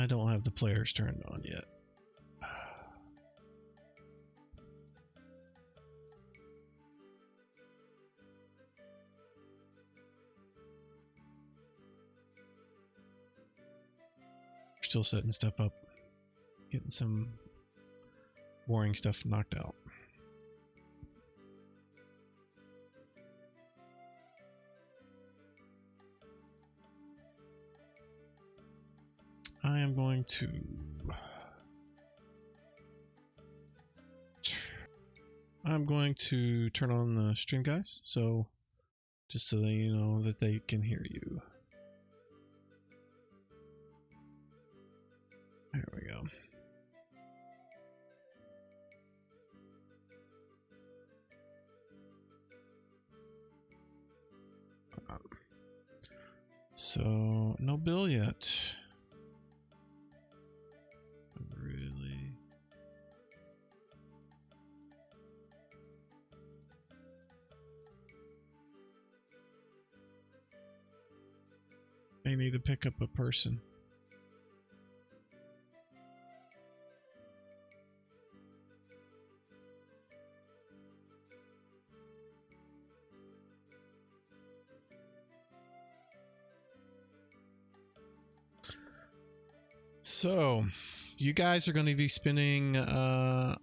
I don't have the players turned on yet. Still setting stuff up, getting some boring stuff knocked out. I am going to turn on the stream, guys, so just so that you know that they can hear you. There we go. So no bill yet. Really? I need to pick up a person. So, you guys are going to be spending a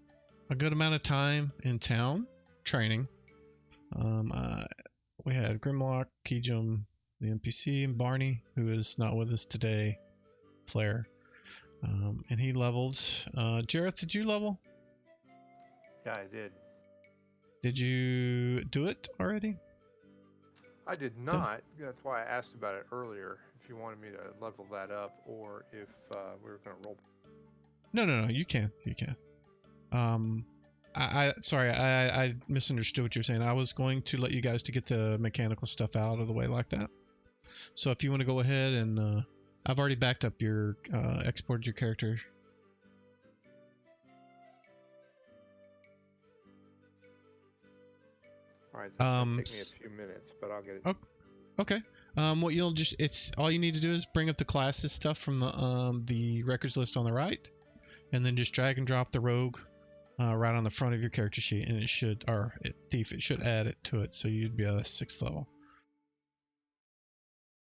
good amount of time in town training. We had Grimlock, Keyjum, the NPC, and Barney, who is not with us today, player. And he leveled. Jareth, did you level? Yeah, I did. Did you do it already? I did not. That's why I asked about it earlier. If you wanted me to level that up, or if we were going to roll. No. You can. Sorry, I misunderstood what you were saying. I was going to let you guys to get the mechanical stuff out of the way like that. So if you want to go ahead and I've already backed up your exported your character. All right, it's going to take me a few minutes, but I'll get it. Okay. What you'll it's all you need to do is bring up the classes stuff from the records list on the right, and then just drag and drop the rogue right on the front of your character sheet, and it should, thief, it should add it to it, so you'd be at a 6th level.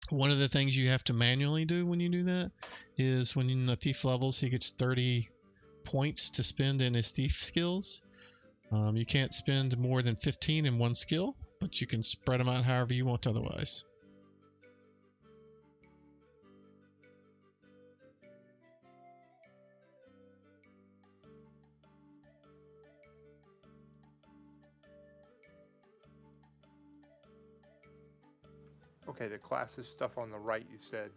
One of the things you have to manually do when you do that is when the thief levels, he gets 30 points to spend in his thief skills. You can't spend more than 15 in one skill, but you can spread them out however you want otherwise. Okay, the classes stuff on the right, you said.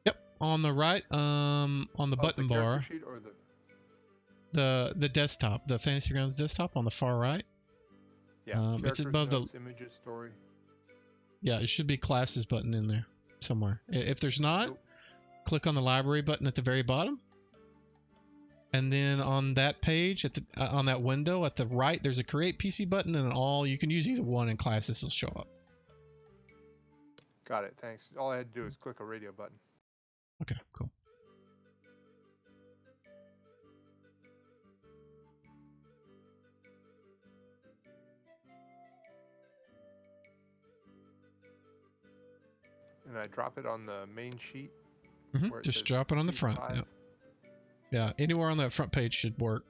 Yep, on the right, on the button bar. Sheet or the desktop, the Fantasy Grounds desktop on the far right. Yeah, it's above notes, images, story. Yeah, it should be classes button in there somewhere. If there's not, click on the library button at the very bottom. And then on that page, at the on that window at the right, there's a create PC button, and you can use either one, and classes will show up. Got it, thanks. All I had to do is click a radio button. Okay, cool. And I drop it on the main sheet? Just drop it on the front. Yeah, anywhere on that front page should work.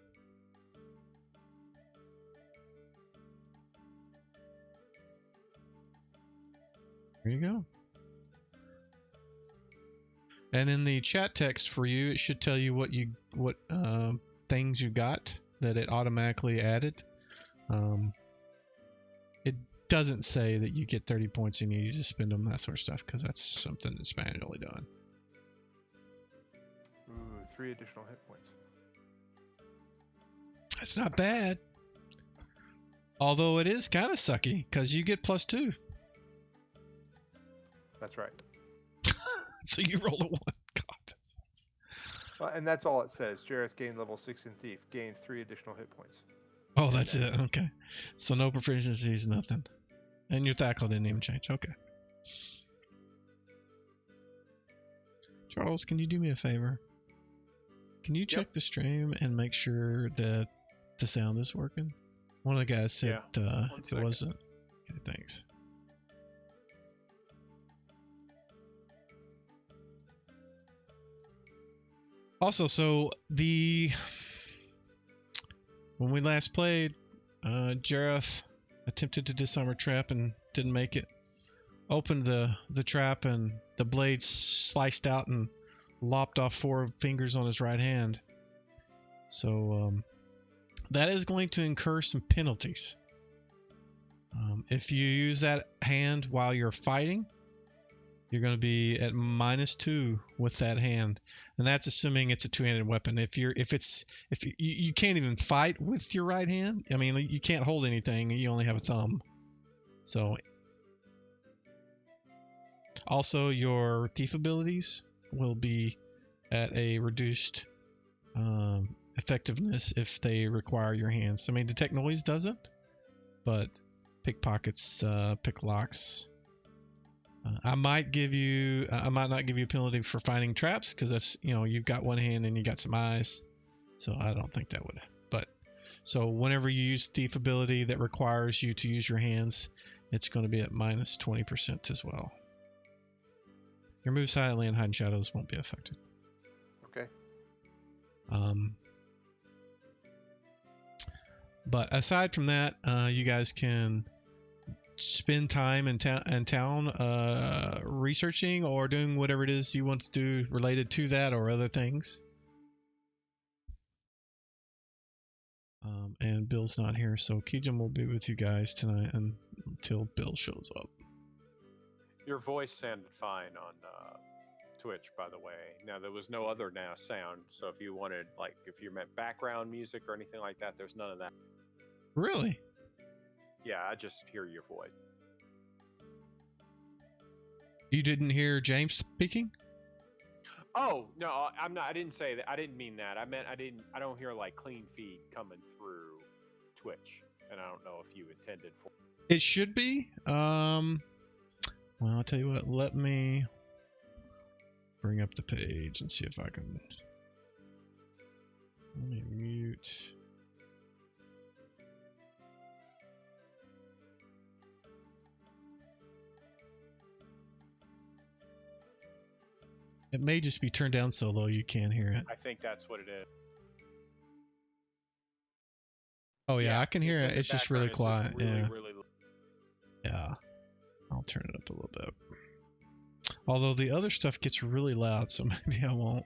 There you go. And in the chat text for you, it should tell you what things you got that it automatically added. It doesn't say that you get 30 points and you need to spend them, that sort of stuff, because that's something that's manually done. Ooh, 3 additional hit points. That's not bad. Although it is kind of sucky, because you get +2. That's right. So you roll a 1. God. Well, and that's all it says. Jareth gained level 6 in Thief. Gained 3 additional hit points. Oh, that's it. Okay. So no proficiencies, nothing. And your tackle didn't even change. Okay. Charles, can you do me a favor? Can you check the stream and make sure that the sound is working? One of the guys said it wasn't. Okay, thanks. Also, so when we last played, Jareth attempted to disarm a trap and didn't make it. Opened the trap and the blade sliced out and lopped off 4 fingers on his right hand. So that is going to incur some penalties. If you use that hand while you're fighting, you're going to be at -2 with that hand, and that's assuming it's a two-handed weapon. If you can't even fight with your right hand, I mean, you can't hold anything. You only have a thumb. So, also your thief abilities will be at a reduced effectiveness if they require your hands. I mean, detect noise doesn't, but pickpockets, pick locks. I might not give you a penalty for finding traps because that's, you've got one hand and you got some eyes, so I don't think that would. But so whenever you use thief ability that requires you to use your hands, it's going to be at -20% as well. Your move silently and hide in shadows won't be affected. Okay. But aside from that, you guys can spend time in town researching or doing whatever it is you want to do related to that or other things. And Bill's not here, so Kijum will be with you guys tonight until Bill shows up. Your voice sounded fine on Twitch, by the way. Now, there was no other sound, so if you wanted, if you meant background music or anything like that, there's none of that. Really? Yeah, I just hear your voice. You didn't hear James speaking? Oh, no, I'm not. I didn't say that. I didn't mean that. I meant I don't hear clean feed coming through Twitch, and I don't know if you intended for it. Should be. Well, I'll tell you what. Let me bring up the page and see if I can. Let me mute. It may just be turned down so low you can't hear it. I think that's what it is. Oh yeah, I can hear it. It's just really quiet. Really... Yeah. I'll turn it up a little bit. Although the other stuff gets really loud, so maybe I won't.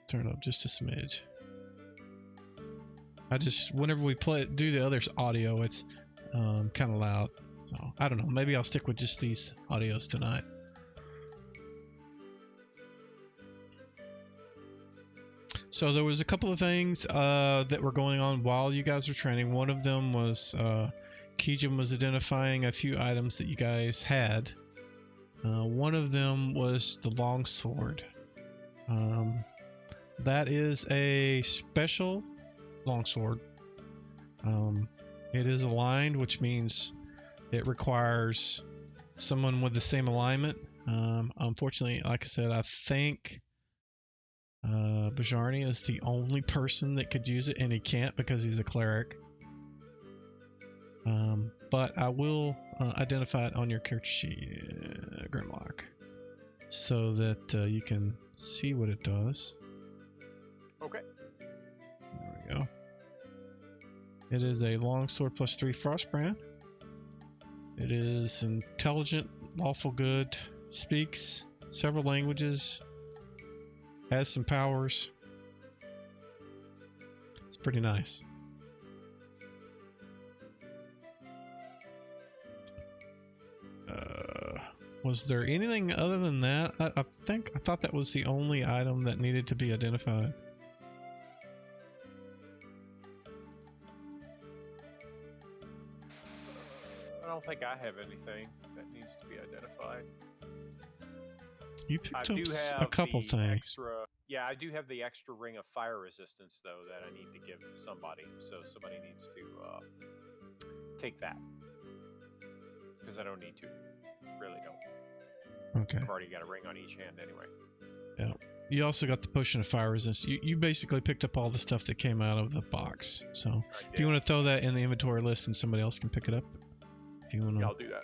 Turn it up just a smidge. Whenever we do the other audio, it's kind of loud. So I don't know. Maybe I'll stick with just these audios tonight. So there was a couple of things that were going on while you guys were training. One of them was Kijum was identifying a few items that you guys had. One of them was the longsword. That is a special longsword. It is aligned, which means it requires someone with the same alignment. Unfortunately, like I said, I think Bajarni is the only person that could use it, and he can't because he's a cleric. But I will identify it on your character sheet, Grimlock, so that you can see what it does. Okay. There we go. It is a longsword +3 frostbrand. It is intelligent, lawful good, speaks several languages, has some powers. It's pretty nice. Was there anything other than that? I thought that was the only item that needed to be identified. I don't think I have anything that needs to be identified. You picked up a couple things. Yeah, I do have the extra ring of fire resistance, though, that I need to give to somebody. So somebody needs to take that because I don't need to. Really don't. Okay. I've already got a ring on each hand anyway. Yeah. You also got the potion of fire resistance. You basically picked up all the stuff that came out of the box. So if you want to throw that in the inventory list and somebody else can pick it up, if you want to. Yeah, I'll do that.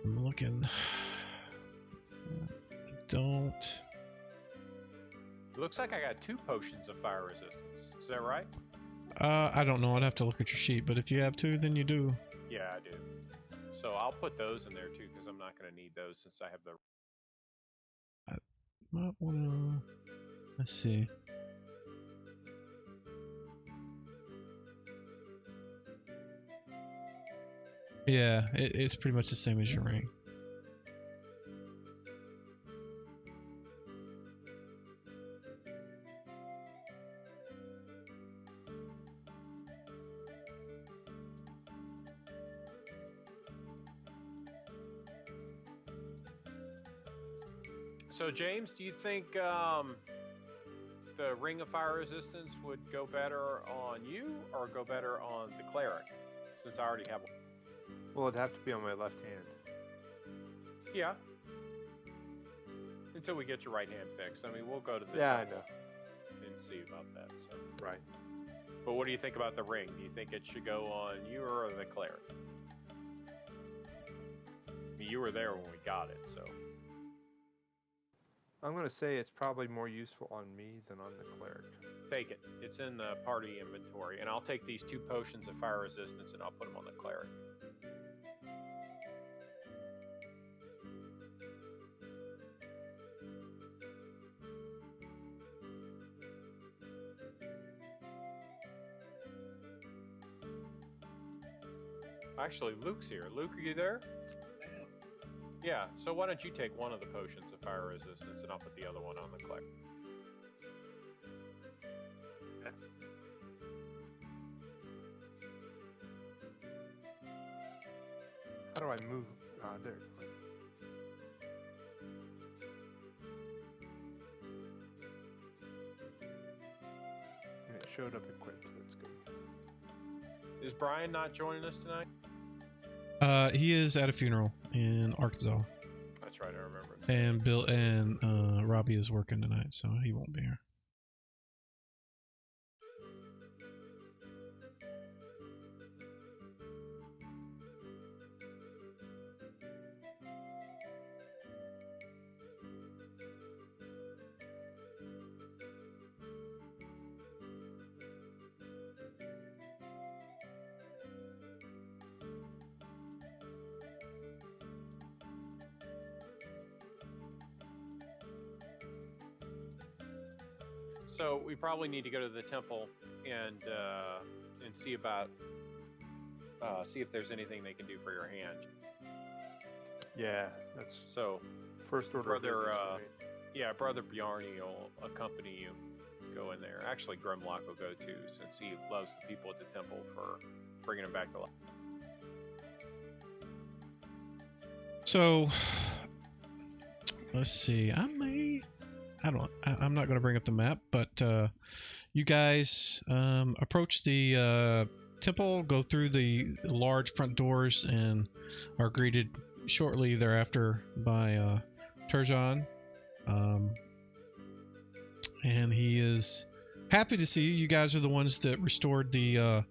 I'm looking. I don't. It looks like I got 2 potions of fire resistance. Is that right? I don't know. I'd have to look at your sheet, but if you have 2, then you do. Yeah, I do. So I'll put those in there too because I'm not going to need those since I have the. Might wanna. Let's see. Yeah, it's pretty much the same as your ring. So James, do you think the ring of fire resistance would go better on you or go better on the cleric? Since I already have one. Well, it'd have to be on my left hand. Yeah. Until we get your right hand fixed. I mean, we'll go to the Yeah, I temple know. and see about that. So. Right. But what do you think about the ring? Do you think it should go on you or the cleric? I mean, you were there when we got it, so. I'm going to say it's probably more useful on me than on the cleric. Take it. It's in the party inventory. And I'll take these 2 potions of fire resistance and I'll put them on the cleric. Actually, Luke's here. Luke, are you there? Yeah, so why don't you take one of the potions of fire resistance and I'll put the other one on the cleric. How do I move? There. And it showed up equipped. That's good. Is Brian not joining us tonight? He is at a funeral in Arkansas, That's right, I remember. and Bill and Robbie is working tonight, so he won't be here. So we probably need to go to the temple and see about see if there's anything they can do for your hand. Yeah, that's So first order. of brother, business for me. yeah, brother Bjarni will accompany you. Go in there. Actually, Grimlock will go too, since he loves the people at the temple for bringing him back to life. So let's see. I'm not going to bring up the map, but you guys approach the temple, go through the large front doors, and are greeted shortly thereafter by Turjan. And he is happy to see you. You guys are the ones that restored the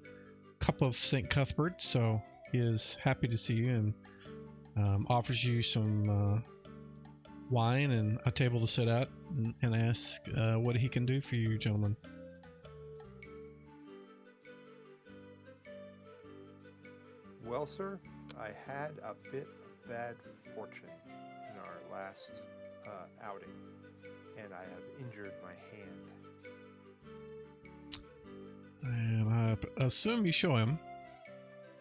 Cup of St. Cuthbert, so he is happy to see you and offers you some wine and a table to sit at, and ask what he can do for you, gentlemen. Well, sir, I had a bit of bad fortune in our last outing, and I have injured my hand. And I assume you show him.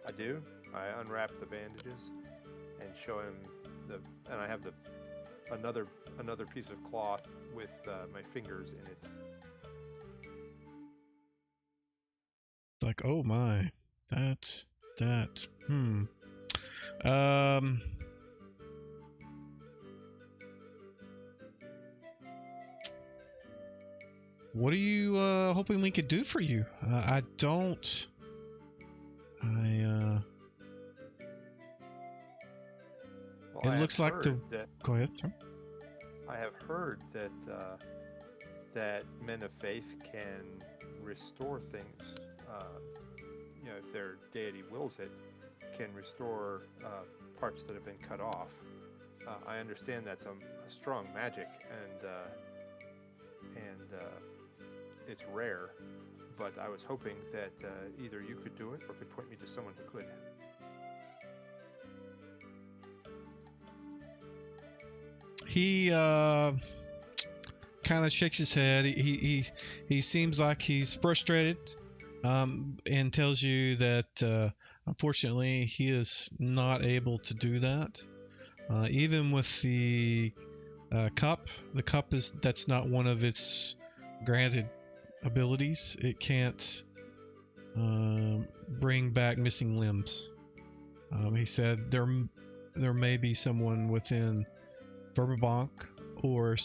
I do. I unwrap the bandages and show him and I have another piece of cloth with my fingers in it. like, oh my, that. What are you hoping we could do for you? I don't. Well, It looks like the. Go ahead, sir. I have heard that that men of faith can restore things. If their deity wills it, can restore parts that have been cut off. I understand that's a strong magic, and it's rare. But I was hoping that either you could do it or could point me to someone who could. He kind of shakes his head. He seems like he's frustrated, and tells you that unfortunately he is not able to do that. Even with the cup, that's not one of its granted abilities. It can't bring back missing limbs. He said there may be someone within Verbank or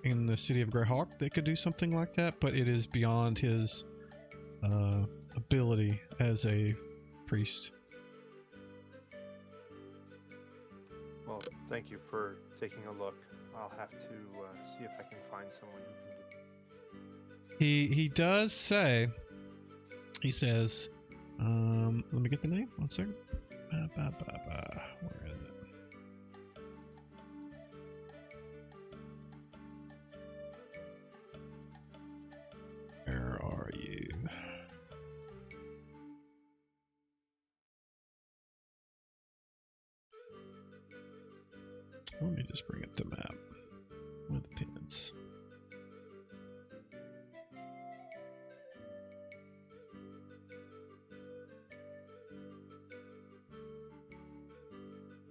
in the city of Greyhawk that could do something like that, but it is beyond his ability as a priest. Well, thank you for taking a look. I'll have to see if I can find someone who can do it. He does say, he says, let me get the name, one second. Where is it? Where are you? Let me just bring up the map with the pins.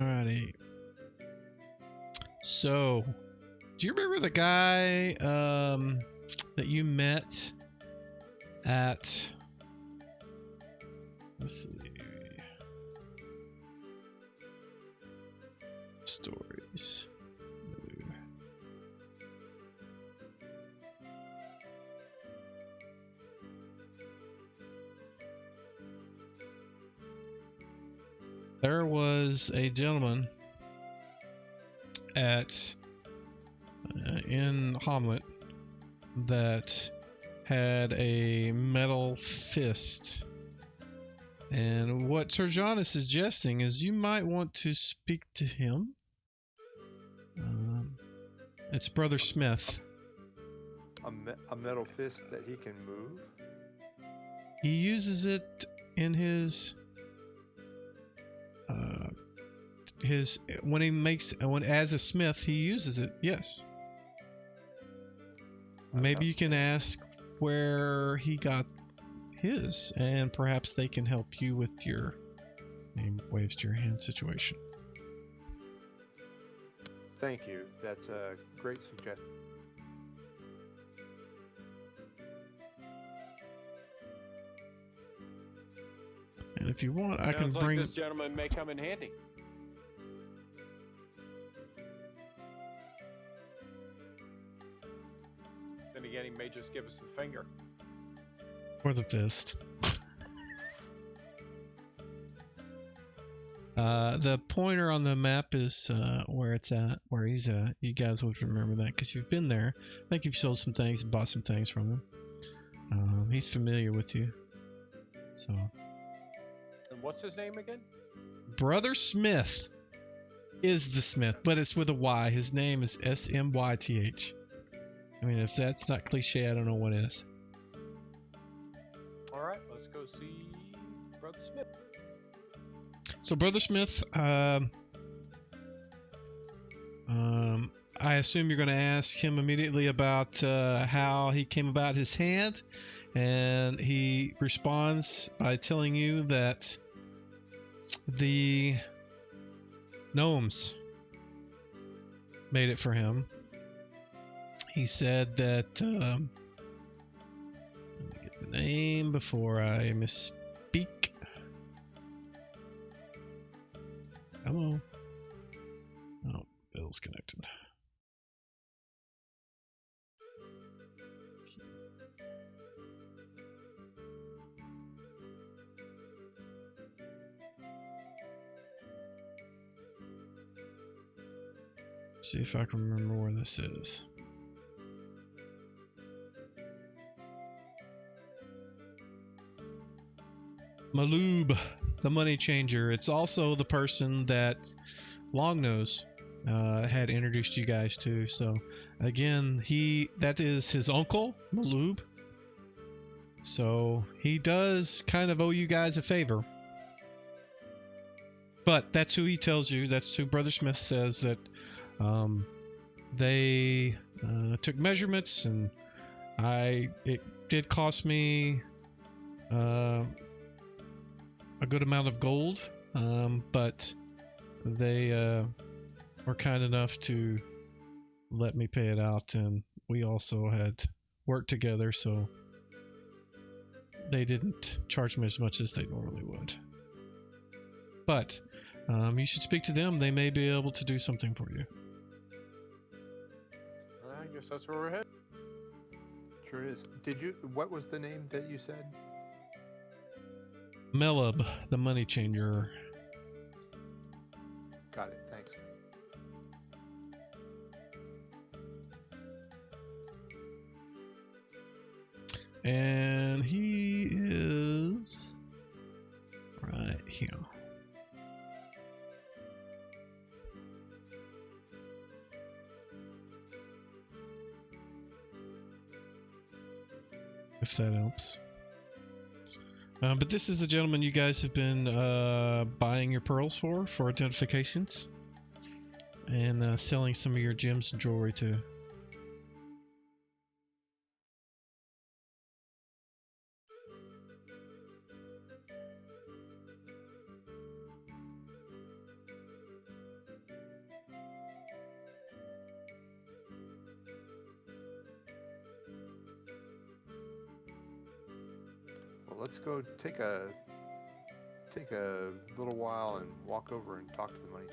Alrighty. So, do you remember the guy that you met at? Let's see. Stories. There was a gentleman at in Hamlet that had a metal fist. And what Sir John is suggesting is you might want to speak to him. It's Brother Smith. A metal fist that he can move? He uses it in his when as a smith he uses it. Yes. Maybe you can ask where he got his, and perhaps they can help you with your waves to your hand situation. Thank you. That's a great suggestion. And if you want, I can Sounds bring. Like this gentleman may come in handy. Then again, he may just give us the finger. Or the fist. The pointer on the map is where it's at, where he's at. You guys would remember that because you've been there. I think you've sold some things and bought some things from him. He's familiar with you. So. And what's his name again? Brother Smith is the Smith, but it's with a Y. His name is Smyth. I mean, if that's not cliche, I don't know what is. All right, let's go see Brother Smith. So, Brother Smith, I assume you're going to ask him immediately about how he came about his hand, and he responds by telling you that the gnomes made it for him. He said that let me get the name. name before I misspeak. Come on. Oh, Bill's connected. See if I can remember where this is. Maloob, the money changer. It's also the person that Longnose had introduced you guys to. So again, that is his uncle, Maloob. So he does kind of owe you guys a favor. But that's who he tells you. That's who Brother Smith says that they took measurements, and it did cost me a good amount of gold, but they were kind enough to let me pay it out, and we also had worked together, so they didn't charge me as much as they normally would. But you should speak to them. They may be able to do something for you. I guess that's where we're headed. Sure is. What was the name that you said? Melub, the money changer. Got it, thanks. And he is right here. If that helps. But this is the gentleman you guys have been buying your pearls for identifications, and selling some of your gems and jewelry to. Let's go take a little while and walk over and talk to the money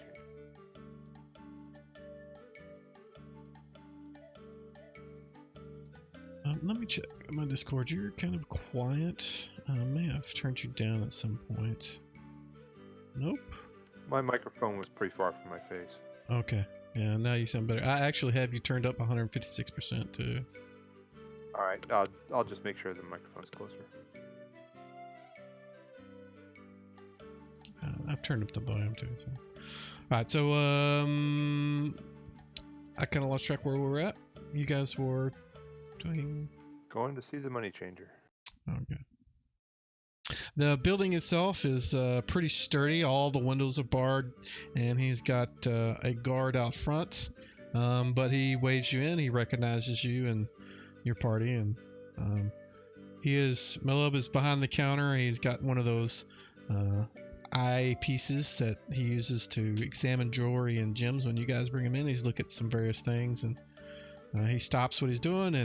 changer. Let me check my Discord. You're kind of quiet. I may have turned you down at some point. Nope. My microphone was pretty far from my face. Okay. Yeah, now you sound better. I actually have you turned up 156% too. All right. I'll just make sure the microphone's closer. I've turned up the volume too. So. All right. So I kind of lost track where we were at. You guys were going to see the money changer. Okay. The building itself is pretty sturdy. All the windows are barred, and he's got a guard out front. But he waves you in. He recognizes you and your party, and Melub is behind the counter. He's got one of those eye pieces that he uses to examine jewelry and gems when you guys bring him in. He's looking at some various things, and he stops what he's doing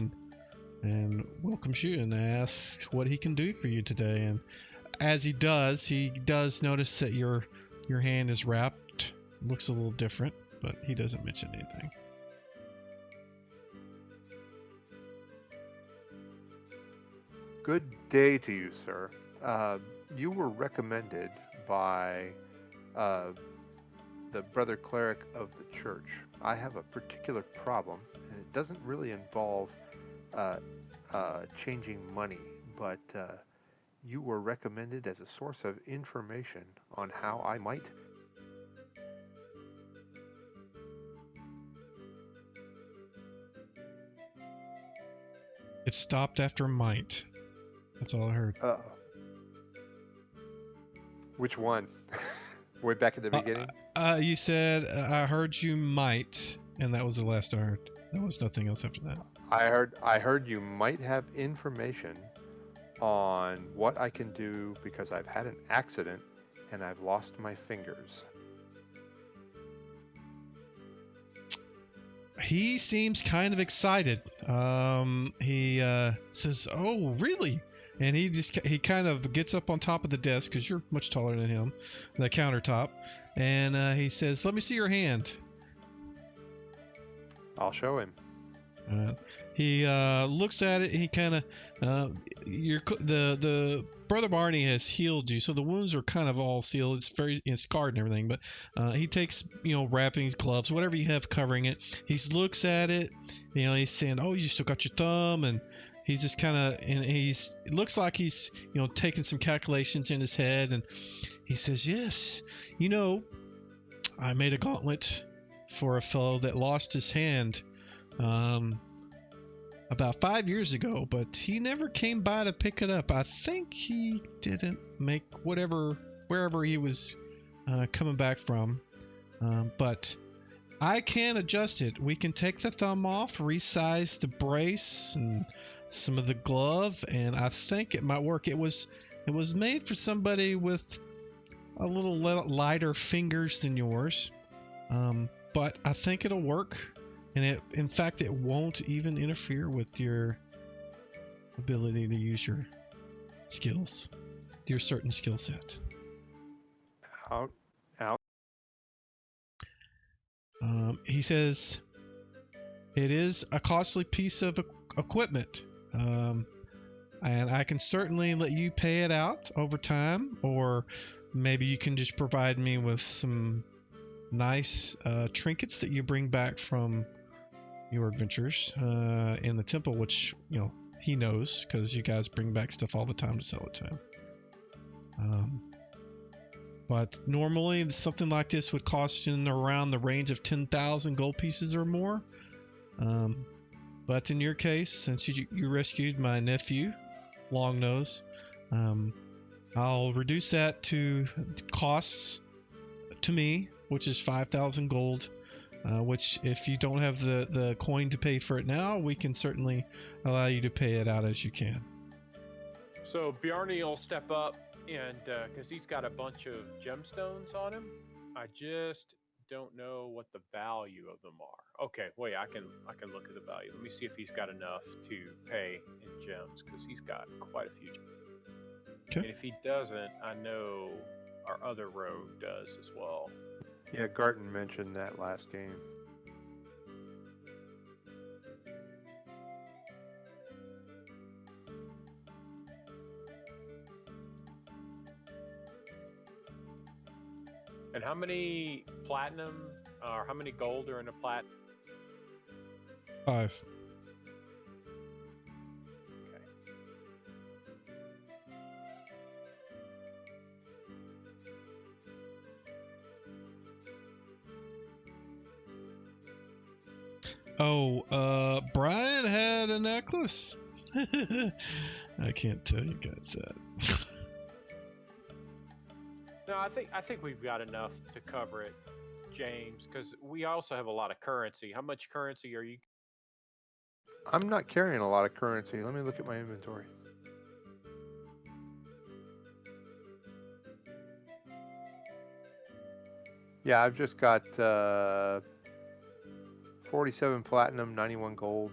and welcomes you and asks what he can do for you today. And as he does notice that your hand is wrapped. Looks a little different, but he doesn't mention anything. Good day to you, sir. You were recommended by the brother cleric of the church. I have a particular problem, and it doesn't really involve changing money, but you were recommended as a source of information on how I might. It stopped after might. That's all I heard. Which one? Way back at the beginning? You said, I heard you might, and that was the last I heard. There was nothing else after that. I heard you might have information on what I can do because I've had an accident and I've lost my fingers. He seems kind of excited. He says, "Oh, really? and he kind of gets up on top of the desk because you're much taller than him, the countertop, and he says, "Let me see your hand." I'll show him. He looks at it. He kind of the Brother Barney has healed you, so the wounds are kind of all sealed. It's very scarred and everything. But he takes wrappings, gloves, whatever you have covering it. He looks at it. He's saying, "Oh, you still got your thumb," and he's just kind of it looks like he's taking some calculations in his head, and he says, "Yes, I made a gauntlet for a fellow that lost his hand." About 5 years ago, but he never came by to pick it up. I think he didn't make wherever he was coming back from. But I can adjust it. We can take the thumb off, resize the brace and some of the glove, and I think it might work. It was made for somebody with a little lighter fingers than yours, but I think it'll work. And in fact, it won't even interfere with your ability to use your skills, your certain skill set. Out. He says, it is a costly piece of equipment, and I can certainly let you pay it out over time, or maybe you can just provide me with some nice trinkets that you bring back from your adventures in the temple, which he knows because you guys bring back stuff all the time to sell it to him. But normally something like this would cost you around the range of 10,000 gold pieces or more. But in your case, since you rescued my nephew, Longnose, I'll reduce that to costs to me, which is 5,000 gold. Which, if you don't have the coin to pay for it now, we can certainly allow you to pay it out as you can. So Bjarni will step up, and because he's got a bunch of gemstones on him, I just don't know what the value of them are. Okay, wait, I can look at the value. Let me see if he's got enough to pay in gems, because he's got quite a few. Okay. And if he doesn't, I know our other rogue does as well. Yeah, Garten mentioned that last game. And how many platinum or how many gold are in a plat? 5. Oh, Brian had a necklace. I can't tell you guys that. No, I think we've got enough to cover it, James, because we also have a lot of currency. How much currency are you? I'm not carrying a lot of currency. Let me look at my inventory. Yeah, I've just got 47 platinum, 91 gold,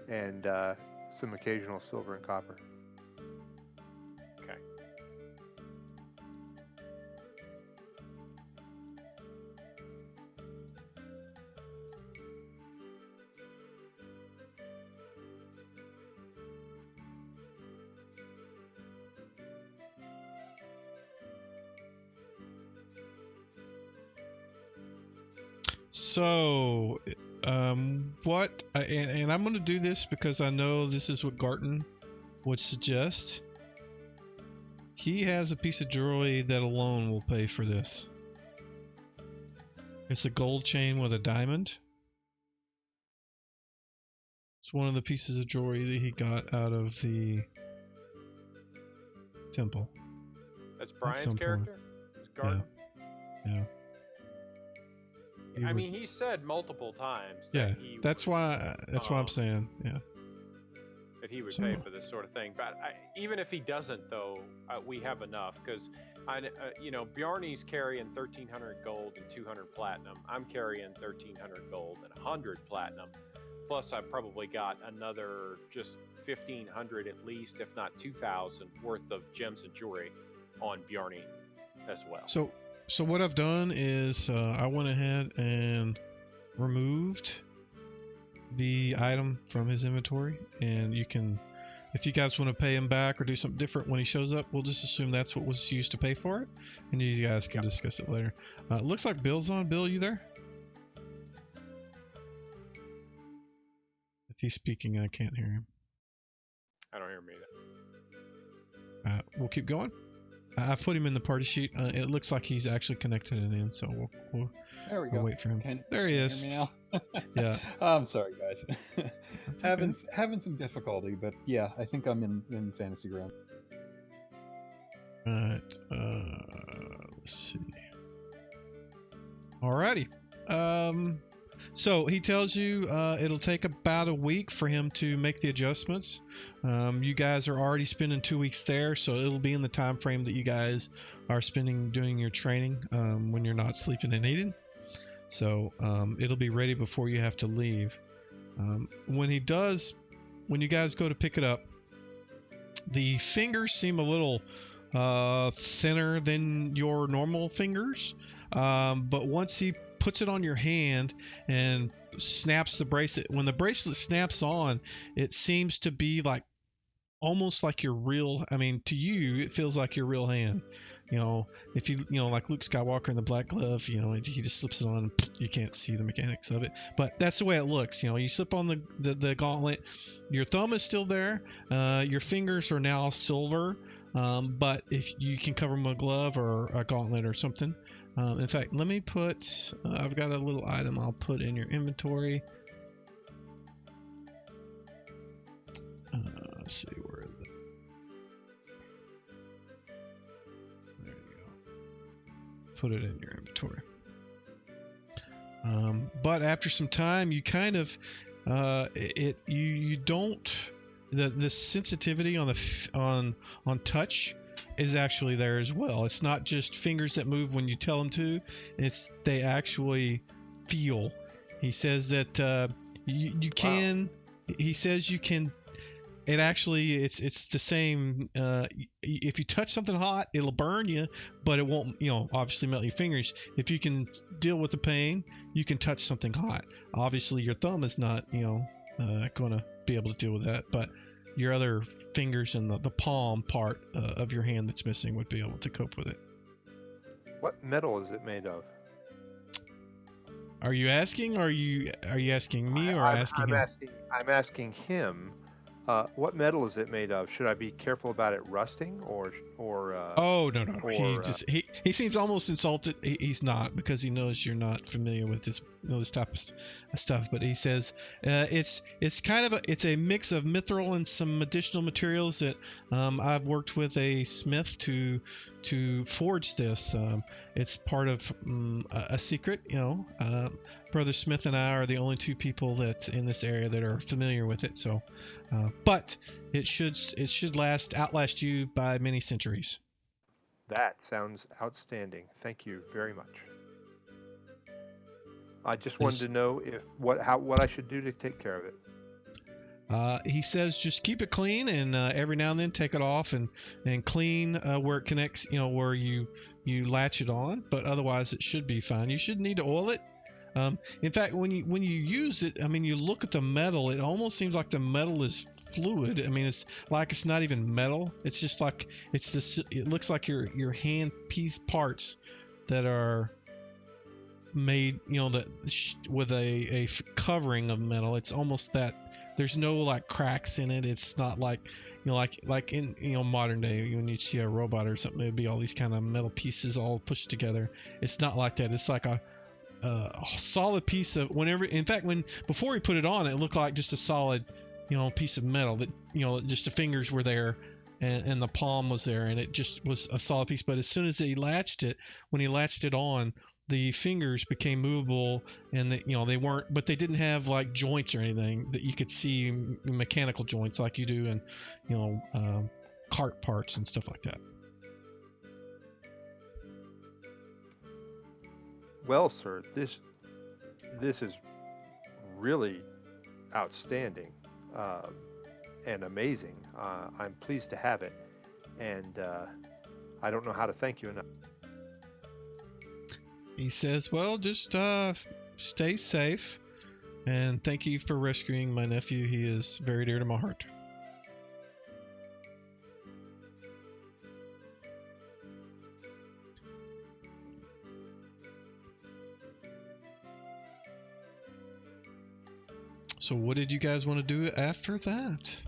and some occasional silver and copper. Okay. So, what? And I'm going to do this because I know this is what Garten would suggest. He has a piece of jewelry that alone will pay for this. It's a gold chain with a diamond. It's one of the pieces of jewelry that he got out of the temple. That's Brian's character? It's Garden? Yeah. I mean, he said multiple times. Yeah, he that's would, why I'm saying, yeah. That he would pay for this sort of thing. But even if he doesn't, though, we have enough because Bjarni's carrying 1,300 gold and 200 platinum. I'm carrying 1,300 gold and 100 platinum. Plus, I probably got another just 1,500 at least, if not 2,000 worth of gems and jewelry on Bjarni as well. So what I've done is I went ahead and removed the item from his inventory, and you can, if you guys want to pay him back or do something different when he shows up, we'll just assume that's what was used to pay for it, and you guys can discuss it later. Looks like Bill's on. Bill, you there? If he's speaking, I can't hear him. I don't hear him either. We'll keep going. I put him in the party sheet. It looks like he's actually connected it in, so we'll there we go. wait for him. There he is. Hear me now? Yeah. I'm sorry, guys. having some difficulty, but yeah, I think I'm in fantasy ground. Right. Let's see. Alrighty. So he tells you it'll take about a week for him to make the adjustments. You guys are already spending 2 weeks there, so it'll be in the time frame that you guys are spending doing your training when you're not sleeping and eating. So it'll be ready before you have to leave. When you guys go to pick it up, the fingers seem a little thinner than your normal fingers, but once he puts it on your hand and snaps the bracelet, when the bracelet snaps on, it seems to be like almost like your real, I mean, to you it feels like your real hand. You know, if you know, like Luke Skywalker in the black glove, you know, he just slips it on and you can't see the mechanics of it, but that's the way it looks. You know, you slip on the gauntlet, your thumb is still there, your fingers are now silver, but if you can cover them with a glove or a gauntlet or something. In fact, let me put, I've got a little item I'll put in your inventory. Let's see, where is it? There you go. Put it in your inventory. But after some time, you kind of, you don't, the sensitivity on touch is actually there as well. It's not just fingers that move when you tell them to. They actually feel. He says that you can. Wow. He says you can. It actually it's the same. If you touch something hot, it'll burn you, but it won't. You know, obviously melt your fingers. If you can deal with the pain, you can touch something hot. Obviously, your thumb is not. You know, going to be able to deal with that, but your other fingers and the palm part of your hand that's missing would be able to cope with it. What metal is it made of? Are you asking? Or are you asking me or asking him? I'm asking him. What metal is it made of? Should I be careful about it rusting or? Oh no. He seems almost insulted. He's not, because he knows you're not familiar with this type of stuff. But he says it's kind of it's a mix of mithril and some additional materials that I've worked with a smith to forge this. It's part of a secret. You know, Brother Smith and I are the only two people that in this area that are familiar with it. So. But it should outlast you by many centuries. That sounds outstanding. Thank you very much. I just wanted to know what I should do to take care of it. He says just keep it clean, and every now and then take it off and clean where it connects. You know, where you latch it on. But otherwise, it should be fine. You shouldn't need to oil it. In fact, when you use it, I mean, you look at the metal, it almost seems like the metal is fluid. I mean, it's like it's not even metal. It's just like it looks like your hand piece parts that are made, you know, with a covering of metal. It's almost that there's no like cracks in it. It's not like, you know, like in, you know, modern day when you see a robot or something, it'd be all these kind of metal pieces all pushed together. It's not like that. It's like a solid piece of before he put it on, it looked like just a solid, you know, piece of metal that, you know, just the fingers were there and the palm was there and it just was a solid piece. But as soon as when he latched it on, the fingers became movable and they weren't, but they didn't have like joints or anything that you could see, mechanical joints like you do in, you know, cart parts and stuff like that. Well, sir, this is really outstanding, and amazing. I'm pleased to have it, and I don't know how to thank you enough. He says, well, just stay safe, and thank you for rescuing my nephew. He is very dear to my heart. So what did you guys want to do after that?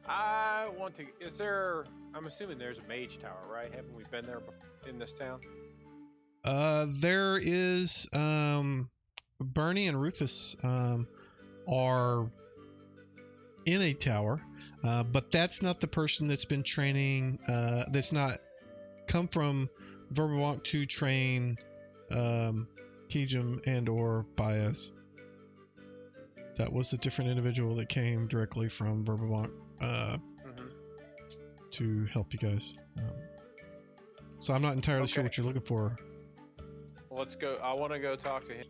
I want to. Is there? I'm assuming there's a mage tower, right? Haven't we been there in this town? There is Bernie and Rufus are in a tower, but that's not the person that's been training. That's not come from Vermont to train Kijum and or Baez. That was a different individual that came directly from Vermont to help you guys. So I'm not entirely sure what you're looking for. Well, let's go. I want to go talk to him.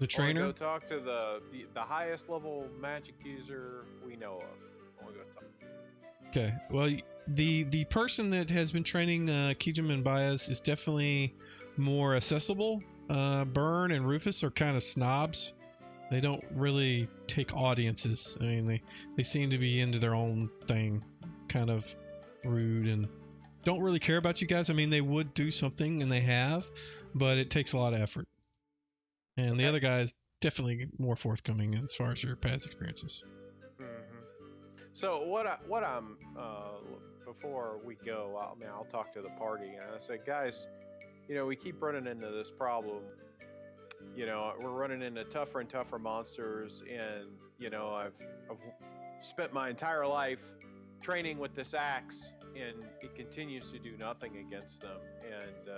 The trainer? I want to go talk to the highest level magic user we know of. I want to go talk. Okay. Well, the person that has been training Kijum and Baez is definitely more accessible. Byrne and Rufus are kind of snobs. They don't really take audiences. I mean, they seem to be into their own thing, kind of rude, and don't really care about you guys. I mean, they would do something, and they have, but it takes a lot of effort. And the other guy is definitely more forthcoming as far as your past experiences. So what I'm before we go, I'll talk to the party, and I say, guys, we keep running into this problem. We're running into tougher and tougher monsters, and I've spent my entire life training with this axe, and it continues to do nothing against them. And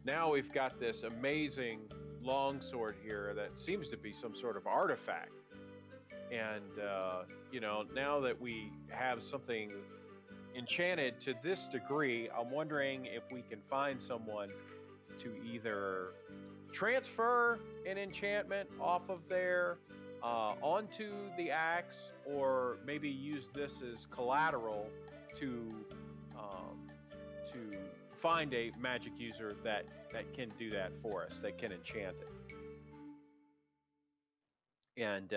now we've got this amazing longsword here that seems to be some sort of artifact. And now that we have something enchanted to this degree, I'm wondering if we can find someone to either transfer an enchantment off of there onto the axe, or maybe use this as collateral to find a magic user that can do that for us, that can enchant it. And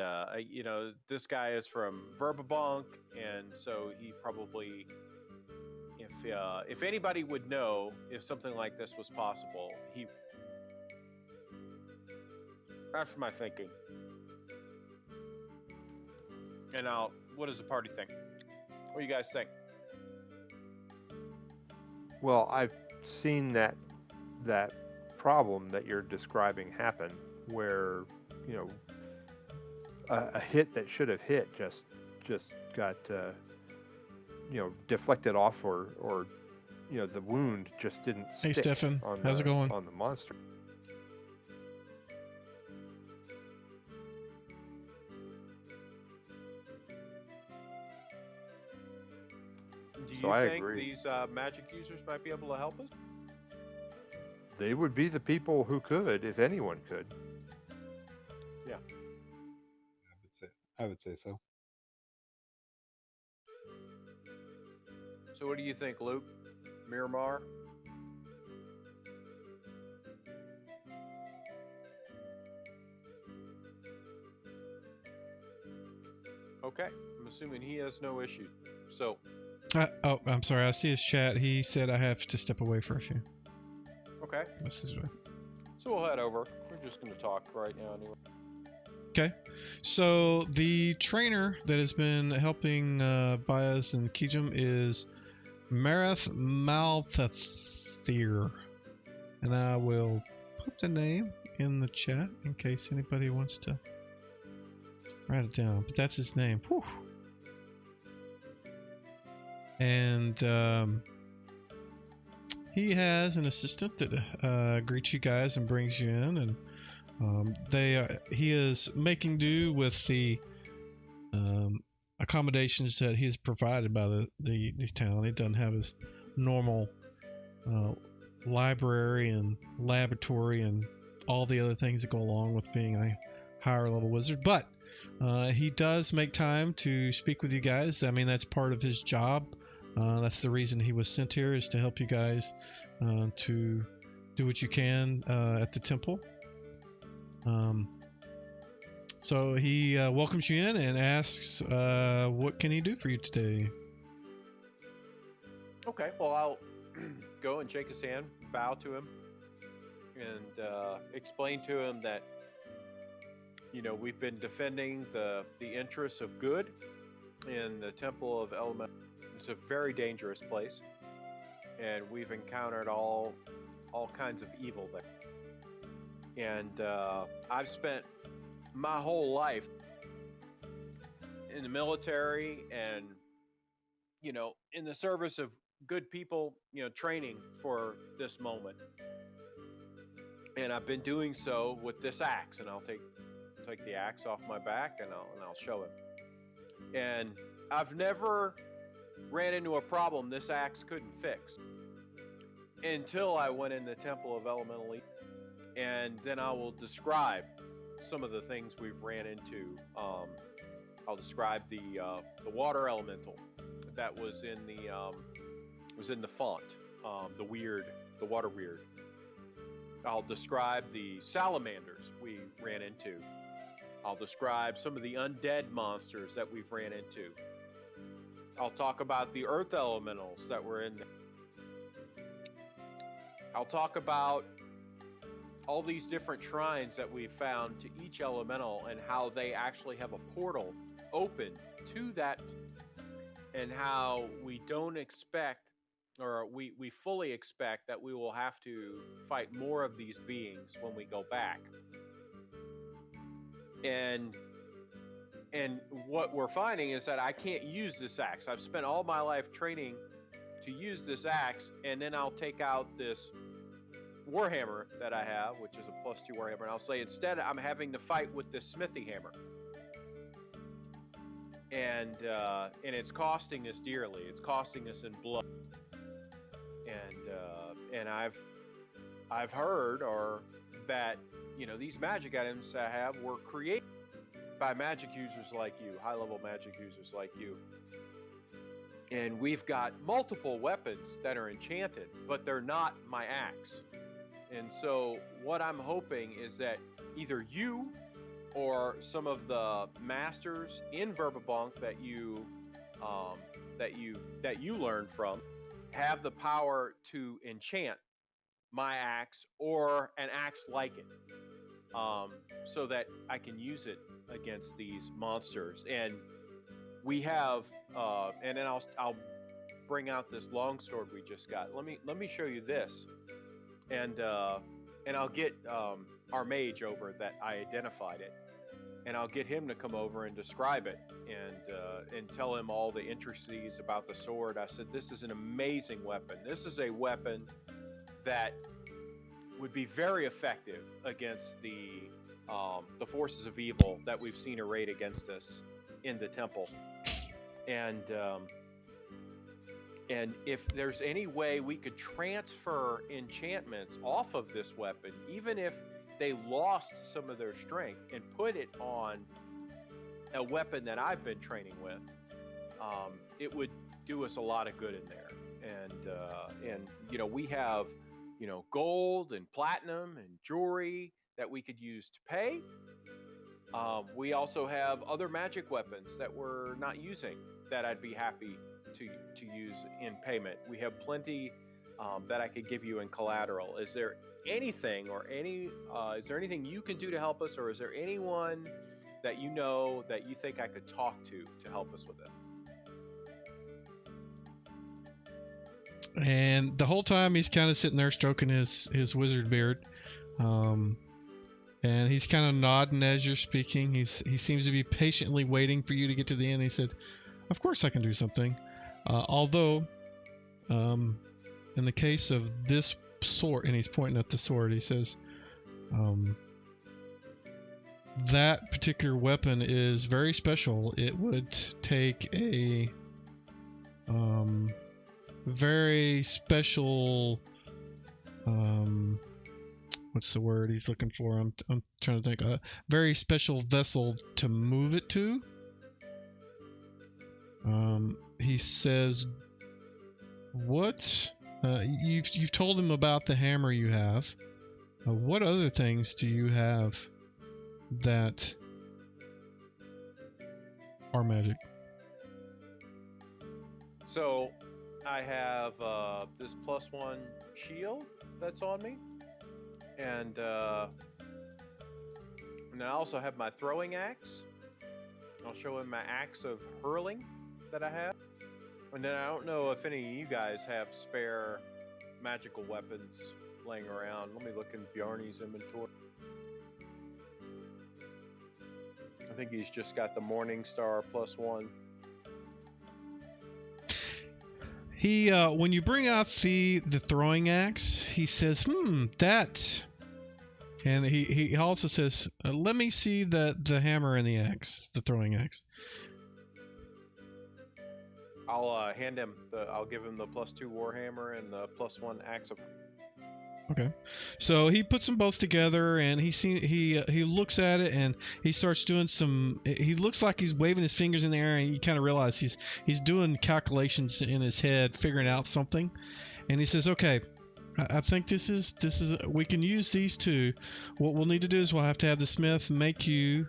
this guy is from Verbabonk, and so he probably, if anybody would know if something like this was possible, he. After my thinking. And now, what does the party think? What do you guys think? Well, I've seen that problem that you're describing happen, where a hit that should have hit just got deflected off, or the wound just didn't stick. Hey Stefan, how's it going? On the monster. Do you think these magic users might be able to help us? They would be the people who could, if anyone could. Yeah. I would say so. So what do you think, Luke? Miramar? Okay, I'm assuming he has no issue. So. Oh, I'm sorry. I see his chat. He said I have to step away for a few. Okay. This is right. So we'll head over. We're just going to talk right now anyway. Okay. So the trainer that has been helping Baez and Kijum is Marath Maltathir. And I will put the name in the chat in case anybody wants to write it down. But that's his name. Whew. And he has an assistant that greets you guys and brings you in, and he is making do with the accommodations that he has provided by the town. He doesn't have his normal library and laboratory and all the other things that go along with being a higher level wizard, but he does make time to speak with you guys. I mean, that's part of his job. That's the reason he was sent here, is to help you guys to do what you can at the temple. So he welcomes you in and asks, what can he do for you today? Okay, well, I'll go and shake his hand, bow to him, and explain to him that, we've been defending the interests of good in the Temple of Elemental. It's a very dangerous place, and we've encountered all kinds of evil there. And I've spent my whole life in the military and, in the service of good people, training for this moment. And I've been doing so with this axe, and I'll take the axe off my back and I'll show him. And I've never ran into a problem this axe couldn't fix until I went in the Temple of Elemental Evil. And then I will describe some of the things we've ran into. I'll describe the water elemental that was in the font, the water weird. I'll describe the salamanders we ran into. I'll describe some of the undead monsters that we've ran into. I'll talk about the earth elementals that were in there. I'll talk about all these different shrines that we've found to each elemental and how they actually have a portal open to that, and how we don't expect, or we fully expect, that we will have to fight more of these beings when we go back. And what we're finding is that I can't use this axe. I've spent all my life training to use this axe, and then I'll take out this warhammer that I have, which is a +2 warhammer, and I'll say, instead I'm having to fight with this smithy hammer. And it's costing us dearly. It's costing us in blood. And I've heard that these magic items I have were created by magic users like you, high-level magic users like you. And we've got multiple weapons that are enchanted, but they're not my axe. And so what I'm hoping is that either you or some of the masters in Verbabunk that you learned from have the power to enchant my axe or an axe like it, so that I can use it against these monsters. And we have, and then I'll bring out this longsword we just got. Let me show you this, and I'll get our mage over that I identified it, and I'll get him to come over and describe it, and tell him all the intricacies about the sword. I said, this is an amazing weapon. This is a weapon that would be very effective against the forces of evil that we've seen arrayed against us in the temple. And if there's any way we could transfer enchantments off of this weapon, even if they lost some of their strength, and put it on a weapon that I've been training with, it would do us a lot of good in there. And we have gold and platinum and jewelry that we could use to pay. We also have other magic weapons that we're not using that I'd be happy to use in payment. We have plenty that I could give you in collateral. Is there anything is there anything you can do to help us, or is there anyone that that you think I could talk to help us with it? And the whole time he's kind of sitting there stroking his wizard beard, and he's kind of nodding as you're speaking. He seems to be patiently waiting for you to get to the end. He said, "Of course I can do something, although in the case of this sword," and he's pointing at the sword, he says, that particular weapon is very special. It would take a very special what's the word he's looking for? I'm trying to think. A very special vessel to move it to. He says, "What? You've told him about the hammer you have. What other things do you have that are magic?" So I have this +1 shield that's on me, and then I also have my throwing axe. I'll show him my axe of hurling that I have. And then I don't know if any of you guys have spare magical weapons laying around. Let me look in Bjarne's inventory. I think he's just got the Morning Star +1. He when you bring out the throwing axe, he says, that. And he also says, let me see the hammer and the axe, the throwing axe. I'll hand him I'll give him the +2 warhammer and the +1 axe of. Okay, so he puts them both together, and he looks at it, and he starts doing some. He looks like he's waving his fingers in the air, and you kind of realize he's doing calculations in his head, figuring out something. And he says, "Okay, I think this is we can use these two. What we'll need to do is we'll have to have the smith make you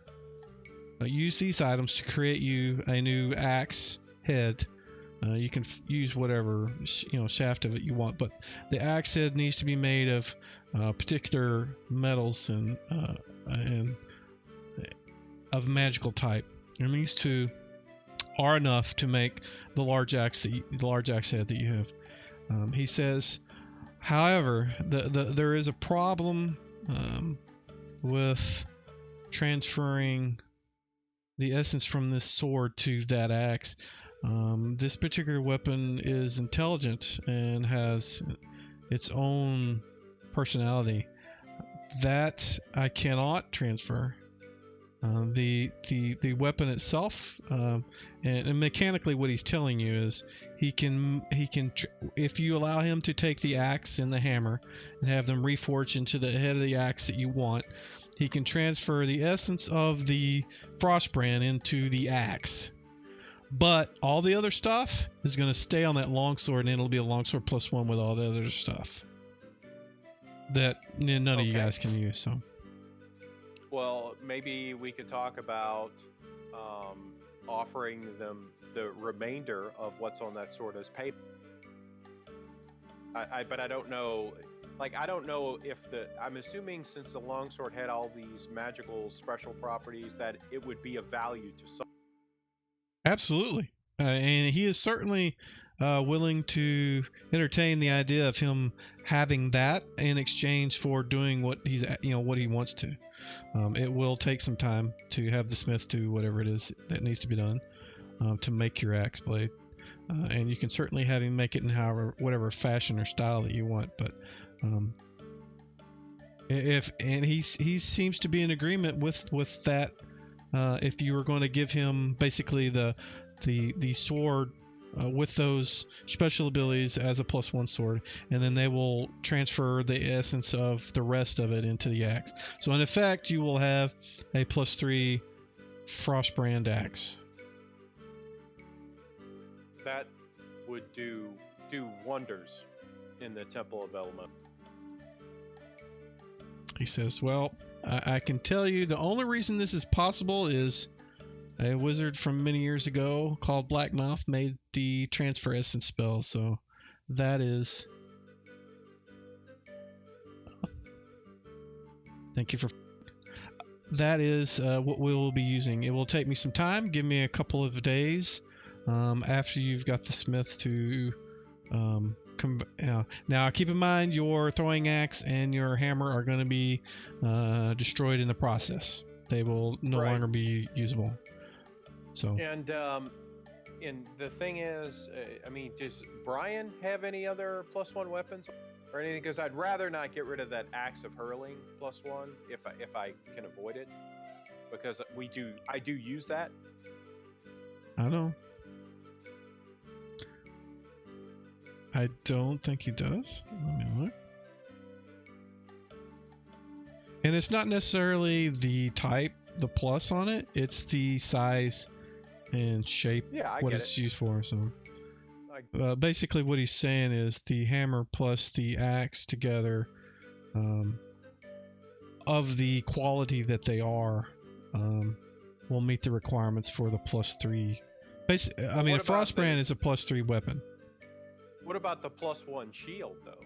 use these items to create you a new axe head." You can use whatever shaft of it you want, but the axe head needs to be made of particular metals and of magical type. And these two are enough to make the large axe head that you have. He says, however, there is a problem with transferring the essence from this sword to that axe. This particular weapon is intelligent and has its own personality that I cannot transfer. The weapon itself, and mechanically, what he's telling you is he can if you allow him to take the axe and the hammer and have them reforged into the head of the axe that you want, he can transfer the essence of the Frostbrand into the axe. But all the other stuff is going to stay on that longsword, and it'll be a longsword +1 with all the other stuff that none of you guys can use. So, well, maybe we could talk about offering them the remainder of what's on that sword as pay. But I don't know. Like, I don't know if I'm assuming since the longsword had all these magical special properties that it would be of value to some. Absolutely, and he is certainly willing to entertain the idea of him having that in exchange for doing what what he wants to. It will take some time to have the smith do whatever it is that needs to be done to make your axe blade, and you can certainly have him make it in whatever fashion or style that you want. But he seems to be in agreement with that. If you were going to give him basically the sword with those special abilities as a +1 sword, and then they will transfer the essence of the rest of it into the axe. So in effect, you will have a +3 Frostbrand axe. That would do wonders in the Temple of Element. He says, well, I can tell you the only reason this is possible is a wizard from many years ago called Blackmouth made the transfer essence spell. So that is... Thank you for... That is what we will be using. It will take me some time. Give me a couple of days after you've got the smith to... Now, keep in mind your throwing axe and your hammer are going to be destroyed in the process. They will no longer be usable. So. And the thing is, does Brian have any other +1 weapons or anything? Because I'd rather not get rid of that axe of hurling +1 if I can avoid it, because I do use that. I know. I don't think he does. Let me look. And it's not necessarily the type, the plus on it. It's the size and shape, Yeah, I what get it's it. used for. So I- basically what he's saying is the hammer plus the axe together, of the quality that they are, will meet the requirements for the +3. Basically, I mean, a what about Frostbrand the- is a +3 weapon. What about the +1 shield though?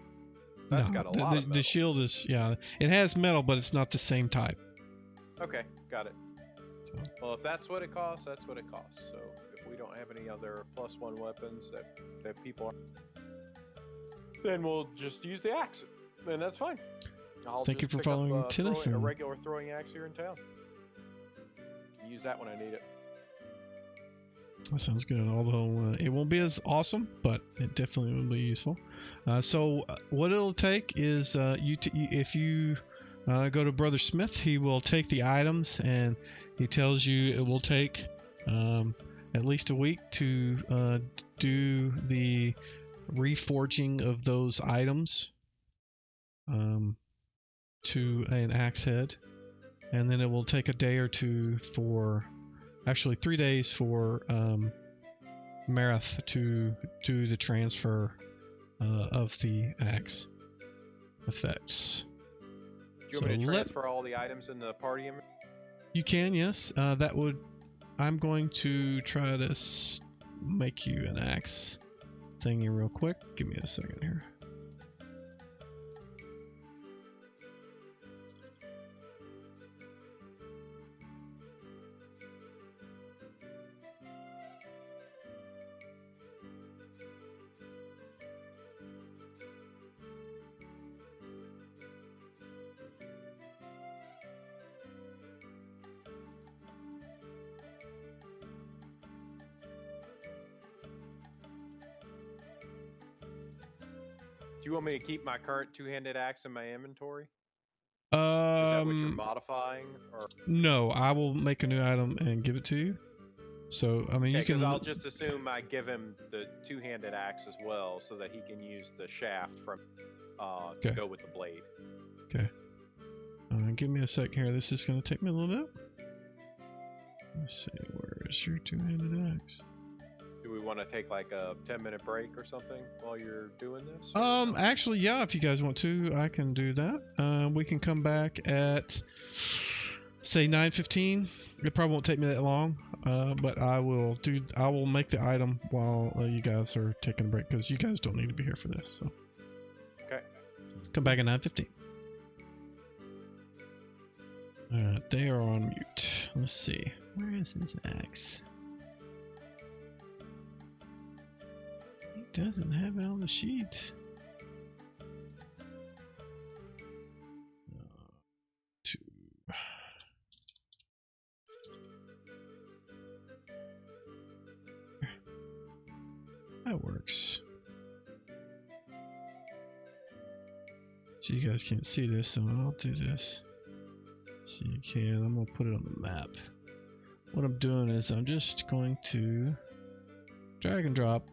That's No, got a lot of the metal. shield is, yeah, it has metal, but it's not the same type. Okay, got it. So. Well, if that's what it costs, that's what it costs. So if we don't have any other +1 weapons that people are, then we'll just use the axe, and that's fine. I'll Thank you just for pick up, following a Tennyson. regular throwing axe here in town. Use that when I need it. That sounds good. Although it won't be as awesome, but it definitely will be useful. So what it'll take is if you go to Brother Smith, he will take the items, and he tells you it will take at least a week to do the reforging of those items to an axe head, and then it will take a day or two actually 3 days for Marath to do the transfer of the axe effects. Do you want me to transfer all the items in the party? You can, yes. I'm going to try to make you an axe thingy real quick. Give me a second here. Do you want me to keep my current two-handed axe in my inventory? Is that what you're modifying? Or No, I will make a new item and give it to you. So, I mean, you can. I'll just assume I give him the two-handed axe as well, so that he can use the shaft from to go with the blade. Okay. Give me a sec here. This is going to take me a little bit. Let's see. Where is your two-handed axe? Do we want to take like a 10-minute break or something while you're doing this? Actually, yeah, if you guys want to, I can do that. We can come back at, say, 9:15. It probably won't take me that long, but I will make the item while you guys are taking a break, because you guys don't need to be here for this. So. Okay. Come back at 9:15. They are on mute. Let's see. Where is his axe? He doesn't have it on the sheet. Two. That works. So you guys can't see this, so I'll do this. So you can. I'm going to put it on the map. What I'm doing is I'm just going to drag and drop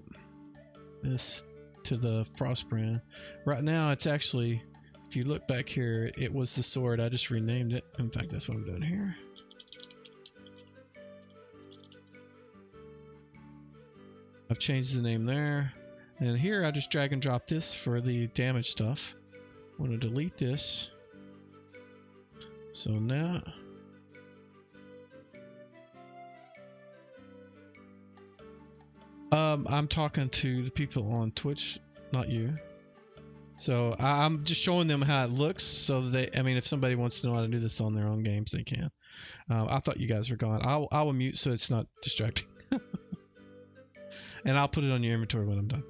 this to the Frostbrand. Right now it's actually, if you look back here, it was the sword. I just renamed it. In fact, that's what I'm doing here. I've changed the name there. And here I just drag and drop this for the damage stuff. I'm going to delete this. So now I'm talking to the people on Twitch, not you. So I'm just showing them how it looks, so I mean, if somebody wants to know how to do this on their own games, they can. I thought you guys were gone. I will mute so it's not distracting. And I'll put it on your inventory when I'm done.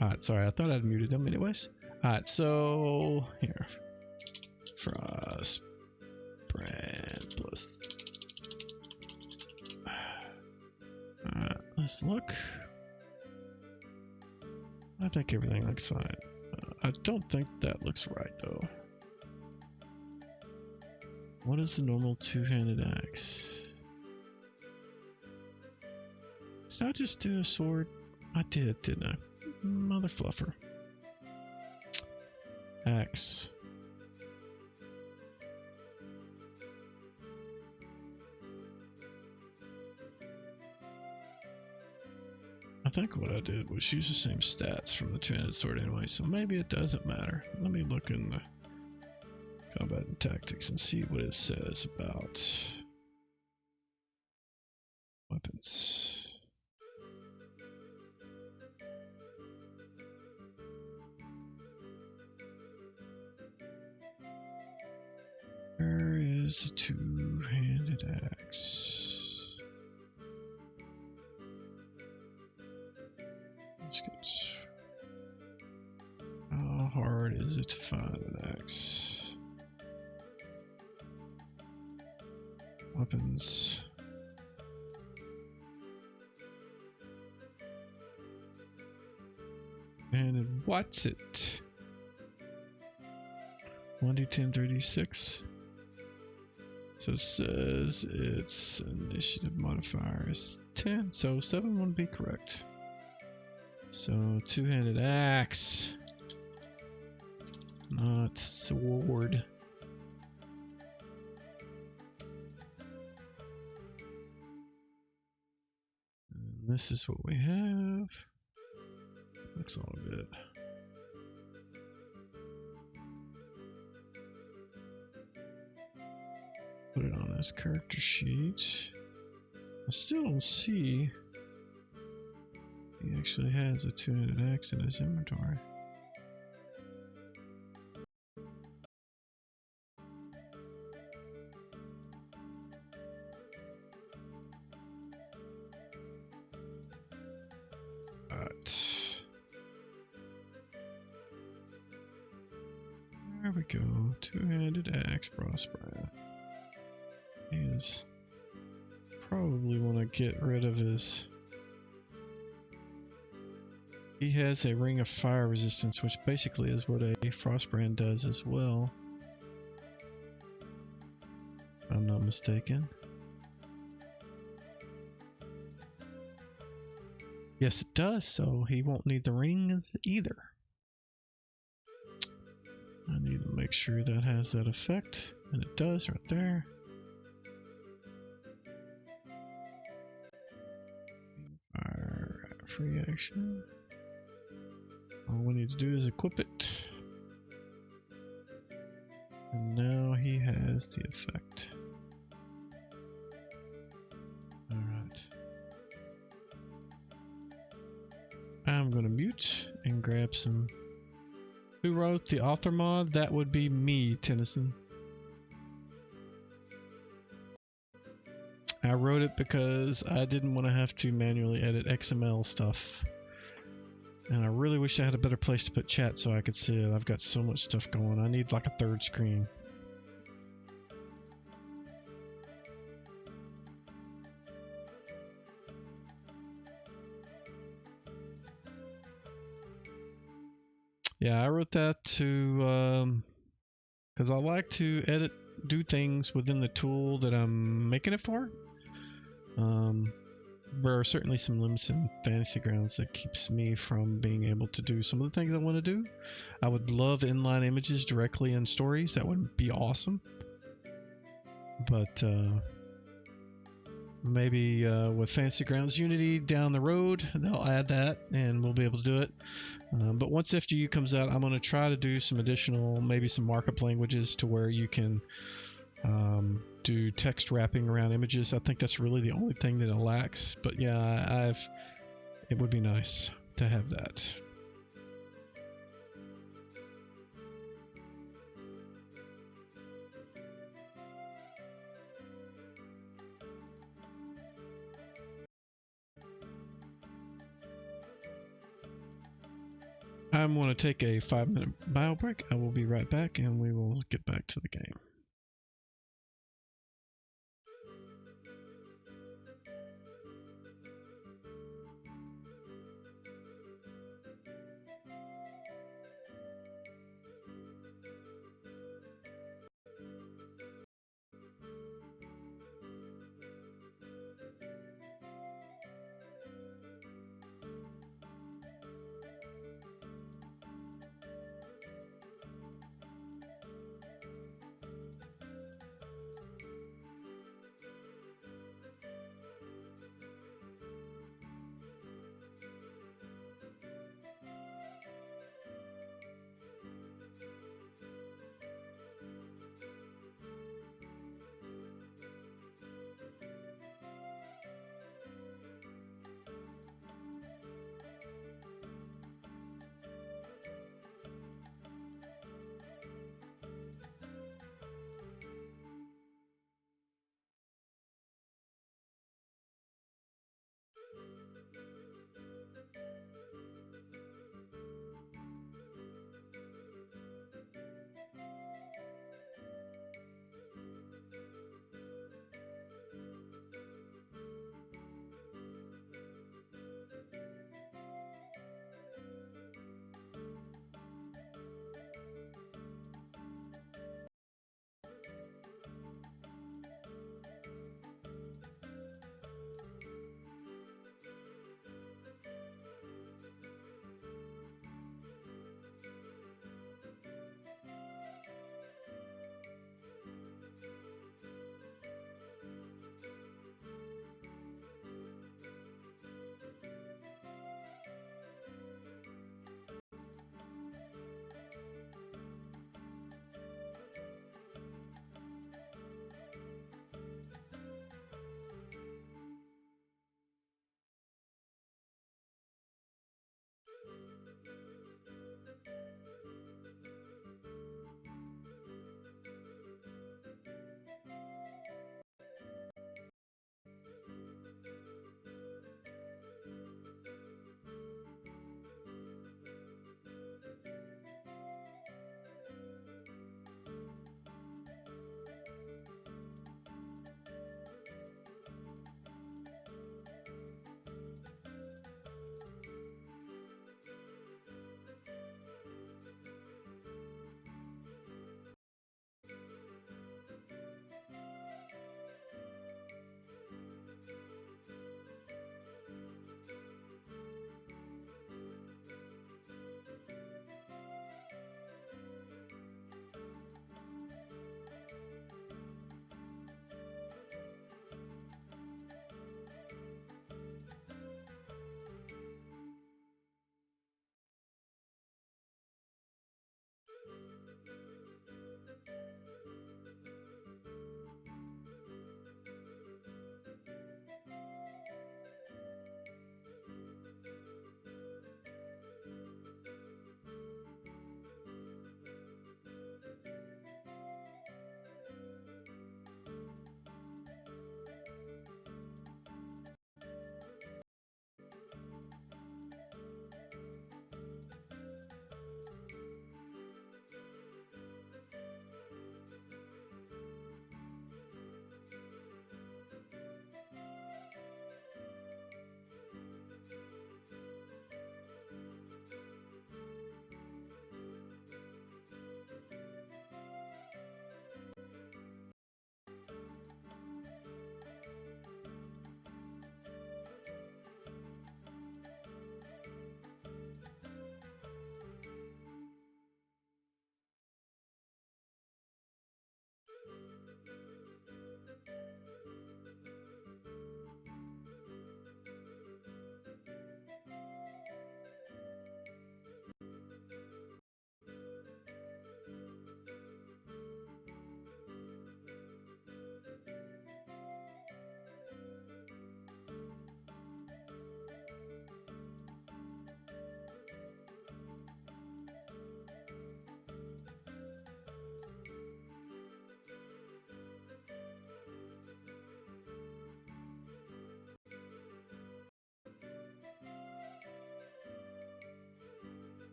Alright, sorry, I thought I'd muted them anyways. Alright, so here. Frost brand plus. Alright, let's look. I think everything looks fine. I don't think that looks right though. What is the normal two-handed axe? Did I just do a sword? I did, didn't I? Mother fluffer. Axe. think what I did was use the same stats from the two-handed sword anyway, so maybe it doesn't matter. Let me look in the combat and tactics and see what it says about weapons. Where is the two-handed axe? Let's get. How hard is it to find an axe? Weapons. And what's it? 1d10, 3d6. So it says its initiative modifier is 10, so 7 would be correct. So two-handed axe, not sword. And this is what we have. Looks all good. Put it on his character sheet. I still don't see he actually has a two-handed axe in his inventory. Right. There we go. Two-handed axe, Frostbrand. He is probably want to get rid of his. He has a ring of fire resistance, which basically is what a Frostbrand does as well. If I'm not mistaken. Yes, it does, so he won't need the ring either. I need to make sure that has that effect, and it does right there. Fire free action. All we need to do is equip it. And now he has the effect. Alright. I'm going to mute and grab some. Who wrote the author mod? That would be me, Tennyson. I wrote it because I didn't want to have to manually edit XML stuff. And I really wish I had a better place to put chat so I could see it. I've got so much stuff going. I need like a third screen. Yeah, I wrote that to because I like to do things within the tool that I'm making it for. There are certainly some limits in Fantasy Grounds that keeps me from being able to do some of the things I want to do. I would love inline images directly in stories. That would be awesome. But maybe with Fantasy Grounds Unity down the road, they'll add that and we'll be able to do it. But once FGU comes out, I'm going to try to do some additional, maybe some markup languages to where you can do text wrapping around images. I think that's really the only thing that it lacks. But yeah, it would be nice to have that. I'm going to take a 5-minute bio break. I will be right back and we will get back to the game.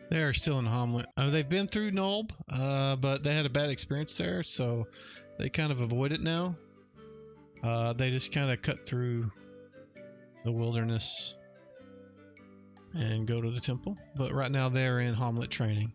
They are still in Hamlet. They've been through Nulb, but they had a bad experience there, so they kind of avoid it now. They just kind of cut through the wilderness and go to the temple. But right now they're in Hamlet training.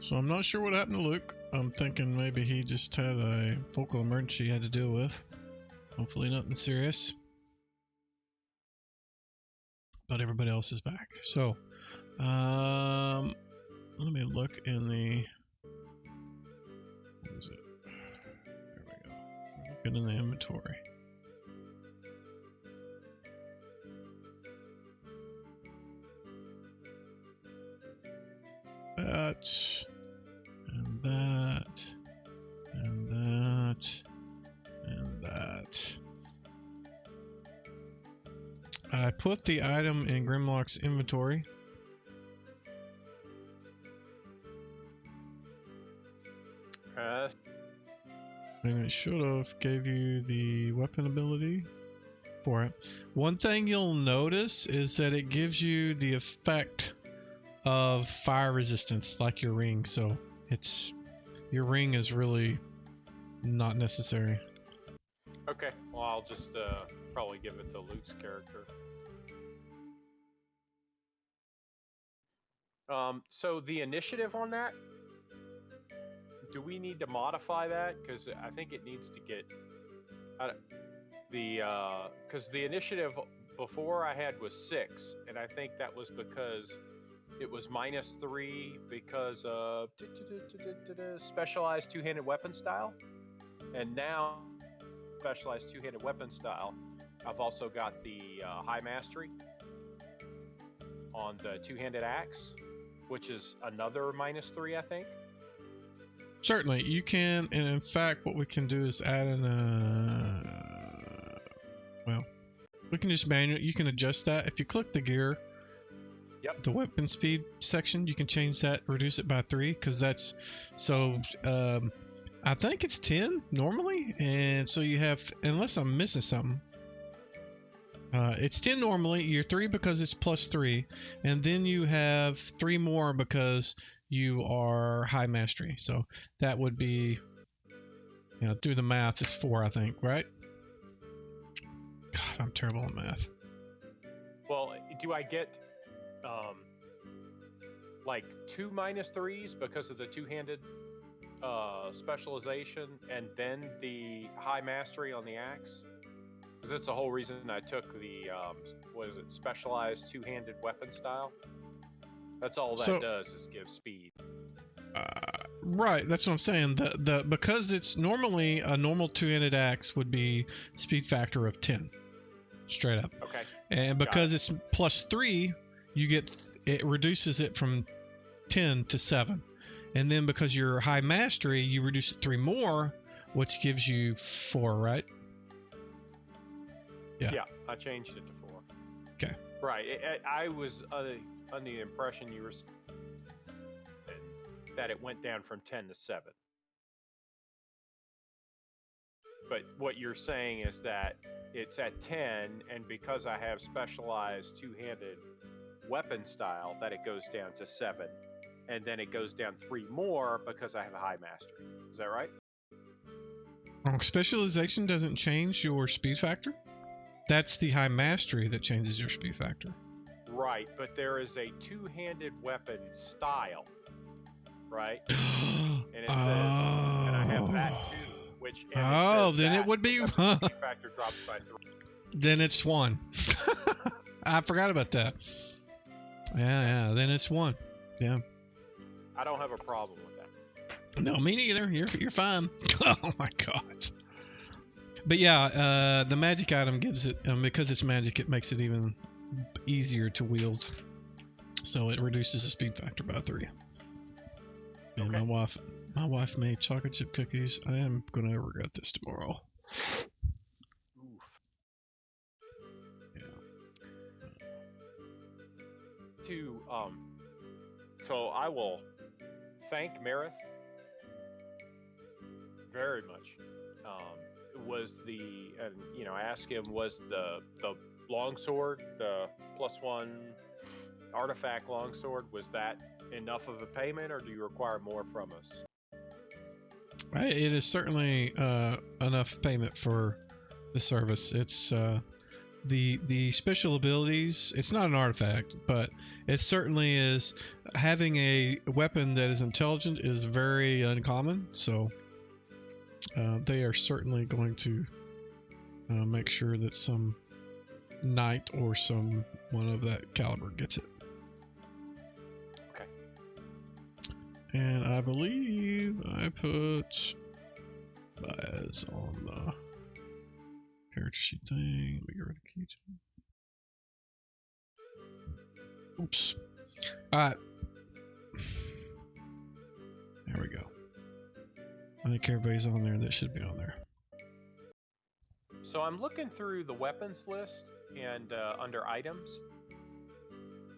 So I'm not sure what happened to Luke. I'm thinking maybe he just had a vocal emergency he had to deal with. Hopefully nothing serious. But everybody else is back. So, let me look in the... What is it? There we go. We're looking in the inventory. That, and that, and that, and that. I put the item in Grimlock's inventory. And it should have gave you the weapon ability for it. One thing you'll notice is that it gives you the effect of fire resistance like your ring, so your ring is really not necessary. Okay, well I'll just probably give it to Luke's character. So the initiative on that, do we need to modify that? Because I think it needs to get because the initiative before I had was 6, and I think that was because it was -3 because of specialized two-handed weapon style, and now specialized two-handed weapon style, I've also got the high mastery on the two-handed axe, which is another -3, I think. Certainly, you can, and in fact, what we can do is add in well, we can just manually, you can adjust that. If you click the gear, yep, the weapon speed section, you can change that, reduce it by 3, because that's, so, I think it's 10 normally, and so you have, unless I'm missing something. It's 10 normally. You're 3 because it's +3, and then you have 3 more because you are high mastery. So that would be, do the math. It's 4, I think, right? God, I'm terrible at math. Well, do I get like 2 -3s because of the two-handed specialization, and then the high mastery on the axe? Because that's the whole reason I took the specialized two-handed weapon style. That's all that does is give speed. Right, that's what I'm saying. The because it's normally a normal two-handed axe would be speed factor of 10, straight up. Okay. And because it's +3, it reduces it from 10 to 7. And then because you're high mastery, you reduce it 3 more, which gives you 4, right? Yeah, I changed it to 4. Okay. Right. I was under the impression you were saying that it went down from 10 to 7. But what you're saying is that it's at 10, and because I have specialized two-handed weapon style, that it goes down to 7. And then it goes down 3 more because I have a high mastery. Is that right? Specialization doesn't change your speed factor. That's the high mastery that changes your speed factor. Right, but there is a two-handed weapon style, right? And it says, and I have that too, which then it would be. Speed factor drops by 3. Then it's 1. I forgot about that. Yeah. Then it's 1. Yeah. I don't have a problem with that. No, me neither. You're fine. Oh my god. But yeah, the magic item gives it, because it's magic, it makes it even easier to wield. So it reduces the speed factor by 3. And okay. my wife made chocolate chip cookies. I am gonna regret this tomorrow. Oof. Yeah. So I will thank Marith very much. I asked him, was the longsword, the +1 artifact longsword, was that enough of a payment, or do you require more from us? It is certainly enough payment for the service. It's the special abilities. It's not an artifact, but it certainly is. Having a weapon that is intelligent is very uncommon. So they are certainly going to make sure that some knight or someone of that caliber gets it. Okay. And I believe I put Baez on the character sheet thing. Let me get rid of key. Oops. Alright. There we go. I think everybody's on there. That should be on there. So I'm looking through the weapons list, and under items,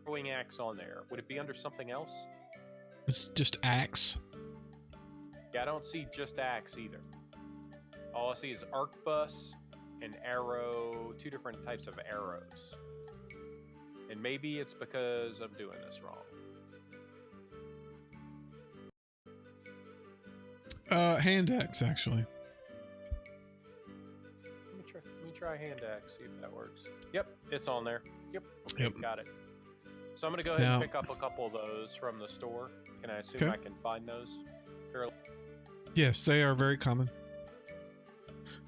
throwing axe on there. Would it be under something else? It's just axe. Yeah, I don't see just axe either. All I see is arquebus and arrow, 2 different types of arrows. And maybe it's because I'm doing this wrong. Hand axe, actually. Let me try hand axe, see if that works. Yep, it's on there. Yep, okay, Yep. Got it. So I'm going to go ahead and pick up a couple of those from the store. Can I assume I can find those fairly? Yes, they are very common.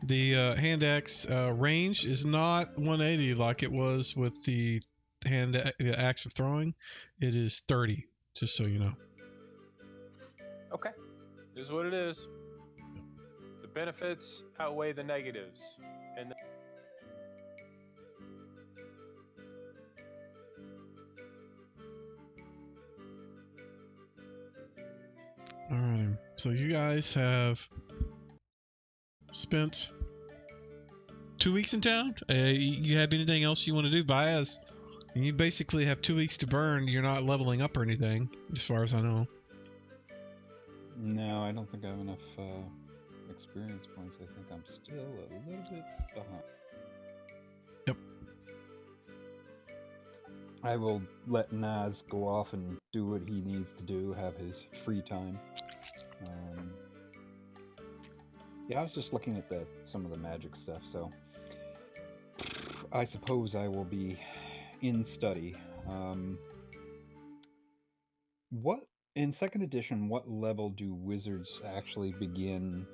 The hand axe range is not 180 like it was with the axe of throwing. It is 30, just so you know. Okay, this is what it is. The benefits outweigh the negatives. And Alright, so you guys have spent 2 weeks in town. You have anything else you want to do? Baez, you basically have 2 weeks to burn. You're not leveling up or anything, as far as I know. No, I don't think I have enough experience points. I think I'm still a little bit behind. Yep. I will let Naz go off and do what he needs to do, have his free time. Yeah, I was just looking at some of the magic stuff, so I suppose I will be in study. What in second edition? What level do wizards actually begin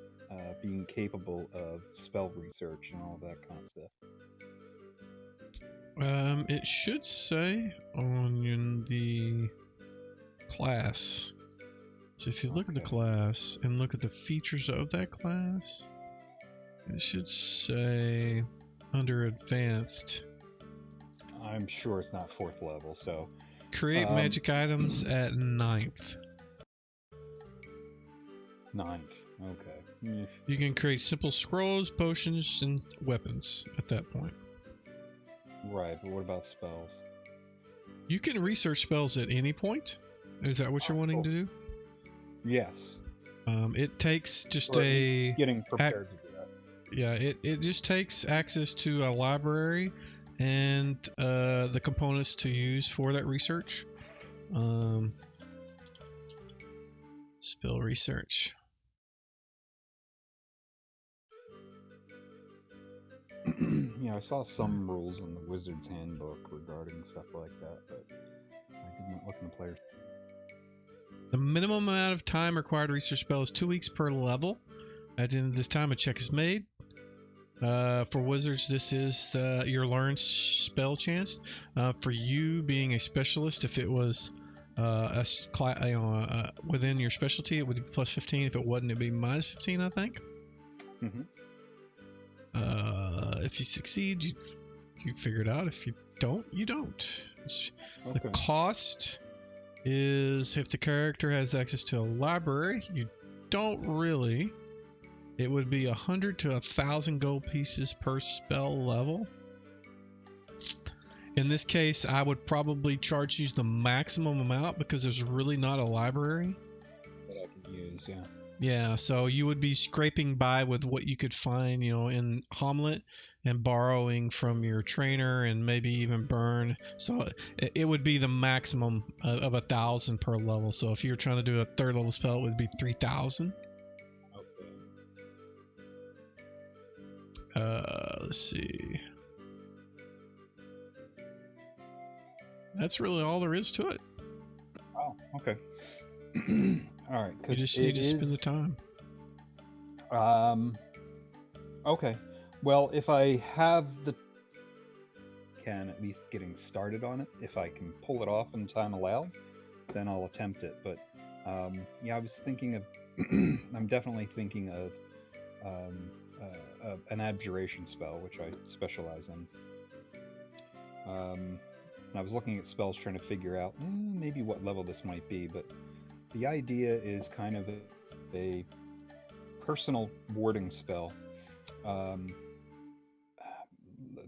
being capable of spell research and all that kind of stuff? It should say on the class. So if you look at the class and look at the features of that class, it should say under advanced. I'm sure it's not 4th level, so Create magic items at 9th. 9th. Okay. You can create simple scrolls, potions, and weapons at that point. Right, but what about spells? You can research spells at any point. Is that what you're wanting to do? Yes. It takes just getting prepared to do that. Yeah, it just takes access to a library and the components to use for that research. Spell research. Yeah, I saw some rules in the Wizard's Handbook regarding stuff like that, but I did not look in the player's. The minimum amount of time required to research spell is 2 weeks per level. At the end of this time, a check is made. For wizards, this is your learn spell chance. For you being a specialist, if it was within your specialty, it would be plus 15. If it wasn't, it'd be minus 15, I think. Mm-hmm. If you succeed, you figure it out. If you don't, you don't. Okay. The cost is if the character has access to a library, you don't really. It would be 100 to 1,000 gold pieces per spell level. In this case, I would probably charge you the maximum amount because there's really not a library that I can use. Yeah. Yeah, so you would be scraping by with what you could find, in Hamlet and borrowing from your trainer and maybe even burn. So it would be the maximum of 1,000 per level. So if you're trying to do a 3rd level spell, it would be 3,000. Okay. Let's see. That's really all there is to it. Oh, okay. All right. You just need to spend the time. Okay. Well, if I have can at least getting started on it, if I can pull it off in time allowed, then I'll attempt it. But yeah, I was thinking of. I'm definitely thinking of an abjuration spell, which I specialize in. And I was looking at spells, trying to figure out maybe what level this might be, but the idea is kind of a personal warding spell,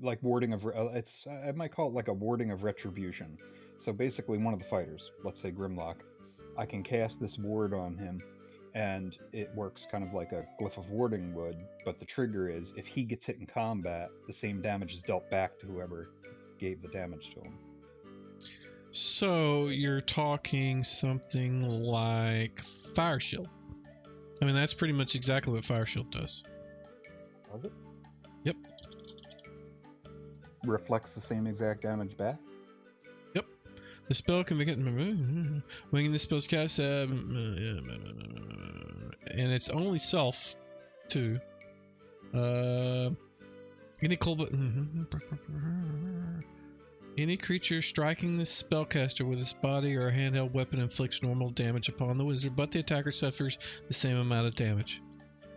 like warding of. I might call it like a warding of retribution. So basically, one of the fighters, let's say Grimlock, I can cast this ward on him, and it works kind of like a glyph of warding would. But the trigger is if he gets hit in combat, the same damage is dealt back to whoever gave the damage to him. So you're talking something like Fire Shield. I mean, that's pretty much exactly what Fire Shield does. Does it? Yep. Reflects the same exact damage back? Yep. The spell can be when the spell's cast, and it's only self too. Any creature striking the spellcaster with his body or a handheld weapon inflicts normal damage upon the wizard, but the attacker suffers the same amount of damage.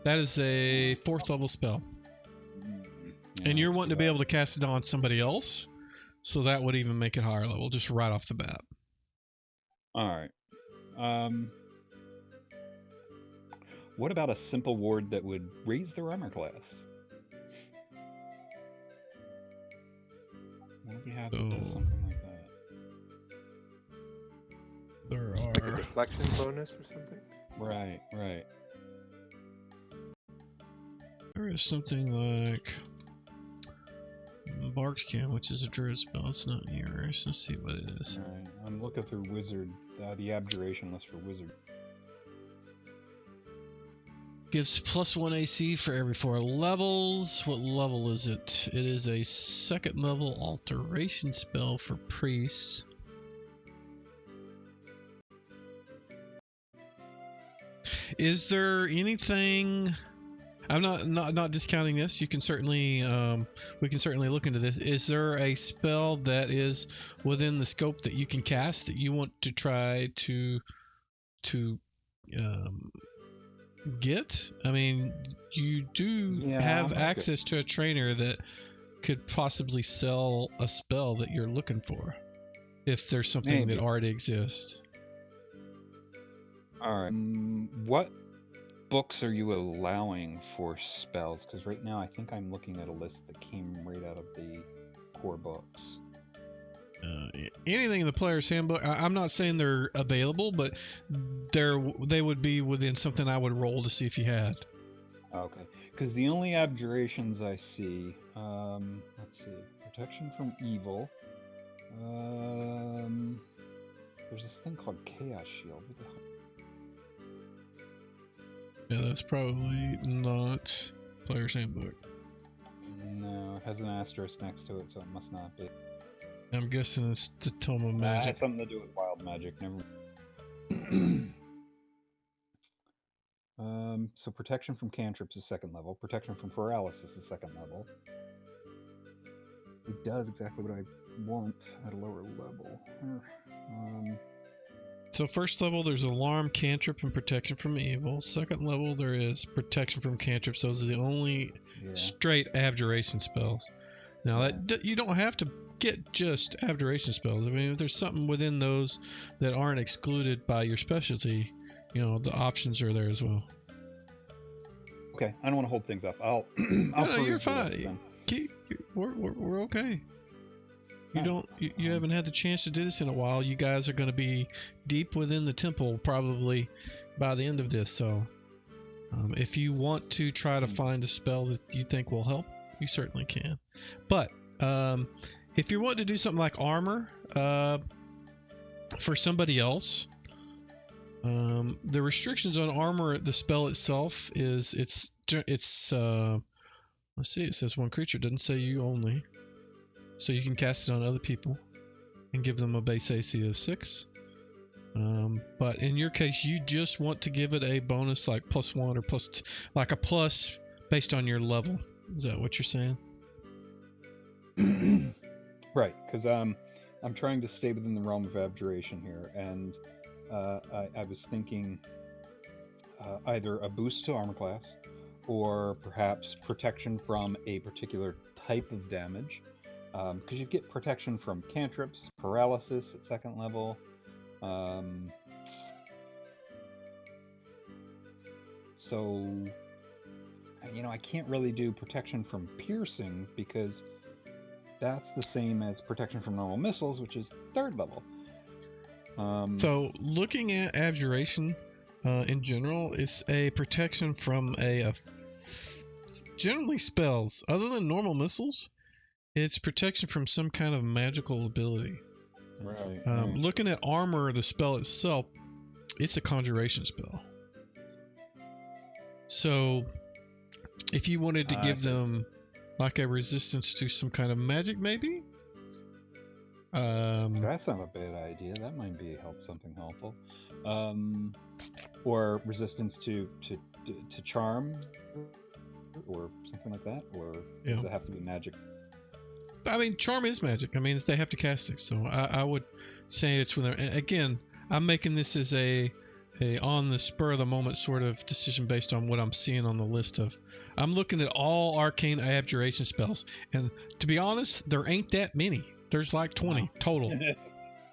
That is a 4th level spell. Yeah, and you're wanting to be able to cast it on somebody else, so that would even make it higher level, just right off the bat. Alright. What about a simple ward that would raise their armor class? What do you have to do something like that? There are... Like a deflection bonus or something? Right. There is something like Barks can, which is a druid spell. It's not yours. Let's see what it is. Alright, I'm looking through wizard, the abjuration list for wizard. Gives +1 AC for every 4 levels. What level is it? It is a 2nd level alteration spell for priests. Is there anything? I'm not discounting this. You can certainly we can certainly look into this. Is there a spell that is within the scope that you can cast that you want to try to get? I mean, you do have access to a trainer that could possibly sell a spell that you're looking for, if there's something that already exists. All right. What books are you allowing for spells? Because right now I think I'm looking at a list that came right out of the core books. Anything in the player's handbook. I'm not saying they're available, but they would be within something I would roll to see if you had. Okay. Because the only abjurations I see, let's see, protection from evil. There's this thing called Chaos Shield. What the hell? Yeah, that's probably not player's handbook. No, it has an asterisk next to it, so it must not be. I'm guessing it's the Tome of Magic. It has something to do with wild magic. Never. So protection from cantrips is 2nd level. Protection from paralysis is 2nd level. It does exactly what I want at a lower level. So 1st level, there's alarm, cantrip, and protection from evil. 2nd level, there is protection from cantrips. Those are the only straight abjuration spells. Now that you don't have to get just abjuration spells. I mean, if there's something within those that aren't excluded by your specialty, you know, the options are there as well. Okay, I don't want to hold things up. I'll no, you're fine. We're okay. You haven't had the chance to do this in a while. You guys are going to be deep within the temple probably by the end of this. So if you want to try to find a spell that you think will help, you certainly can. But if you want to do something like armor for somebody else, the restrictions on armor, the spell itself is it's let's see, it says one creature. It doesn't say you only. So you can cast it on other people and give them a base AC of 6. But in your case, you just want to give it a bonus like +1 or like a plus based on your level. Is that what you're saying? Right, because I'm trying to stay within the realm of abjuration here, and I was thinking either a boost to armor class or perhaps protection from a particular type of damage. Because you get protection from cantrips, paralysis at 2nd level. So, you know, I can't really do protection from piercing because that's the same as protection from normal missiles, which is 3rd level. So, looking at abjuration in general, it's a protection from generally spells other than normal missiles. It's protection from some kind of magical ability. Right. Looking at armor, the spell itself, it's a conjuration spell. So, if you wanted to give them like a resistance to some kind of magic, maybe? That's not a bad idea. That might be something helpful. Or resistance to charm, or something like that. Or does it have to be magic? I mean, charm is magic. I mean, they have to cast it, so I would say it's within. Again, I'm making this as a on the spur of the moment sort of decision based on what I'm seeing on the list of. I'm looking at all arcane abjuration spells, and to be honest, there ain't that many. There's like 20 total.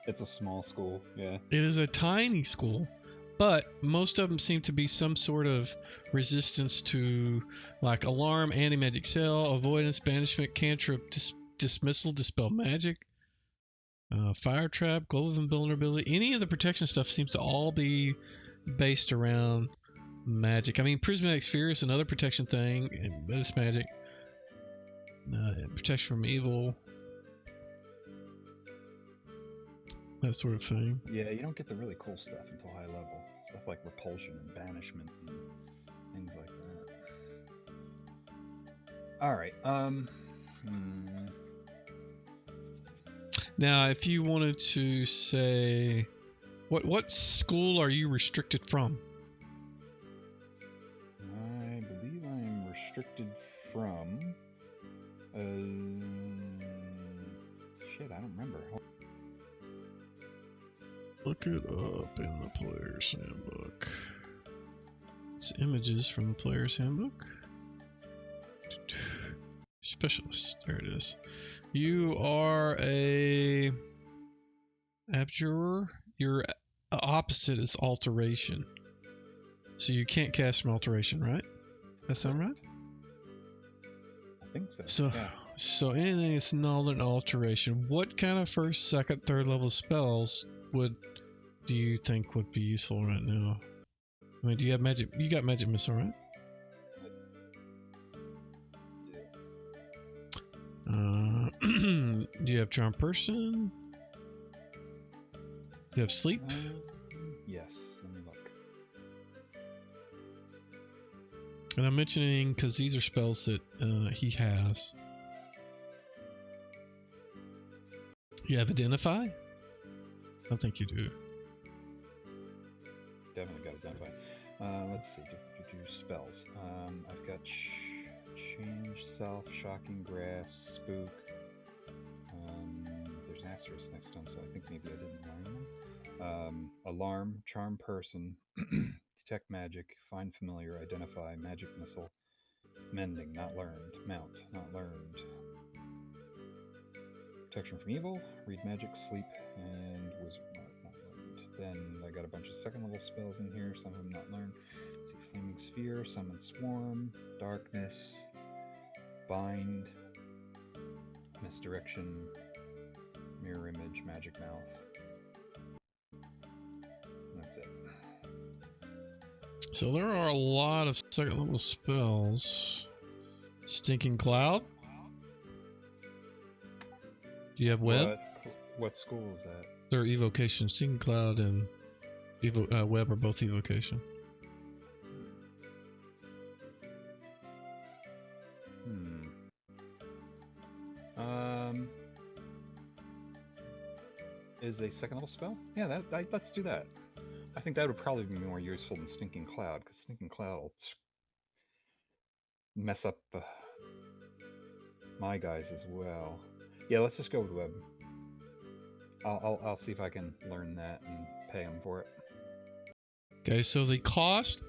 It's a small school, yeah. It is a tiny school, but most of them seem to be some sort of resistance to like alarm, anti-magic cell, avoidance, banishment, cantrip, dismissal, dispel magic, fire trap, glow of invulnerability. Any of the protection stuff seems to all be based around magic. I mean, prismatic sphere is another protection thing, but it's magic. protection from evil, that sort of thing. Yeah, you don't get the really cool stuff until high level. Stuff like repulsion and banishment and things like that. Alright, Now, if you wanted to say, what school are you restricted from? I believe I am restricted from... shit, I don't remember. Look it up in the player's handbook. It's images from the player's handbook. Specialist, there it is. You are a abjurer. Your opposite is alteration. So you can't cast from alteration, right? That sound right? I think so. So anything that's null and alteration. What kind of first, second, third level spells do you think would be useful right now? I mean, do you have magic? You got magic missile, right? Do you have charm person? Do you have sleep? Yes. Let me look. And I'm mentioning because these are spells that he has. You have identify? I don't think you do. Definitely got identify. Let's see. Do spells. I've got change self, shocking grass, spook. There's an asterisk next to them, so I think maybe I didn't learn them. Alarm, charm person, detect magic, find familiar, identify, magic missile, mending, not learned, mount, not learned. Protection from evil, read magic, sleep, and wizard not learned. Then I got a bunch of second level spells in here, some of them not learned. Let's see, flaming sphere, summon swarm, darkness, bind, misdirection, mirror image, magic mouth. That's it. So there are a lot of second level spells. Stinking cloud. Do you have web? What school is that? They're evocation. Stinking cloud and web are both evocation. Is a second level spell? Yeah, let's do that. I think that would probably be more useful than Stinking Cloud, because Stinking Cloud will mess up my guys as well. Yeah, let's just go with web. I'll see if I can learn that and pay them for it. Okay, so the cost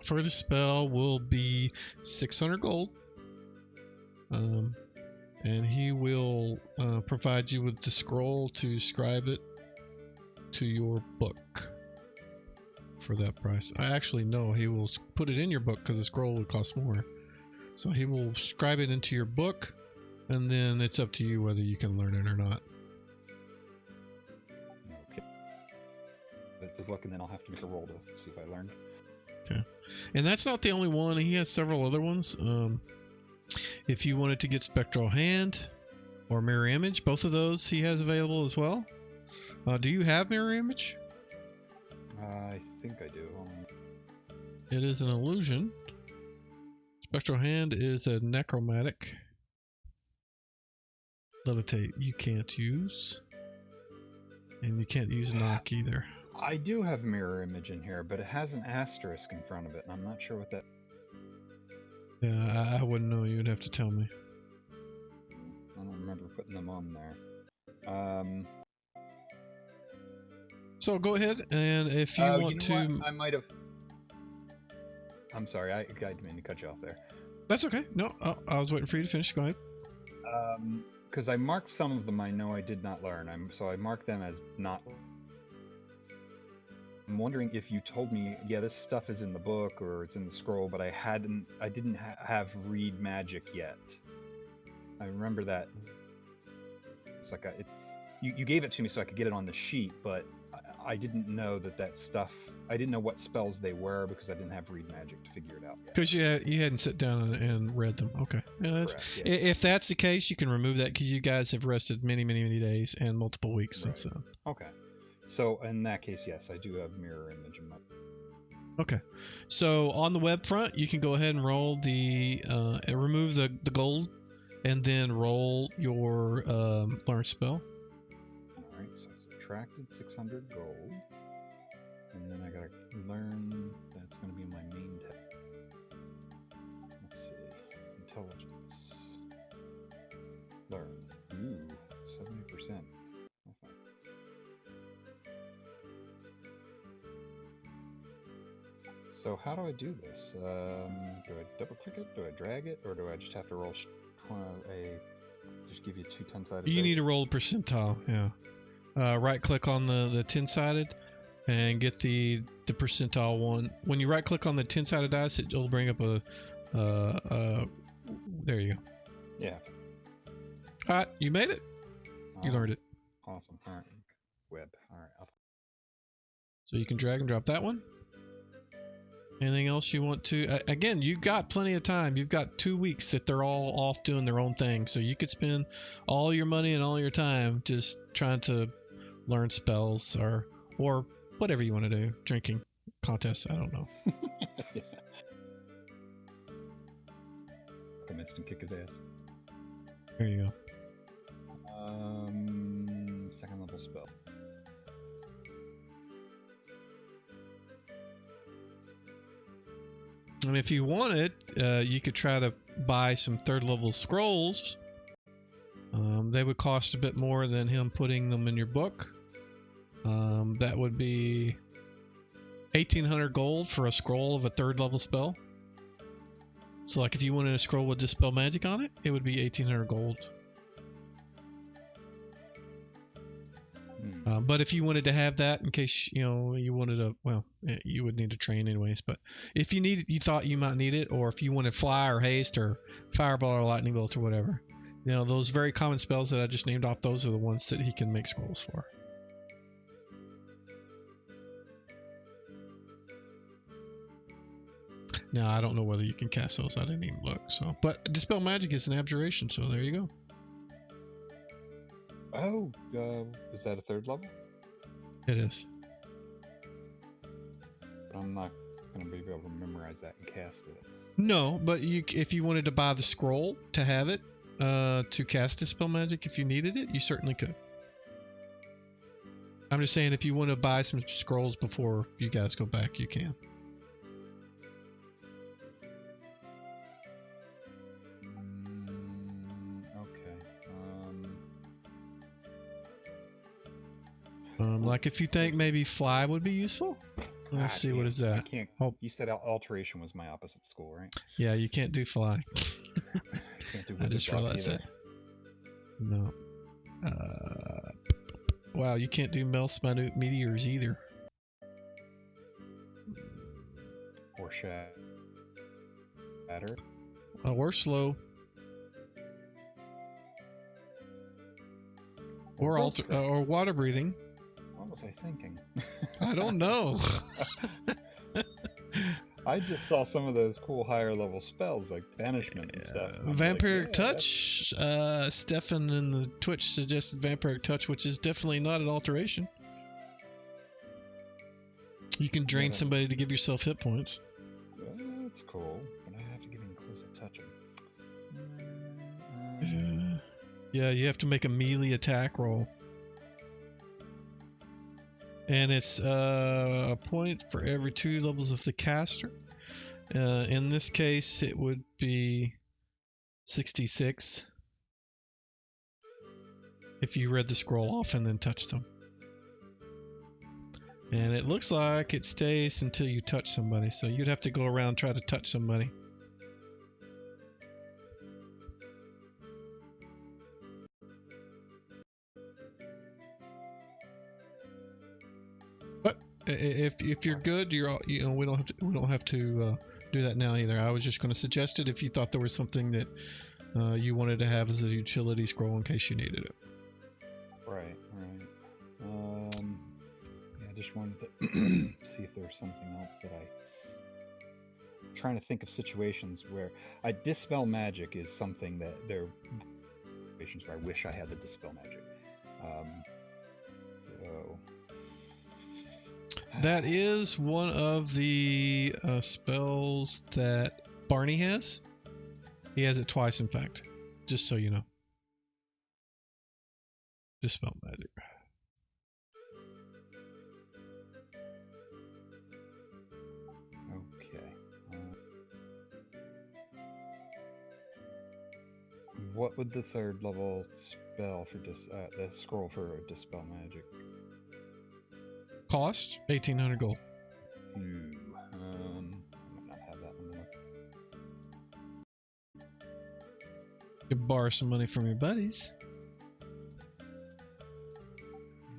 for the spell will be 600 gold. And he will provide you with the scroll to scribe it to your book for that price. I actually know he will put it in your book because the scroll would cost more. So he will scribe it into your book, and then it's up to you whether you can learn it or not. Okay. Good luck, and then I'll have to make a roll to see if I learned. Okay. And that's not the only one. He has several other ones. If you wanted to get Spectral Hand or Mirror Image, both of those he has available as well. Do you have Mirror Image? I think I do. It is an illusion. Spectral Hand is a necromantic. Levitate you can't use. And you can't use Knock either. I do have Mirror Image in here, but it has an asterisk in front of it, and I'm not sure what that... Yeah, I wouldn't know. You'd have to tell me. I don't remember putting them on there. So go ahead, and if you want to... What? I might have... I'm sorry, I didn't mean to cut you off there. That's okay. No, I was waiting for you to finish. Go ahead. Because I marked some of them I know I did not learn, so I marked them as not... I'm wondering if you told me, yeah, this stuff is in the book or it's in the scroll, but I didn't have read magic yet. I remember that. It's like you gave it to me so I could get it on the sheet, but I didn't know that stuff. I didn't know what spells they were because I didn't have read magic to figure it out yet. Because you hadn't sat down and read them. Okay. Yeah, Correct, yeah. If that's the case, you can remove that because you guys have rested many, many, many days and multiple weeks since then. Okay. So in that case, yes, I do have mirror image in my. Okay. So on the web front, you can go ahead and roll remove the gold, and then roll your learn spell. All right. So I subtracted 600 gold, and then I gotta learn. That's gonna be my main tab. Let's see. Intelligence. Learn. Ooh, 70%. That's not. So how do I do this? Do I double click it? Do I drag it? Or do I just have to roll just give you two 10-sided You dice? need to roll a percentile. Yeah. Right click on the 10-sided and get the percentile one. When you right click on the 10-sided dice, it'll bring up a there you go. Yeah. All right, you made it. You learned it. Awesome. All right. Web. All right. So you can drag and drop that one. Anything else you want to? Again, you've got plenty of time. You've got 2 weeks that they're all off doing their own thing. So you could spend all your money and all your time just trying to learn spells or whatever you want to do. Drinking contests. I don't know. Yeah. Come instant kick his ass. There you go. Second level spell. And if you wanted, you could try to buy some third level scrolls. They would cost a bit more than him putting them in your book. That would be 1,800 gold for a scroll of a third level spell. So like if you wanted a scroll with Dispel Magic on it, it would be 1,800 gold. But if you wanted to have that in case you wanted to, well, you would need to train anyways. But if you thought you might need it, or if you wanted fly or haste or fireball or lightning bolt or whatever, those very common spells that I just named off, those are the ones that he can make scrolls for. Now I don't know whether you can cast those. I didn't even look. So, but Dispel Magic is an abjuration, so there you go. Oh, is that a third level? It is. But I'm not going to be able to memorize that and cast it. No, but if you wanted to buy the scroll to have it, to cast Dispel Magic, if you needed it, you certainly could. I'm just saying, if you want to buy some scrolls before you guys go back, you can. Like if you think maybe fly would be useful. Let's see, what is that? I can't. You said alteration was my opposite school, right? Yeah, you can't do fly. Can't do I just realized that. No. Wow, you can't do Mel's Minute Meteors either. Or shatter. Or slow. Or water breathing. What was I thinking? I don't know. I just saw some of those cool higher level spells like banishment and stuff. And Vampiric Touch. Stefan in the Twitch suggested Vampiric Touch, which is definitely not an alteration. You can drain somebody to give yourself hit points. That's cool, but I have to get in close and touch him. Yeah, you have to make a melee attack roll. And it's a point for every 2 levels of the caster. In this case, it would be 66 if you read the scroll off and then touched them. And it looks like it stays until you touch somebody, so you'd have to go around and try to touch somebody. But if you're good, we don't have to do that now either. I was just going to suggest it if you thought there was something that you wanted to have as a utility scroll in case you needed it. Right. Yeah, I just wanted to see if there was something else that I trying to think of situations where dispel magic is something that there are situations where I wish I had the dispel magic. So that is one of the spells that Barney has. He has it twice, in fact. Just so you know. Dispel magic. Okay. What would the third level spell for the scroll for dispel magic? Cost 1,800 gold. I might not have that one. You can borrow some money from your buddies.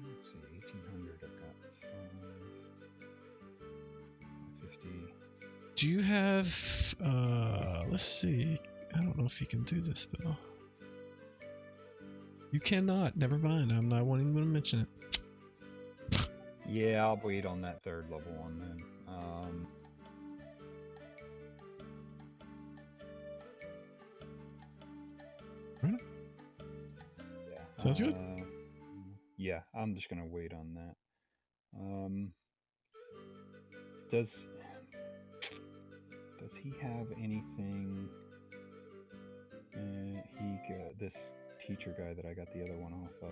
Let's see, 1,800. I've got 50. Do you have? Let's see. I don't know if you can do this spell. You cannot. Never mind. I'm not wanting to mention it. Yeah, I'll wait on that third level one then. Right. Yeah. Sounds good. Yeah, I'm just gonna wait on that. Does he have anything? This teacher guy that I got the other one off of.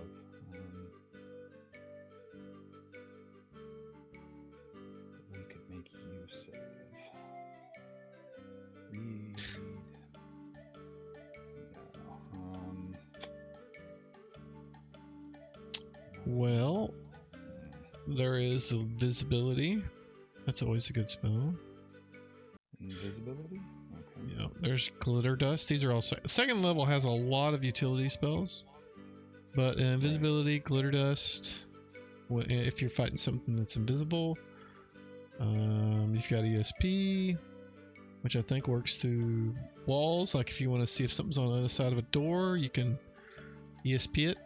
We could make use of. Read. No. Well, there is visibility. That's always a good spell. Invisibility? Okay. Yeah, there's glitter dust. These are all second level has a lot of utility spells, but invisibility, glitter dust. If you're fighting something that's invisible, you've got ESP, which I think works through walls. Like if you want to see if something's on the other side of a door, you can ESP it.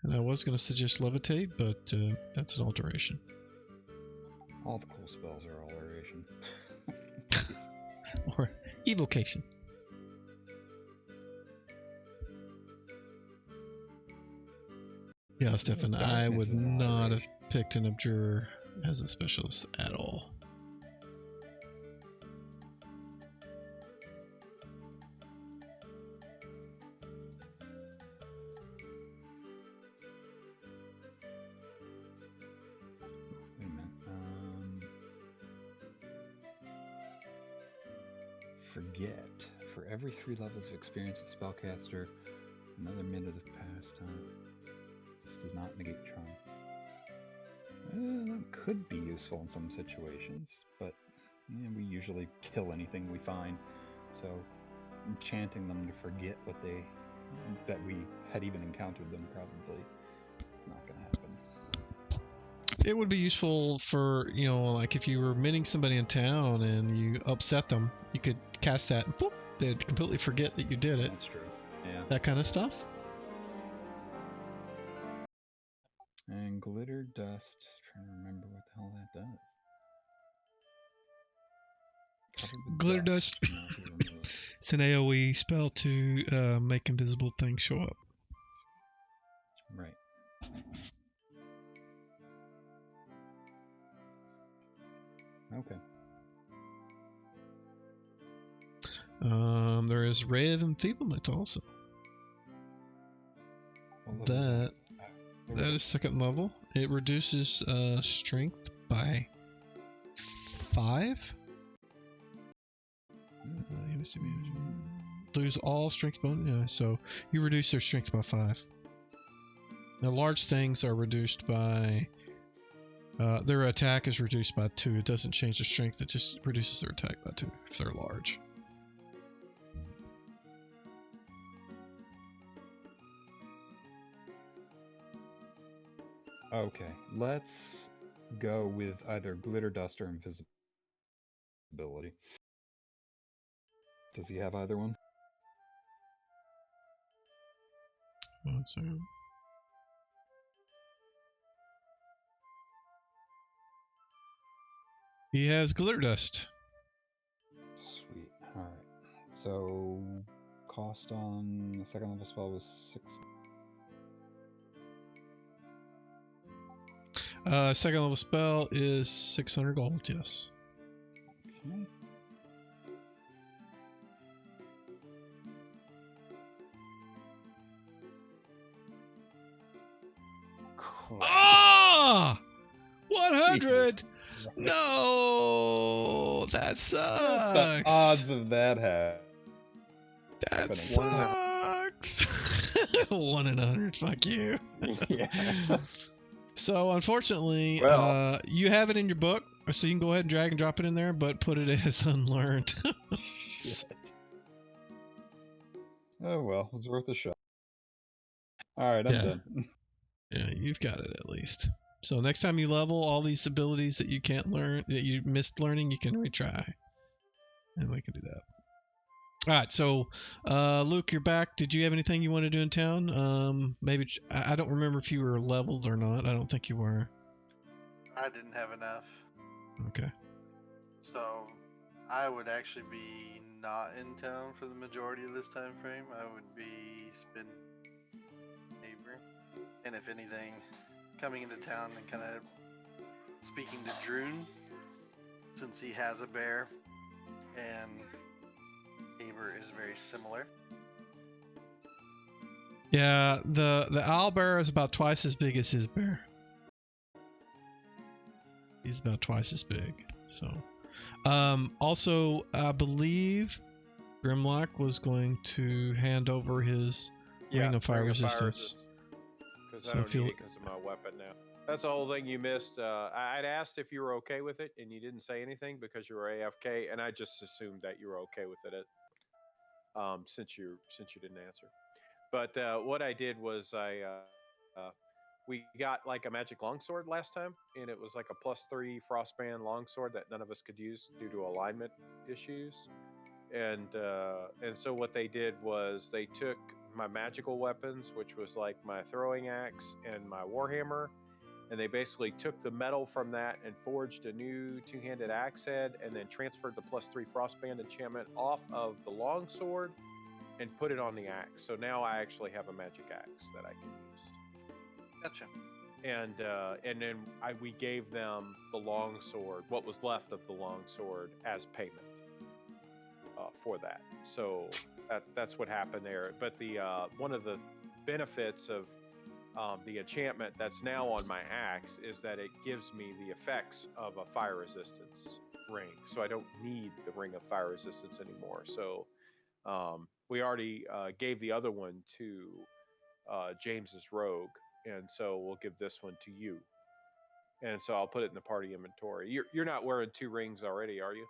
And I was going to suggest levitate, but that's an alteration. All the cool spells are alteration. Or evocation. Yeah, Stefan, I would not have picked an Abjurer as a specialist at all. Wait a minute. Forget. For every 3 levels of experience as spellcaster, another minute of pastime. This does not negate charm. That could be useful in some situations, but we usually kill anything we find, so enchanting them to forget that we had even encountered them probably not going to happen. It would be useful for, like if you were meeting somebody in town and you upset them, you could cast that and boop, they'd completely forget that you did it. That's true. Yeah. That kind of stuff. And glitter dust. Trying to remember what the hell that does. Glitter dust. It's an AoE spell to make invisible things show up. Right. Okay. There is Ray of Enfeeblement also. That is second level. It reduces strength by 5. Lose all strength bonus. Yeah, so you reduce their strength by 5. Now large things are reduced by. Their attack is reduced by 2. It doesn't change the strength. It just reduces their attack by 2 if they're large. Okay, let's go with either glitter dust or invisibility. Does he have either one? 1 second. He has glitter dust. Sweet. All right. So cost on the second level spell was 6. Second level spell is 600 gold. Yes. Okay. Crap. Ah! 100. Jesus. No, that What sucks. the odds of that That happening? sucks. 1 in 100. Fuck you. Yeah. So unfortunately, Well. you have it in your book, so you can go ahead and drag and drop it in there, but put it as unlearned. Shit. Oh well, it was worth a shot. All right, I'm Yeah. done. Yeah, you've got it at least. So next time you level all these abilities that you can't learn, that you missed learning, you can retry, and we can do that. All right, so Luke, you're back. Did you have anything you want to do in town? Maybe I don't remember if you were leveled or not. I don't think you were. I didn't have enough, Okay. so I would actually be not in town for the majority of this time frame. I would be spending neighbor, and if anything, coming into town and kind of speaking to Droon, since he has a bear, and Tabor is very similar. Yeah, the owl bear is about twice as big as his bear. He's about twice as big. So, also, I believe Grimlock was going to hand over his Ring of Fire Resistance. Because So I don't if you- need it because of my weapon now. That's the whole thing you missed. I'd asked if you were okay with it, and you didn't say anything because you were AFK, and I just assumed that you were okay with it. Since you didn't answer. But what I did was we got like a magic longsword last time, and it was like a +3 frostband longsword that none of us could use due to alignment issues. And so what they did was they took my magical weapons, which was like my throwing axe and my warhammer, and they basically took the metal from that and forged a new two-handed axe head, and then transferred the +3 frostband enchantment off of the longsword and put it on the axe. So now I actually have a magic axe that I can use. Gotcha. And then we gave them the longsword, what was left of the longsword, as payment for that. So that's what happened there. But the one of the benefits of the enchantment that's now on my axe is that it gives me the effects of a fire resistance ring. So I don't need the ring of fire resistance anymore. So we already gave the other one to James's rogue, and so we'll give this one to you. And so I'll put it in the party inventory. You're not wearing 2 rings already, are you?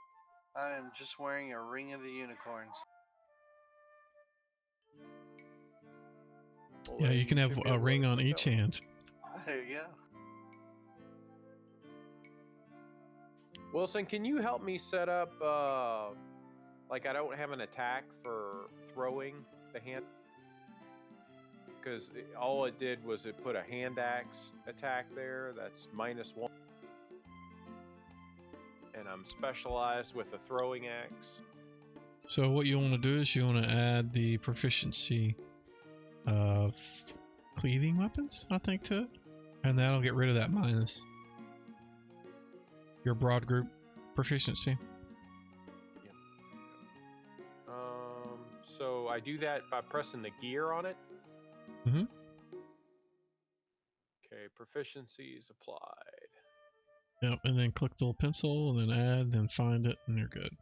I am just wearing a ring of the unicorns. Well, Yeah, then you can have should be a able ring to on put each that one. hand. There you go. Wilson, can you help me set up? Like I don't have an attack for throwing the hand, because all it did was it put a hand axe attack there. That's -1, and I'm specialized with a throwing axe. So what you want to do is you want to add the proficiency of cleaving weapons, I think, to it, and that'll get rid of that minus. Your broad group proficiency. So I do that by pressing the gear on it. Mhm. Okay, proficiency is applied. Yep, and then click the little pencil, and then add, then find it, and you're good.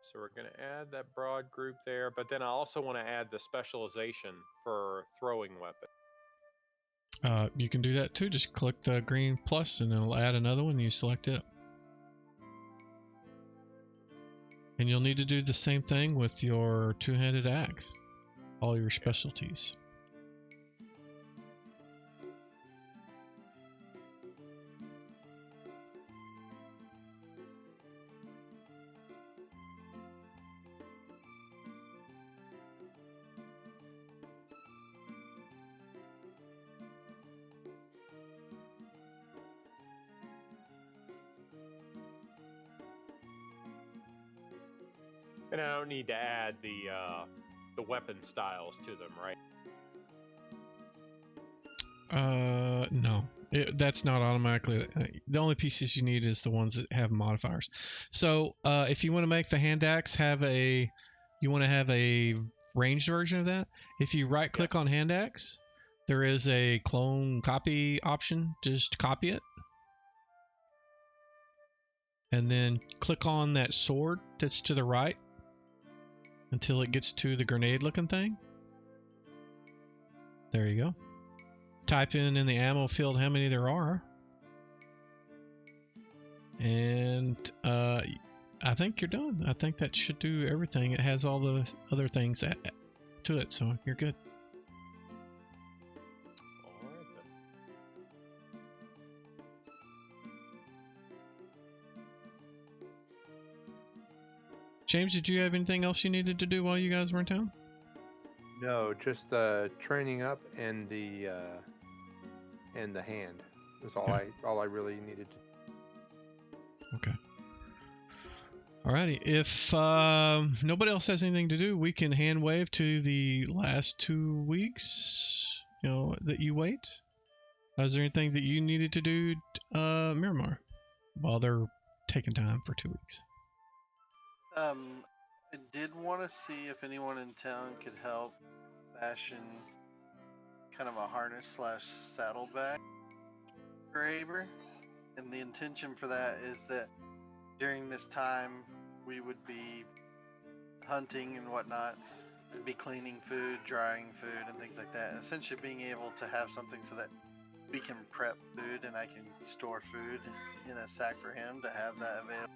So we're going to add that broad group there, but then I also want to add the specialization for throwing weapon. You can do that too. Just click the green plus, and it'll add another one. And you select it, and you'll need to do the same thing with your two-handed axe. All your specialties. And I don't need to add the weapon styles to them, right? No. That's not automatically. The only pieces you need is the ones that have modifiers. So, if you want to make the hand axe you want to have a ranged version of that. If you right click on hand axe, there is a clone copy option. Just copy it. And then click on that sword that's to the right until it gets to the grenade looking thing. There you go. Type in the ammo field how many there are. And I think you're done. I think that should do everything. It has all the other things to it, so you're good. All right then. James, did you have anything else you needed to do while you guys were in town? No, just training up and the hand. That's all I really needed to. Okay. Alrighty. If nobody else has anything to do, we can hand wave to the last 2 weeks. That you wait. Is there anything that you needed to do, Miramar, while they're taking time for 2 weeks? I did want to see if anyone in town could help fashion kind of a harness / saddlebag for Aber. And the intention for that is that during this time we would be hunting and whatnot. I'd be cleaning food, drying food, and things like that. And essentially being able to have something so that we can prep food and I can store food in a sack for him to have that available.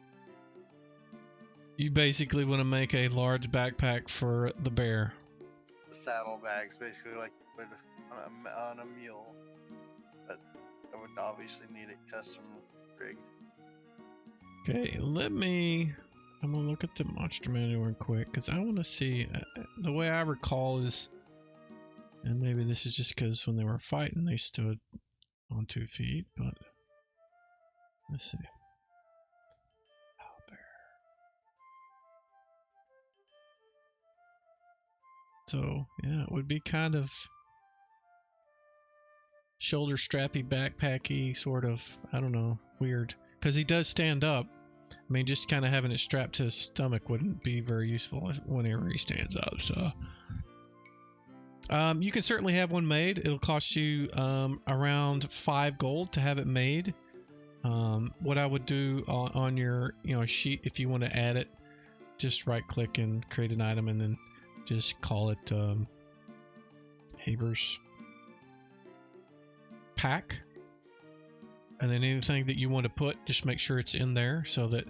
You basically want to make a large backpack for the bear. The saddlebags, basically like would on a mule, but I would obviously need it custom rigged. Okay, I'm gonna look at the monster manual real quick because I want to see. The way I recall is, and maybe this is just because when they were fighting they stood on 2 feet, but let's see. Owlbear. So yeah, it would be kind of shoulder strappy, backpacky, sort of. I don't know, weird. Because he does stand up. I mean, just kind of having it strapped to his stomach wouldn't be very useful whenever he stands up. So, you can certainly have one made. It'll cost you around 5 gold to have it made. What I would do on your sheet, if you want to add it, just right-click and create an item, and then just call it Haber's pack. And then anything that you want to put, just make sure it's in there so that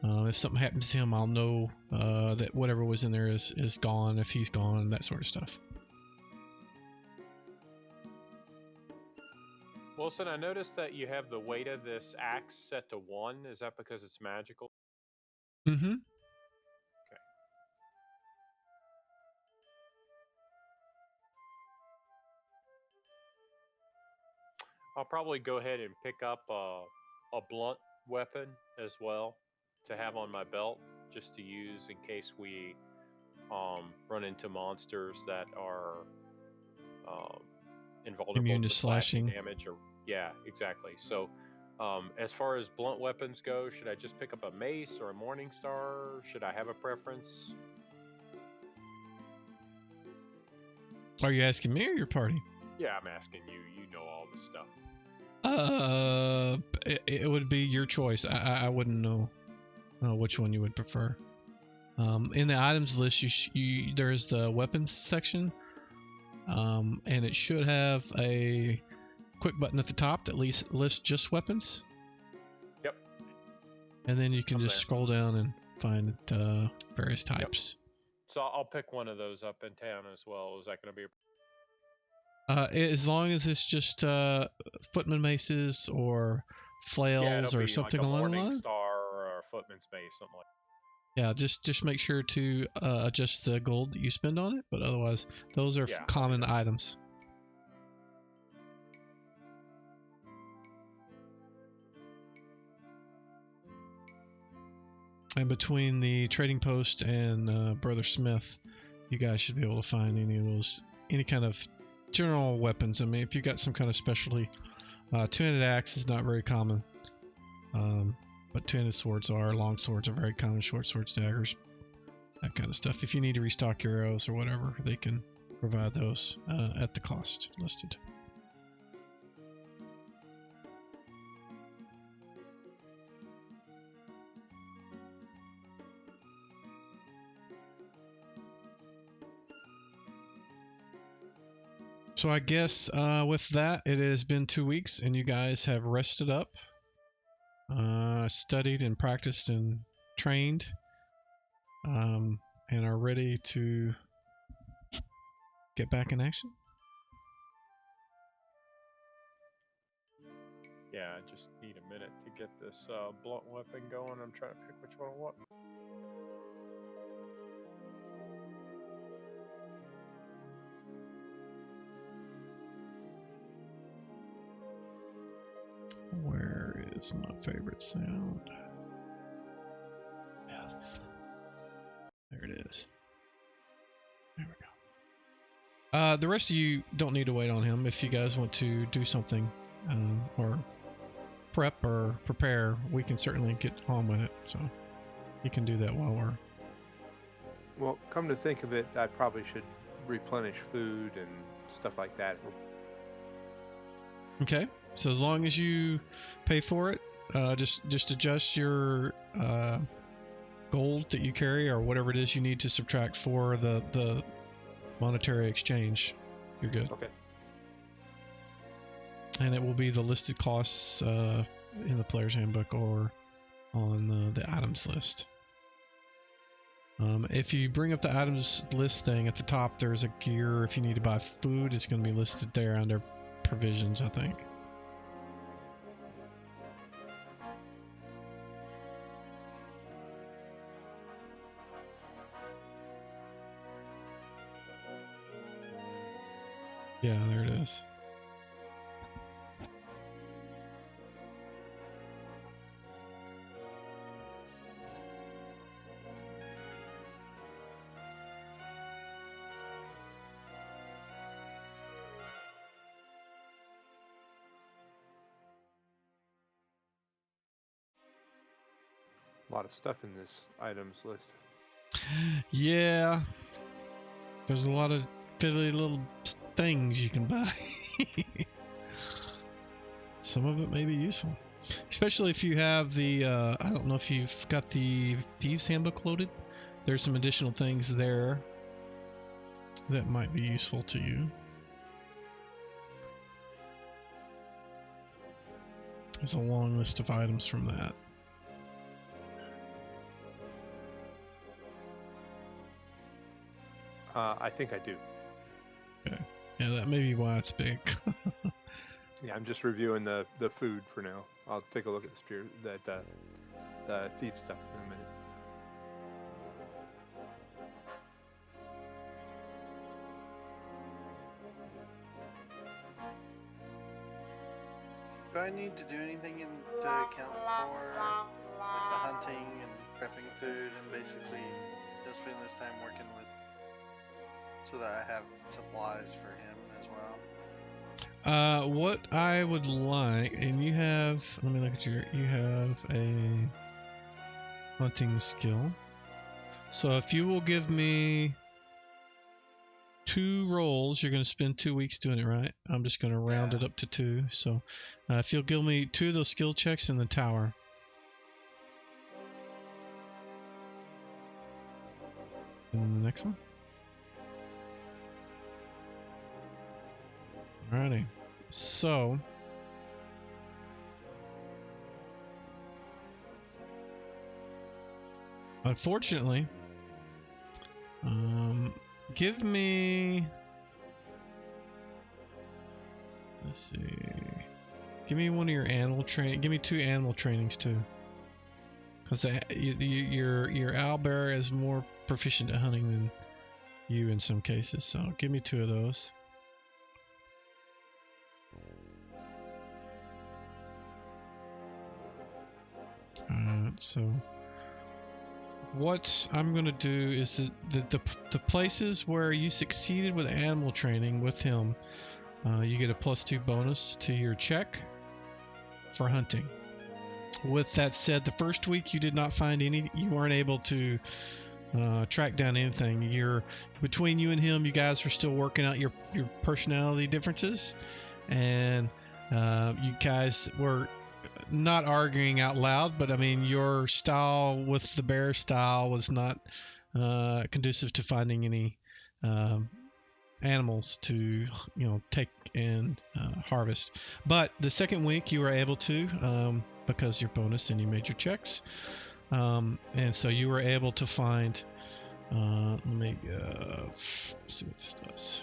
if something happens to him, I'll know that whatever was in there is gone, if he's gone, that sort of stuff. Wilson, I noticed that you have the weight of this axe set to 1. Is that because it's magical? Mm-hmm. Okay. I'll probably go ahead and pick up a blunt weapon as well to have on my belt, just to use in case we run into monsters that are invulnerable Immune to to slashing damage. Yeah, exactly. So as far as blunt weapons go, should I just pick up a mace or a morning star? Should I have a preference? Are you asking me or your party? Yeah, I'm asking you. You know all the stuff. It would be your choice. I wouldn't know which one you would prefer. In the items list, there's the weapons section, and it should have a quick button at the top that lists just weapons. Yep. And then you can just there. scroll down and find various types. Yep. So I'll pick one of those up in town as well. Is that going to be as long as it's just footman maces or flails or something like a along the morning line. star or a footman's mace, something like that. Yeah, just make sure to adjust the gold that you spend on it, but otherwise those are common items. And between the trading post and Brother Smith, you guys should be able to find any kind of general weapons. I mean, if you got some kind of specialty, two-handed axe is not very common, but two-handed swords are. Long swords are very common. Short swords, daggers, that kind of stuff. If you need to restock your arrows or whatever, they can provide those at the cost listed. So I guess with that, it has been 2 weeks, and you guys have rested up, studied and practiced and trained, and are ready to get back in action. Yeah, I just need a minute to get this blunt weapon going. I'm trying to pick which one I want. Where is my favorite sound? F. There it is. There we go. The rest of you don't need to wait on him. If you guys want to do something or prep or prepare, we can certainly get on with it. So you can do that while we're... Well, come to think of it, I probably should replenish food and stuff like that. Okay. So as long as you pay for it, just adjust your gold that you carry or whatever it is you need to subtract for the monetary exchange. You're good. Okay. And it will be the listed costs in the player's handbook or on the items list. If you bring up the items list thing at the top, there's a gear. If you need to buy food, it's going to be listed there under provisions, I think. Yeah, there it is. A lot of stuff in this items list. Yeah, there's a lot of fiddly little things you can buy. Some of it may be useful, especially if you have the I don't know if you've got the Thieves Handbook loaded. There's some additional things there that might be useful to you. There's a long list of items from that. I think I do. Okay. Yeah, that may be why it's big. Yeah, I'm just reviewing the food for now. I'll take a look at the thief stuff in a minute. Do I need to do anything to account for like the hunting and prepping food and basically just spending this time working with so that I have supplies for him as well? What I would like, and you have, let me look at you have a hunting skill. So if you will give me 2 rolls, you're going to spend 2 weeks doing it, right? I'm just going to round it up to 2. So if you'll give me 2 of those skill checks in the tower. And then the next one. Alrighty. So unfortunately, give me, let's see, give me one of your animal training, give me 2 animal trainings too, because your owlbear is more proficient at hunting than you in some cases, so give me 2 of those. So what I'm going to do is the places where you succeeded with animal training with him, you get a +2 bonus to your check for hunting. With that said, the first week you did not find any, you weren't able to track down anything. Between you and him, you guys were still working out your personality differences, and you guys were not arguing out loud, but I mean, your style with the bear style was not conducive to finding any animals to take and harvest. But the second week you were able to, because your bonus and you made your checks, and so you were able to find. Let me see what this does.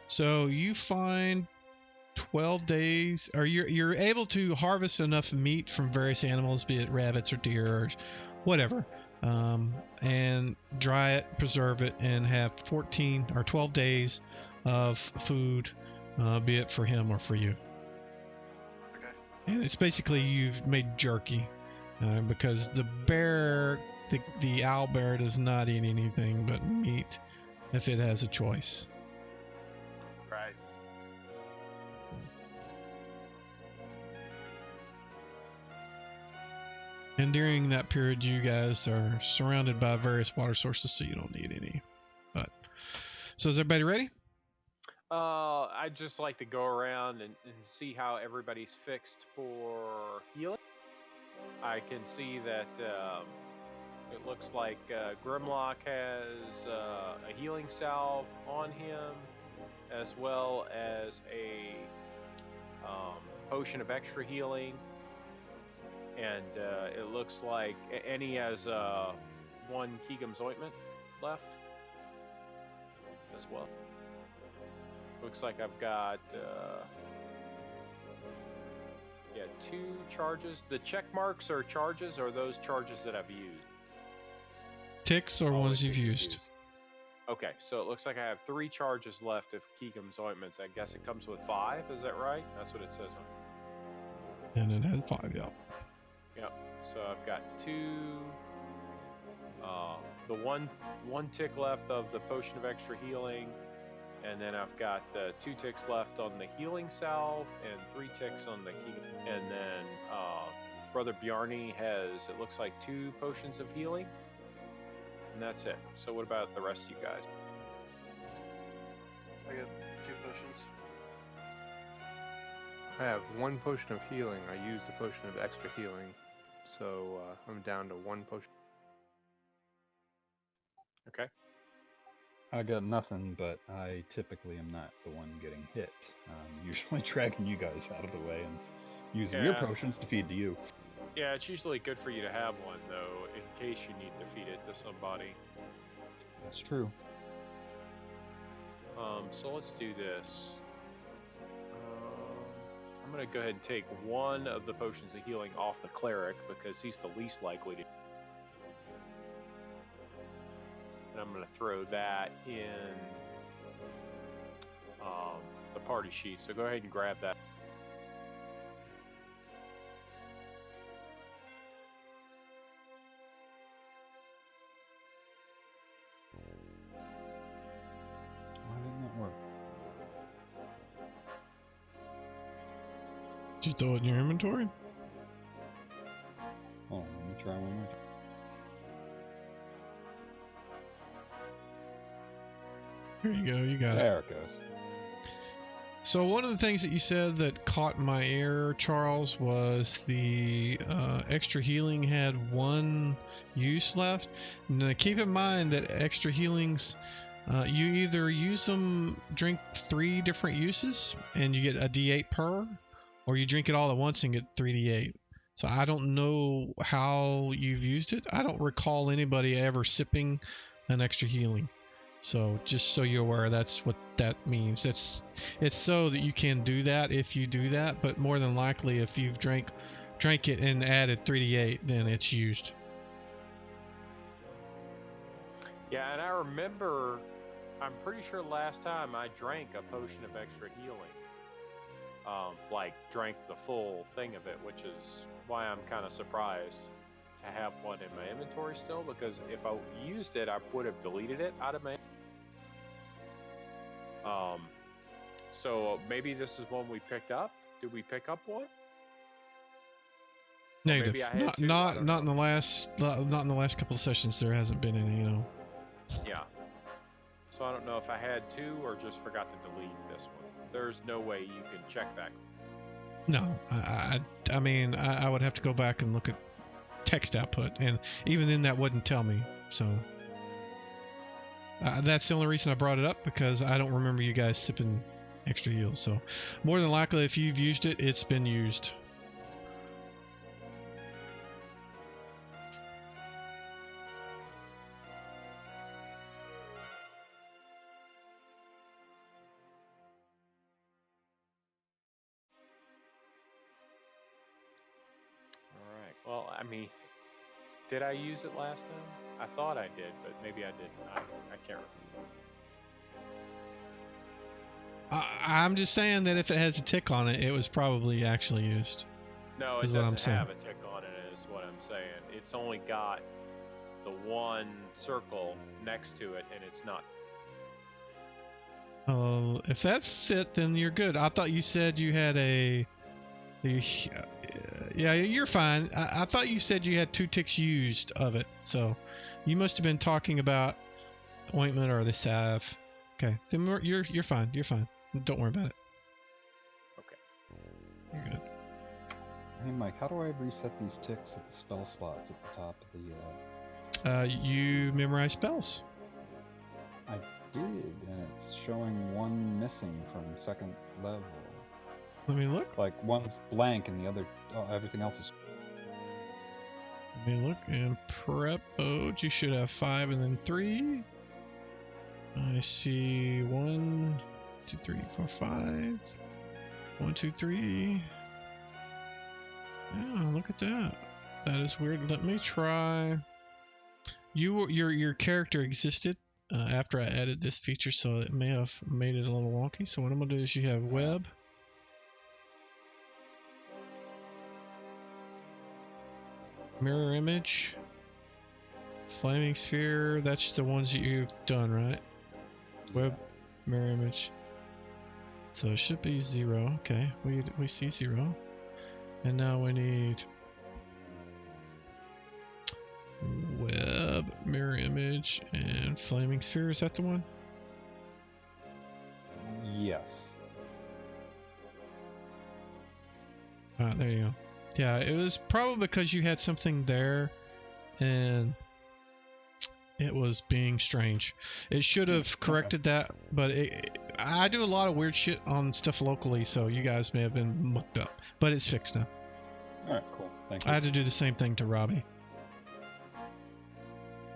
So you find 12 days, or you're able to harvest enough meat from various animals, be it rabbits or deer or whatever, and dry it, preserve it, and have 14 or 12 days of food, be it for him or for you. Okay. And it's basically you've made jerky, because the bear, the owl bear, does not eat anything but meat if it has a choice. Right. And during that period, you guys are surrounded by various water sources, so you don't need any. But so is everybody ready? I'd just like to go around and see how everybody's fixed for healing. I can see that it looks like Grimlock has a healing salve on him, as well as a potion of extra healing. And it looks like, and he has one Keegum's ointment left as well. Looks like I've got 2 charges. The check marks are charges, or those charges that I've used? Ticks or ones you've used. Okay, so it looks like I have 3 charges left of Keegum's ointments. I guess it comes with 5, is that right? That's what it says on it. And it had 5, yeah. Yep. So I've got 2. The one tick left of the potion of extra healing, and then I've got 2 ticks left on the healing salve, and 3 ticks on the key. And then Brother Bjarni has, it looks like, 2 potions of healing, and that's it. So what about the rest of you guys? I got 2 potions. I have 1 potion of healing. I used a potion of extra healing, so I'm down to 1 potion. Okay. I got nothing, but I typically am not the one getting hit. Usually dragging you guys out of the way and using your potions to feed to you. Yeah, it's usually good for you to have one, though, in case you need to feed it to somebody. That's true. So let's do this. I'm going to go ahead and take 1 of the potions of healing off the cleric, because he's the least likely to. And I'm going to throw that in the party sheet. So go ahead and grab that. Why didn't that work? Did you throw it in your inventory? Oh, let me try one more. Here you go. You got it. There it goes. So one of the things that you said that caught my ear, Charles, was the extra healing had 1 use left. Now keep in mind that extra healings, you either use them, drink 3 different uses, and you get a D8 per, or you drink it all at once and get 3d8. So I don't know how you've used it. I don't recall anybody ever sipping an extra healing. So just so you're aware, that's what that means. It's so that you can do that if you do that, but more than likely if you've drank it and added 3d8, then it's used. Yeah, and I remember, I'm pretty sure last time I drank a potion of extra healing. Like drank the full thing of it, which is why I'm kind of surprised to have one in my inventory still, because if I used it, I would have deleted it out of my. So maybe this is one we picked up. Did we pick up one? Negative. Maybe I had two, Not in the last couple of sessions. There hasn't been any, you know. Yeah. So I don't know if I had two or just forgot to delete this one. There's no way you can check that. No, I mean, I would have to go back and look at text output, and even then that wouldn't tell me. So that's the only reason I brought it up, because I don't remember you guys sipping extra heals. So more than likely, if you've used it, it's been used. Well, I mean, did I use it last time? I thought I did, but maybe I didn't. I can't remember. I'm just saying that if it has a tick on it, it was probably actually used. No, it is what I'm doesn't saying. have a tick on it, is what I'm saying. It's only got the one circle next to it, and it's not. If that's it, then you're good. I thought you said you had yeah, you're fine. I thought you said you had 2 ticks used of it, so you must have been talking about ointment or the salve. Okay, then you're fine. You're fine. Don't worry about it. Okay. You're good. Hey Mike, how do I reset these ticks at the spell slots at the top of the? You memorize spells. I did, and it's showing one missing from second level. Let me look. Like one's blank and the other, everything else is. Let me look. And prep mode, you should have 5 and then 3. I see 1, 2, 3, 4, 5. 1, 2, 3. Yeah, look at that. That is weird. Let me try. Your character existed after I added this feature, so it may have made it a little wonky. So what I'm gonna do is you have web. Mirror image, flaming sphere, that's the ones that you've done, right? Web, mirror image. So it should be 0. Okay, we see 0. And now we need web, mirror image, and flaming sphere. Is that the one? Yes. There you go. Yeah, it was probably because you had something there and it was being strange. It should have corrected that, but I do a lot of weird shit on stuff locally, so you guys may have been mucked up. But it's fixed now. Alright, cool. Thank you. I had to do the same thing to Robbie.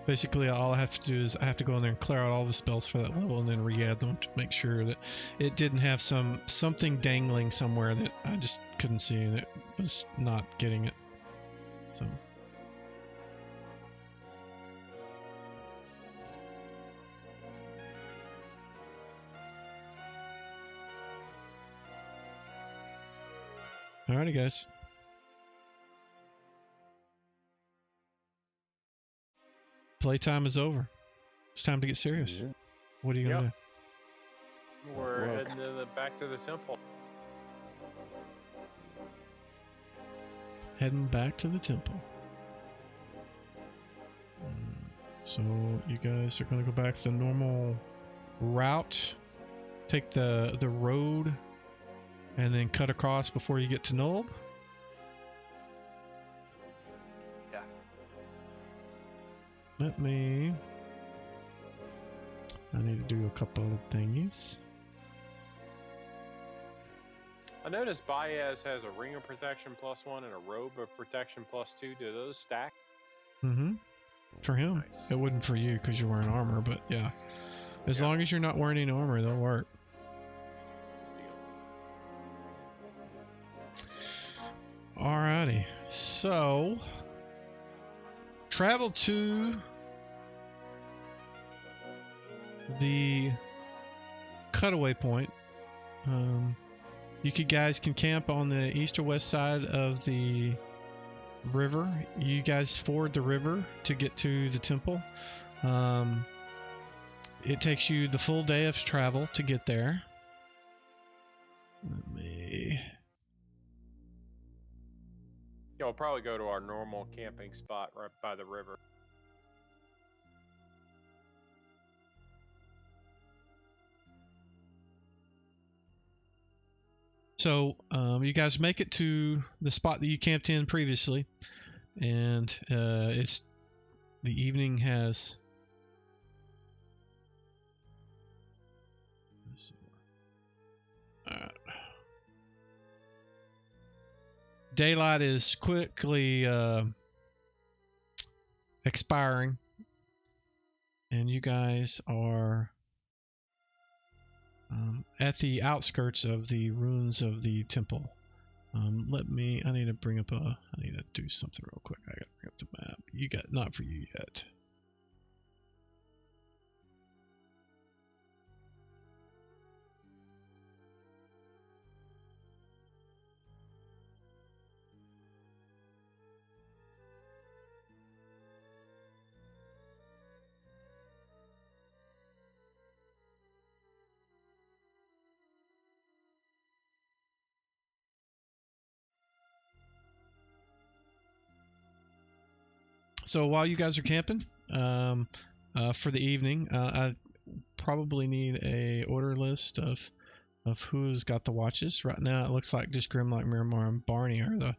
Basically, all I have to do is I have to go in there and clear out all the spells for that level and then re-add them to make sure that it didn't have something dangling somewhere that I just couldn't see and it was not getting it. So. Alrighty, guys. Playtime is over. It's time to get serious. Yeah. What are you gonna do? We're Look. heading back to the temple. Heading back to the temple. So you guys are gonna go back the normal route, take the road, and then cut across before you get to Nulb. Yeah. I need to do a couple of thingies. I noticed Baez has a ring of protection +1 and a robe of protection +2. Do those stack? Mm-hmm. For him. Nice. It wouldn't for you because you're wearing armor, but yeah. As Yeah. long as you're not wearing any armor, they'll work. Alrighty. So, travel to the cutaway point. You guys can camp on the east or west side of the river. You guys ford the river to get to the temple. It takes you the full day of travel to get there. Let me... Yeah, we'll probably go to our normal camping spot right by the river. So you guys make it to the spot that you camped in previously, and it's the evening has. Daylight is quickly expiring, and you guys are at the outskirts of the ruins of the temple. I need to bring up I need to do something real quick. I gotta bring up the map. You got, not for you yet. So while you guys are camping for the evening, I probably need a order list of who's got the watches. Right now, it looks like just Grimlock, Miramar, and Barney are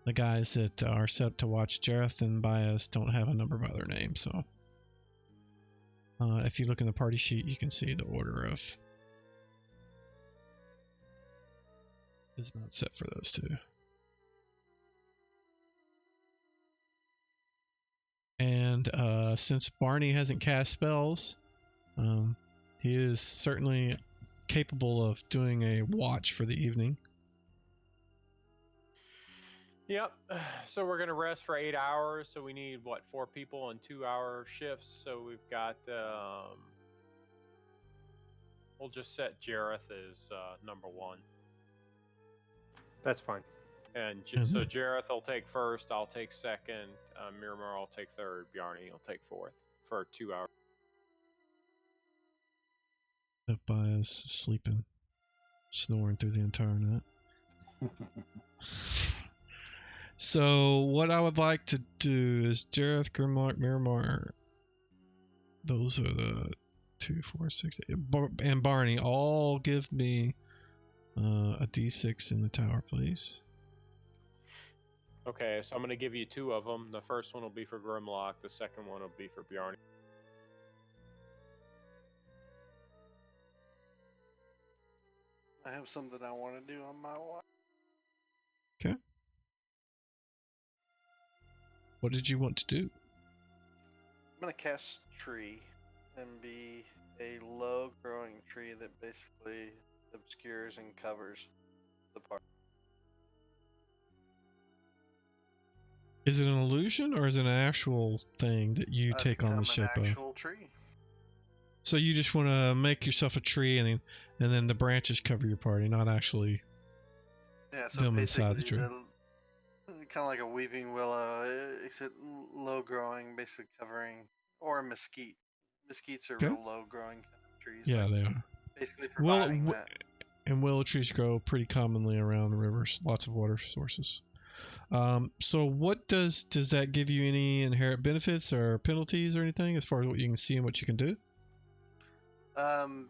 the guys that are set up to watch. Jareth and Bias don't have a number by their name, so if you look in the party sheet, you can see the order of is not set for those two. And since Barney hasn't cast spells, he is certainly capable of doing a watch for the evening. Yep. So we're gonna rest for 8 hours. So we need what, 4 people on 2-hour shifts. So we've got. We'll just set Jareth as number 1. That's fine. And so Jareth will take first. I'll take second. Miramar will take third. Bjarni will take fourth for 2 hours. That Bias sleeping, snoring through the entire night. So what I would like to do is Jareth, Grimlock, Miramar. Those are the 2, 4, 6, 8, and Barney. All give me a D6 in the tower, please. Okay, so I'm going to give you 2 of them. The first one will be for Grimlock. The second one will be for Bjarni. I have something I want to do on my watch. Okay. What did you want to do? I'm going to cast Tree and be a low-growing tree that basically obscures and covers the part. Is it an illusion or is it an actual thing that you take on the shape an actual tree. So you just want to make yourself a tree and then the branches cover your party, not actually them inside the tree. Kind of like a weeping willow, except low-growing, basically covering, or a mesquite. Mesquites are real low-growing kind of trees. Yeah, they are. Basically providing that. And willow trees grow pretty commonly around rivers, lots of water sources. So what does that give you? Any inherent benefits or penalties or anything as far as what you can see and what you can do?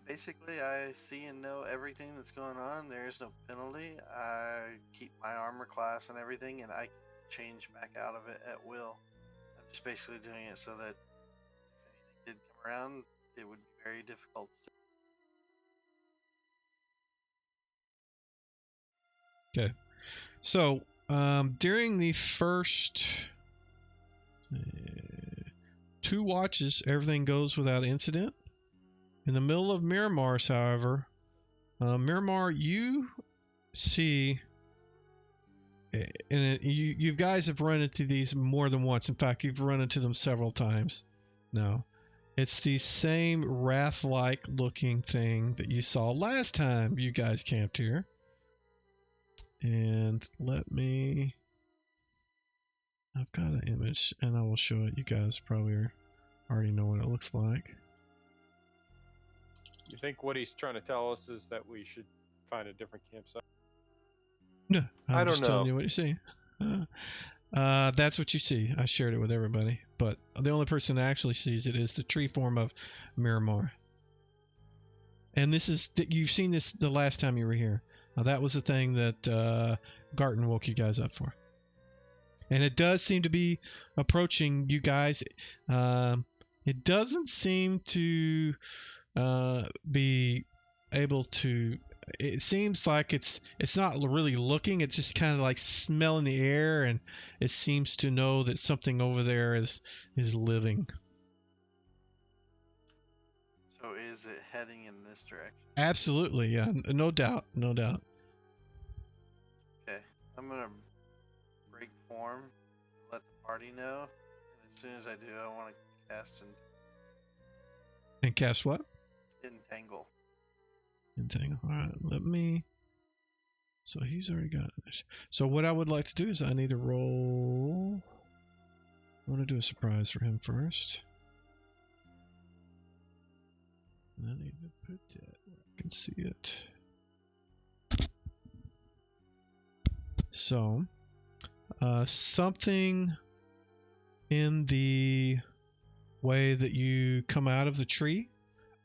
Basically, I see and know everything that's going on. There is no penalty. I keep my armor class and everything, and I change back out of it at will. I'm just basically doing it so that if anything did come around, it would be very difficult to. Okay. So, during the first 2 watches, everything goes without incident. In the middle of Miramar's, however, Miramar, you see, and you guys have run into these more than once. In fact, you've run into them several times now. It's the same wrath-like looking thing that you saw last time you guys camped here. And I've got an image, and I will show it. You guys probably already know what it looks like. You think what he's trying to tell us is that we should find a different campsite? No, I I'm don't just telling know. you what you see. That's what you see. I shared it with everybody, but the only person that actually sees it is the tree form of Miramar. And you've seen this the last time you were here. That was the thing that Garton woke you guys up for. And it does seem to be approaching you guys. It doesn't seem to be able to. It seems like it's not really looking. It's just kind of like smelling the air, and it seems to know that something over there is living. So is it heading in this direction? Absolutely, yeah, no doubt, no doubt. Okay, I'm gonna break form, let the party know, and as soon as I do, I want to cast And cast what? Entangle. Entangle. All right, let me. So he's already got it. So what I would like to do is I need to roll. I want to do a surprise for him first. And I need to put that where I can see it. So, something in the way that you come out of the tree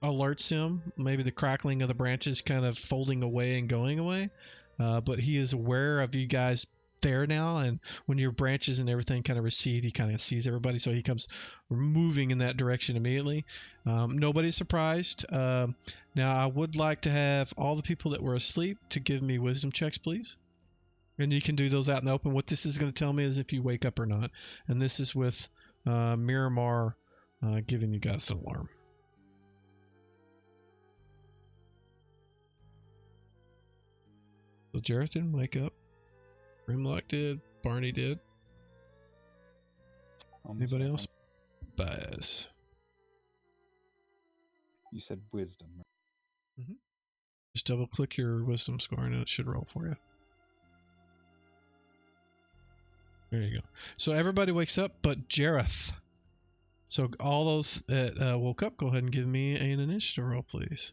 alerts him. Maybe the crackling of the branches kind of folding away and going away. But he is aware of you guys there now, and when your branches and everything kind of recede, he kind of sees everybody, so he comes moving in that direction immediately. Nobody's surprised. Now, I would like to have all the people that were asleep to give me wisdom checks, please. And you can do those out in the open. What this is going to tell me is if you wake up or not. And this is with Miramar giving you guys an alarm. So Jareth didn't wake up. Grimlock did. Barney did. Anybody else? Baz. You said wisdom, right? Just double click your wisdom score and it should roll for you. There you go. So everybody wakes up but Jareth. So all those that woke up, go ahead and give me an initiative roll, please.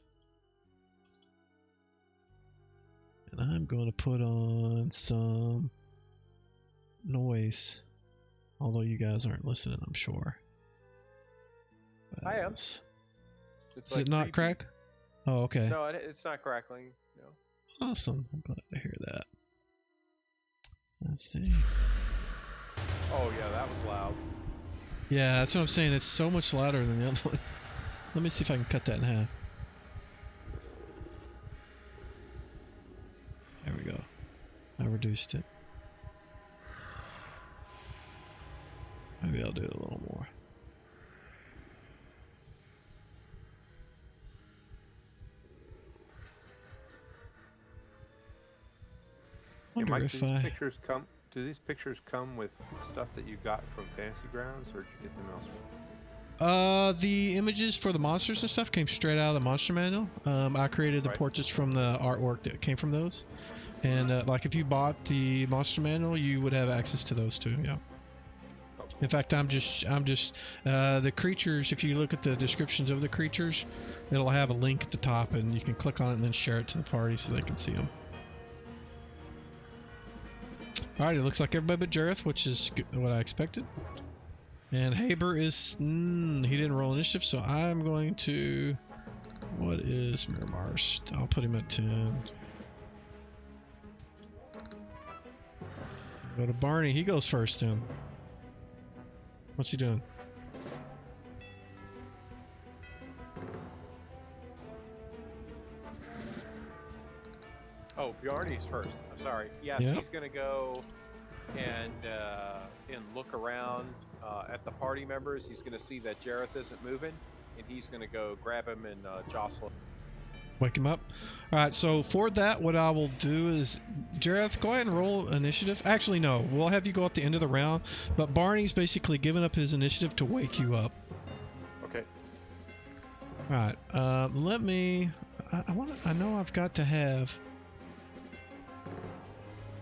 And I'm going to put on some noise. Although you guys aren't listening, I'm sure. I am. Is It's it not creepy. crack? Oh, okay. No, it's not crackling. No. Awesome. I'm glad to hear that. Let's see. Oh yeah, that was loud. Yeah, that's what I'm saying. It's so much louder than the other one. Let me see if I can cut that in half. There we go. I reduced it. Maybe I'll do it a little more. Hey, Wonder Mike, if do these I... pictures come? Do these pictures come with stuff that you got from Fantasy Grounds, or did you get them elsewhere? The images for the monsters and stuff came straight out of the monster manual. I created the Right. portraits from the artwork that came from those. And like if you bought the monster manual, you would have access to those too. Yeah. Oh, In fact, I'm just the creatures. If you look at the descriptions of the creatures, it'll have a link at the top, and you can click on it and then share it to the party so they can see them. All right, it looks like everybody but Jareth, which is what I expected. And Haber is he didn't roll initiative, so I'm going to. What is Miramar's? I'll put him at 10. Go to Barney. He goes first then. What's he doing? Oh, Bjarne's first. I'm sorry. Yes, Yeah. he's gonna go and look around at the party members. He's gonna see that Jareth isn't moving, and he's gonna go grab him and jostle. Wake him up. All right, so for that, what I will do is, Jareth, go ahead and roll initiative. Actually, no, we'll have you go at the end of the round, but Barney's basically giving up his initiative to wake you up. Okay. All right, let me, I know I've got to have,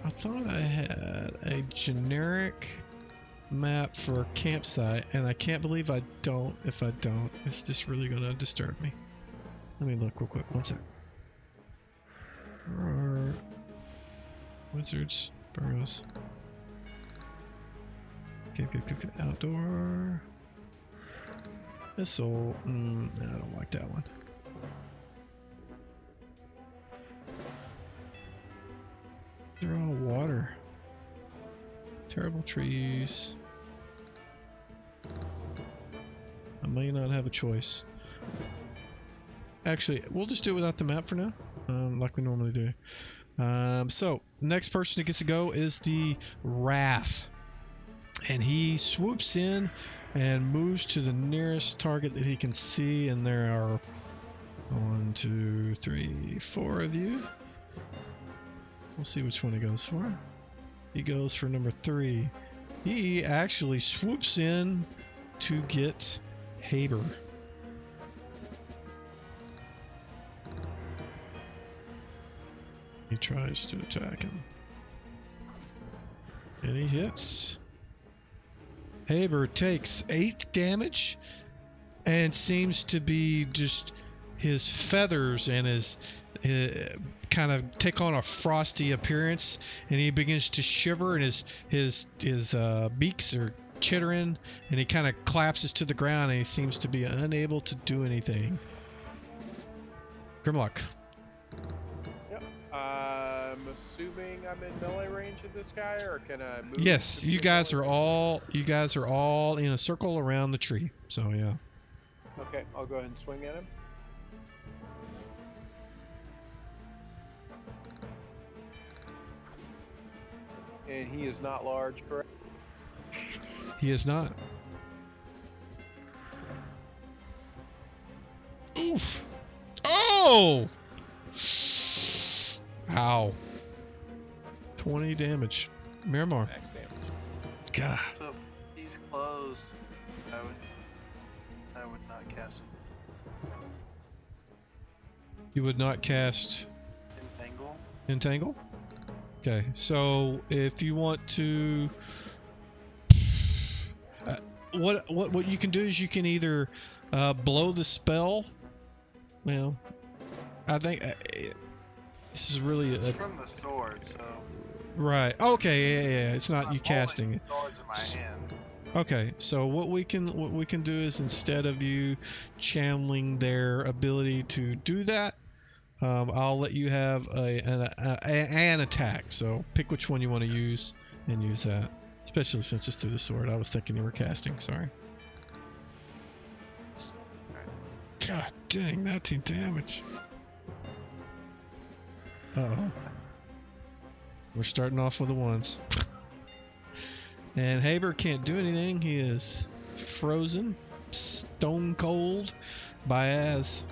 I thought I had a generic map for a campsite, and I can't believe I don't. If I don't, it's just really going to disturb me. Let me look real quick. One sec. Wizards, burrows. Okay, good. Outdoor. Missile. I don't like that one. They're all water. Terrible trees. I may not have a choice. Actually, we'll just do it without the map for now, like we normally do. So, next person that gets to go is the Wrath. And he swoops in and moves to the nearest target that he can see, and there are 1, 2, 3, 4 of you. We'll see which one he goes for. He goes for number 3. He actually swoops in to get Haber. He tries to attack him. And he hits. Haber takes 8 damage and seems to be just his feathers and his kind of take on a frosty appearance, and he begins to shiver, and his beaks are chittering, and he kind of collapses to the ground, and he seems to be unable to do anything. Grimlock. Yep. I'm assuming I'm in melee range of this guy, or can I move? Yes, you guys are all in a circle around the tree. So yeah. Okay, I'll go ahead and swing at him. And he is not large, correct? He is not. Oof. Oh! Ow. 20 damage. Miramar. Max damage. God. So if he's closed, I would not cast him. You would not cast Entangle? Entangle? Okay, so if you want to, what you can do is you can either blow the spell. Well, I think this is really It's from the sword, so. right. Okay, yeah. It's not you casting it. Swords in my hand. Okay, so what we can do is, instead of you channeling their ability to do that, I'll let you have an attack. So pick which one you want to use and use that. Especially since it's through the sword. I was thinking you were casting. Sorry. God dang, 19 damage. Uh-oh. We're starting off with the ones. And Haber can't do anything. He is frozen, stone cold by Az.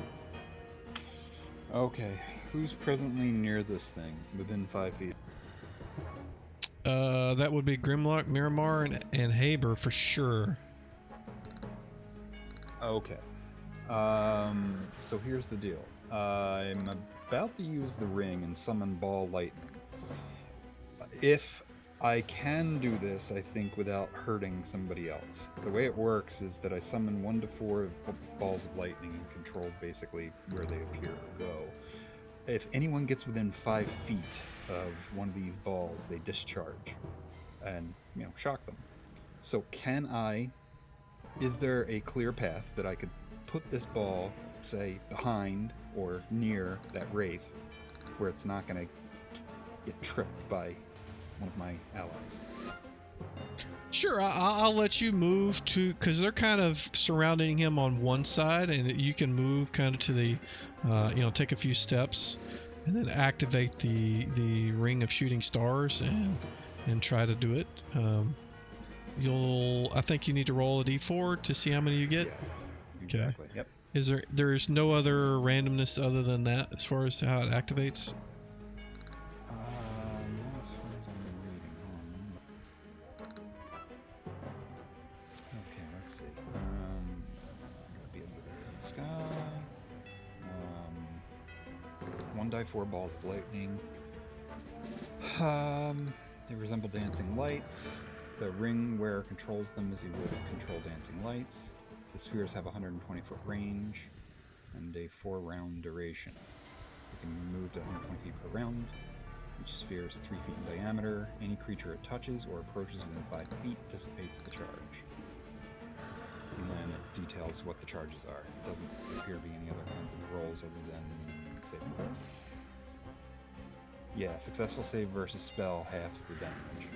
Okay, who's presently near this thing, within 5 feet? That would be Grimlock, Miramar, and Haber for sure. Okay. So here's the deal. I'm about to use the ring and summon ball lightning. If I can do this, I think, without hurting somebody else. The way it works is that I summon 1 to 4 balls of lightning and control basically where they appear or go. If anyone gets within 5 feet of one of these balls, they discharge and, shock them. So is there a clear path that I could put this ball, say, behind or near that wraith, where it's not going to get tripped by one of my allies? Sure, I'll let you move to, because they're kind of surrounding him on one side, and you can move kind of to the, take a few steps, and then activate the ring of shooting stars and try to do it. I think you need to roll a d4 to see how many you get. Exactly. Yep. There's no other randomness other than that as far as how it activates? Not as far as I'm reading. Okay, let's see. I gotta be over there in the sky. 1d4 balls of lightning. They resemble dancing lights. The ring wearer controls them as he would control dancing lights. The spheres have a 120-foot range and a 4-round duration. They can be moved 120 feet per round. Each sphere is 3 feet in diameter. Any creature it touches or approaches within 5 feet dissipates the charge. And then it details what the charges are. It doesn't appear to be any other kinds of rolls other than saving throws. Yeah, successful save versus spell halves the damage.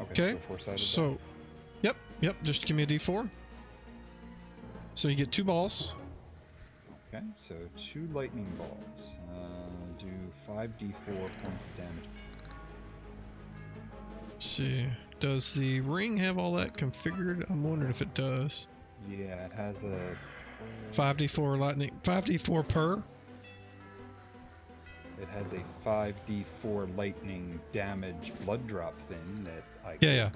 Okay. Four-sided So, die. yep. Just give me a D4. So you get 2 balls. Okay, so 2 lightning balls. Do 5d4 points of damage. Let's see. Does the ring have all that configured? I'm wondering if it does. Yeah, it has a 5d4 lightning. 5d4 per. It has a 5d4 lightning damage blood drop thing that I. Yeah.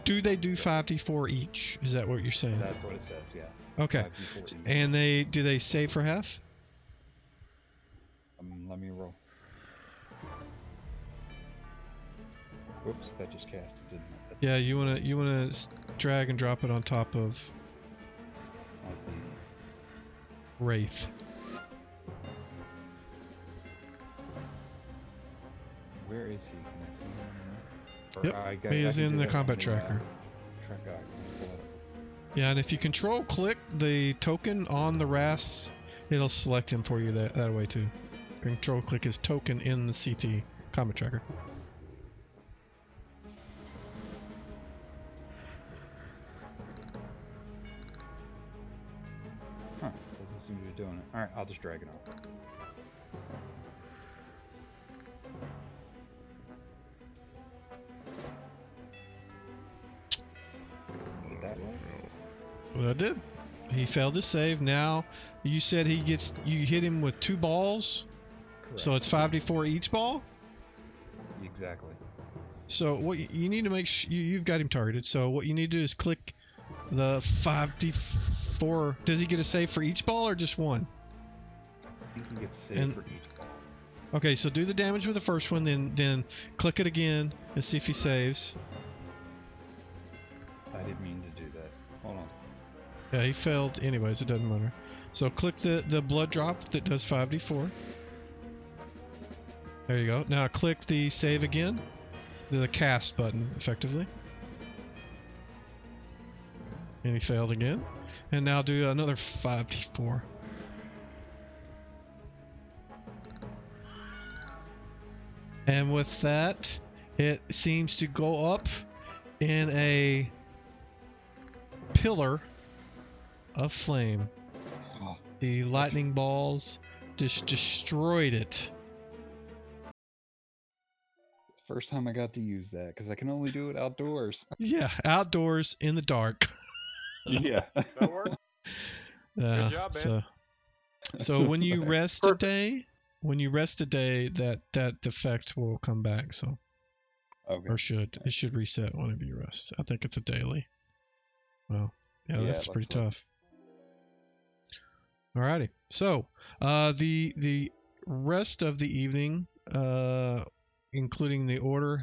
Do they do 5d4 each? Is that what you're saying? That's what it says. Yeah. Okay. 5d4 each. And do they save for half? Let me roll. Whoops, that just cast it, didn't it? Yeah, you wanna drag and drop it on top of Wraith. Where is he? Can I see him? Yep, he is in the combat tracker. Yeah, and if you control click the token on the RAS, it'll select him for you that way too. Control click his token in the CT combat tracker. Huh, doesn't seem to be doing it. Alright, I'll just drag it on. Did that work? Well, that did. He failed to save. Now, you said you hit him with 2 balls, Correct. so it's 5d4 each ball? Exactly. So what you need to make sure you've got him targeted. So what you need to do is click the 5d4. Does he get a save for each ball or just one? I think he gets saved for each ball. Okay, so do the damage with the first one, then click it again and see if he saves. I didn't mean to do that. Hold on. Yeah, he failed anyways, it doesn't matter. So click the blood drop that does 5d4. There you go. Now click the save again. The cast button, effectively. And he failed again. And now do another 5d4. And with that, it seems to go up in a pillar of flame. Oh, The lightning balls just destroyed it. first time I got to use that, because I can only do it outdoors. Yeah, outdoors in the dark. Yeah. That worked. Good job, man. So when you rest a day, that defect will come back. So, Okay. or it should reset whenever you rest. I think it's a daily. Well, yeah, Yeah, that's it pretty looks like. tough. Alrighty. So, the rest of the evening, including the order,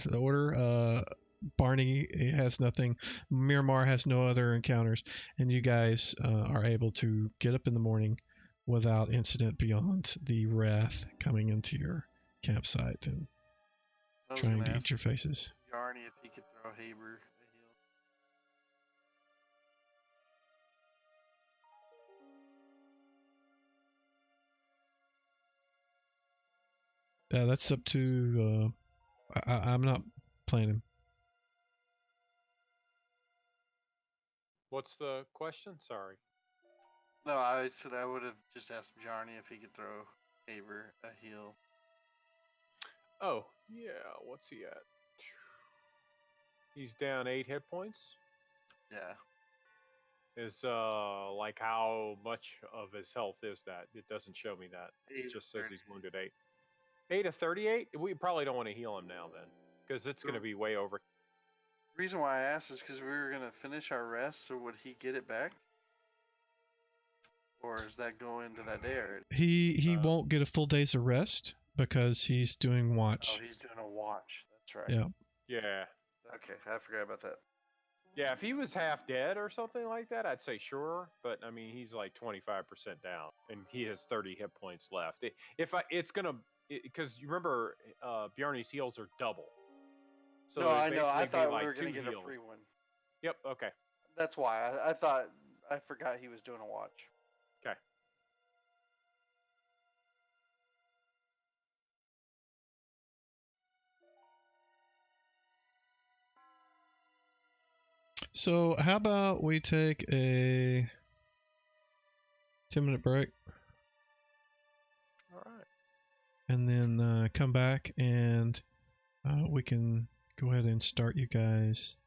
Barney has nothing. Miramar has no other encounters, and you guys are able to get up in the morning without incident beyond the wrath coming into your campsite and I was trying gonna to ask eat your faces. Yarny if he could throw Haber a heal. Yeah, that's up to. I'm not playing him. What's the question? Sorry. No, I said I would have just asked Jarny if he could throw Haber a heal. Oh, yeah. What's he at? He's down 8 hit points. Yeah. Is like how much of his health is that? It doesn't show me that. It 8 of just says 30. he's wounded 8. 8 of 38. We probably don't want to heal him now then, because it's going to be way over. The reason why I asked is because we were gonna finish our rest. So would he get it back, or is that go into that day already? He won't get a full day's of rest because he's doing watch. Oh, he's doing a watch. That's right. Yeah. Yeah. Okay, I forgot about that. Yeah, if he was half dead or something like that, I'd say sure. But I mean, he's like 25% down, and he has 30 hit points left. It's gonna, because you remember, Bjarne's heals are double. So No, I know. I basically be thought like we were gonna 2 get heals. a free one. Yep. Okay. That's why I thought I forgot he was doing a watch. Okay. So how about we take a 10-minute break All right. and then come back and we can go ahead and start you guys.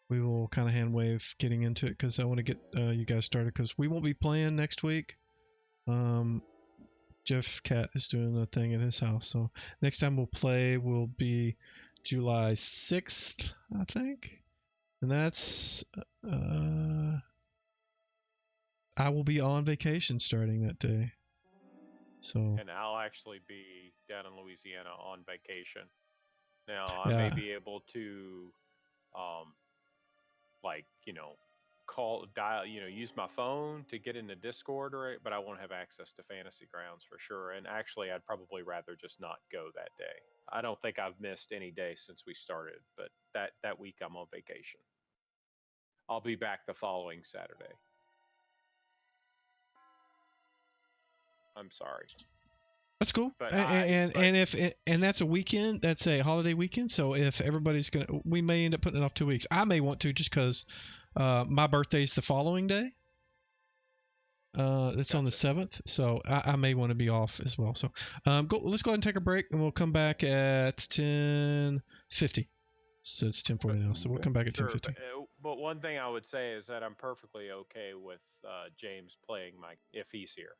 We will kind of hand wave getting into it because I want to get you guys started because we won't be playing next week. Jeff Cat is doing a thing at his house, so next time we'll play will be July 6th, I think, and that's I will be on vacation starting that day. So And I'll actually be down in Louisiana on vacation. Now I Yeah. may be able to, like, dial, use my phone to get into Discord, but I won't have access to Fantasy Grounds for sure. And actually, I'd probably rather just not go that day. I don't think I've missed any day since we started, but that week I'm on vacation. I'll be back the following Saturday. I'm sorry. that's cool. But and that's a weekend. That's a holiday weekend. So if everybody's we may end up putting it off 2 weeks. I may want to just because my birthday's the following day. It's on the 7th, so I may want to be off as well. So let's go ahead and take a break, and we'll come back at 10:50. So it's 10:40 now, so we'll come back at Sure, 10:50. but one thing I would say is that I'm perfectly okay with James playing if he's here.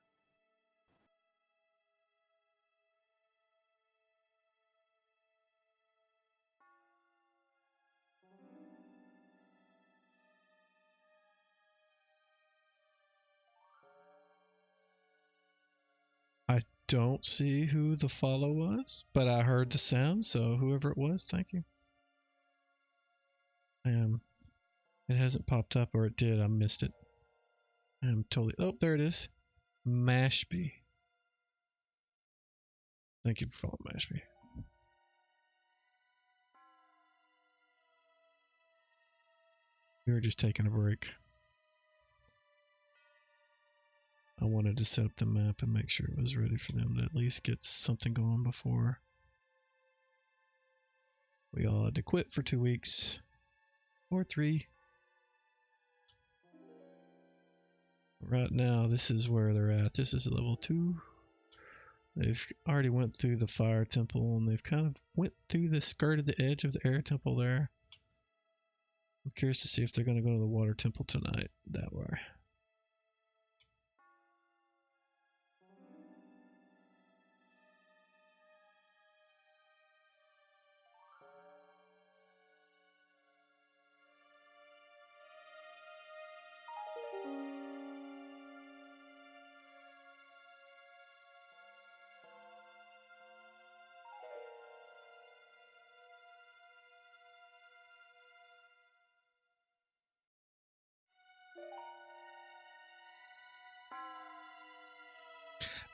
I don't see who the follow was, but I heard the sound, so whoever it was, thank you. It hasn't popped up, or it did. I missed it. I'm totally. Oh, there it is. Mashby. Thank you for following Mashby. We were just taking a break. I wanted to set up the map and make sure it was ready for them to at least get something going before we all had to quit for 2 weeks or 3. Right now, this is where they're at. This is level 2. They've already went through the fire temple, and they've kind of went through the skirt of the edge of the air temple there. I'm curious to see if they're going to go to the water temple tonight that way.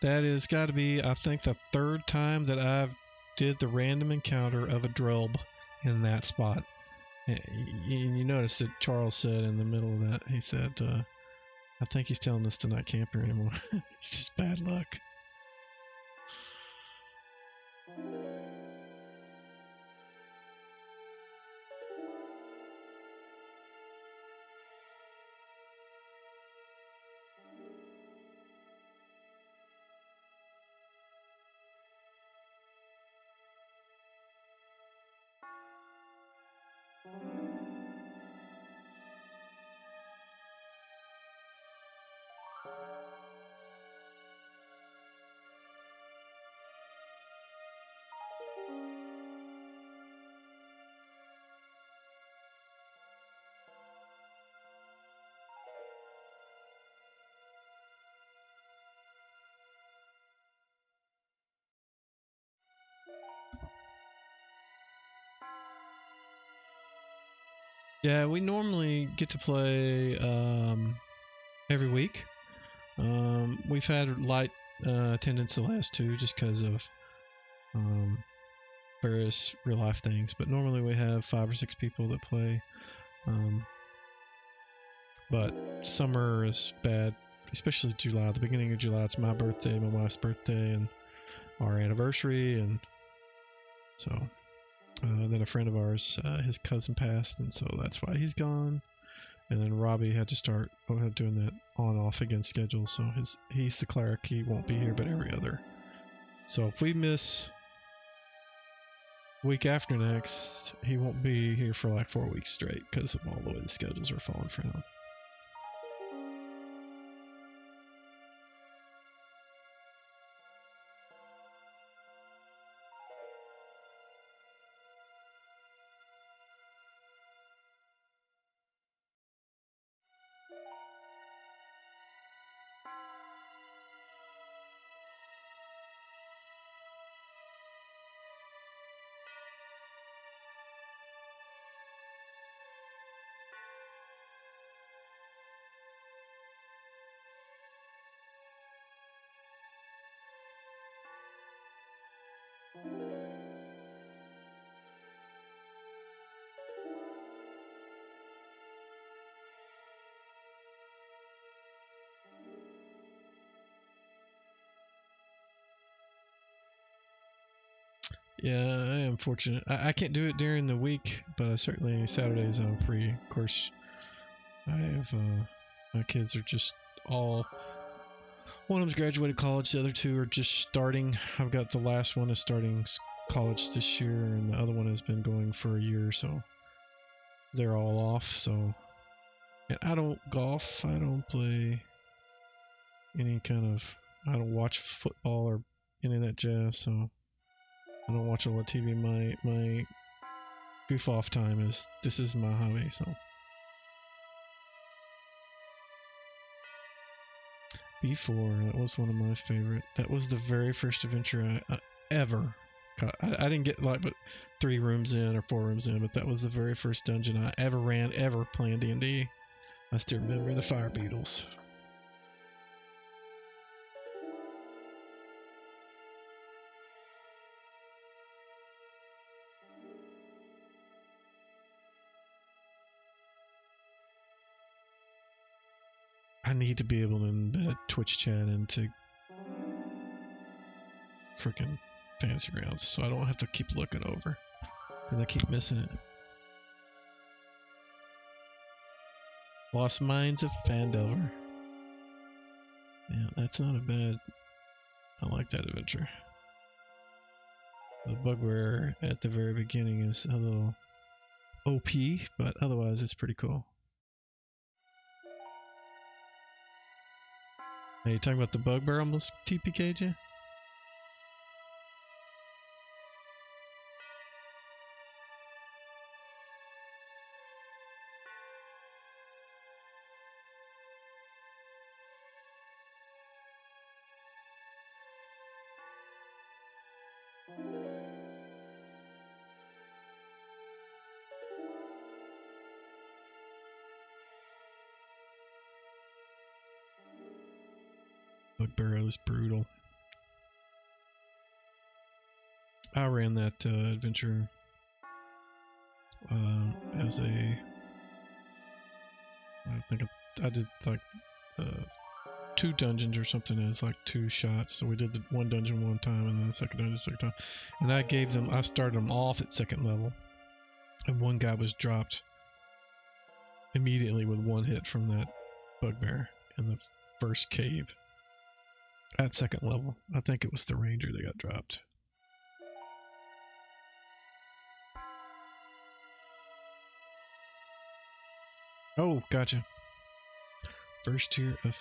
That has got to be, I think, the 3rd time that I've did the random encounter of a Drelb in that spot. And you notice that Charles said in the middle of that, he said, I think he's telling us to not camp here anymore. It's just bad luck. Yeah, we normally get to play every week. We've had light attendance the last two just because of various real life things, but normally we have 5 or 6 people that play. But summer is bad, especially July. The beginning of July, it's my birthday, my wife's birthday, and our anniversary, and so then a friend of ours, his cousin passed, and so that's why he's gone. And then Robbie had to start doing that on-off again schedule, so he's the cleric. He won't be here, but every other. So if we miss week after next, he won't be here for like 4 weeks straight because of all the way the schedules are falling for him. Yeah, I am fortunate. I can't do it during the week, but certainly Saturdays I'm free. Of course, I have my kids are just all. One of them's graduated college. The other two are just starting. I've got the last one is starting college this year, and the other one has been going for a year. So they're all off. So, and I don't golf. I don't play any kind of. I don't watch football or any of that jazz. So I don't watch a lot of TV. My goof off time is this is my hobby. So B4, that was one of my favorite. That was the very first adventure I ever got. I didn't get like but 3 rooms in or 4 rooms in, but that was the very first dungeon I ever ran ever playing D&D. I still remember the fire beetles. I need to be able to embed Twitch chat into freaking Fantasy Grounds so I don't have to keep looking over because I keep missing it. Lost Mines of Fandelver. Yeah, that's not a bad. I like that adventure. The bugbear at the very beginning is a little OP, but otherwise it's pretty cool. Hey, you talking about the bugbear almost TPK'd you? Bugbear is brutal. I ran that adventure as a. I think I did like 2 dungeons or something as like 2 shots. So we did the 1 dungeon one time and then the second dungeon second time. And I started them off at 2nd level. And one guy was dropped immediately with 1 hit from that bugbear in the first cave at 2nd level. I think it was the ranger that got dropped. Oh, gotcha. First tier of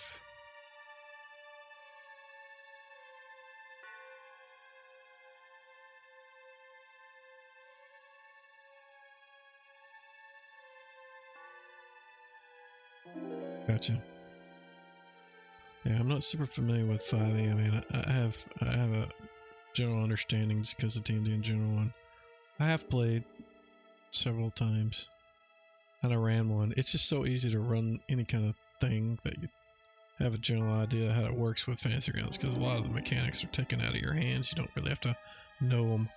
Gotcha. Yeah, I'm not super familiar with 5e. I mean, I have a general understanding just because of D&D in general. And I have played several times, and I ran one. It's just so easy to run any kind of thing that you have a general idea how it works with fancy grounds, because a lot of the mechanics are taken out of your hands. You don't really have to know them.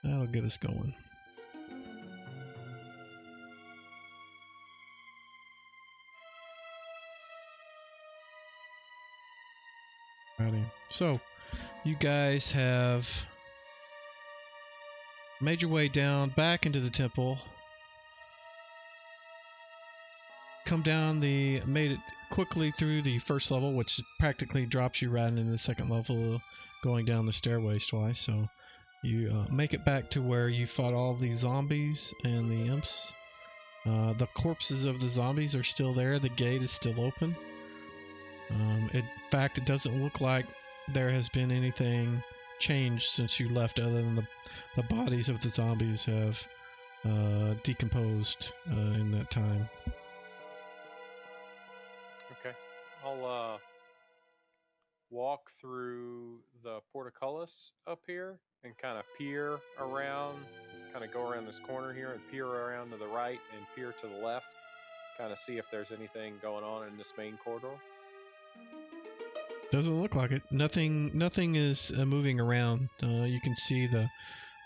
That'll get us going. Righty. So, you guys have made your way down back into the temple. Made it quickly through the first level, which practically drops you right into the second level, going down the stairways twice. So you make it back to where you fought all the zombies and the imps. The corpses of the zombies are still there. The gate is still open. In fact, it doesn't look like there has been anything changed since you left, other than the bodies of the zombies have decomposed in that time. Okay. I'll walk through the portcullis up here and kind of peer around, kind of go around this corner here and peer around to the right and peer to the left, kind of see if there's anything going on in this main corridor. Doesn't look like it. Nothing is moving around. You can see the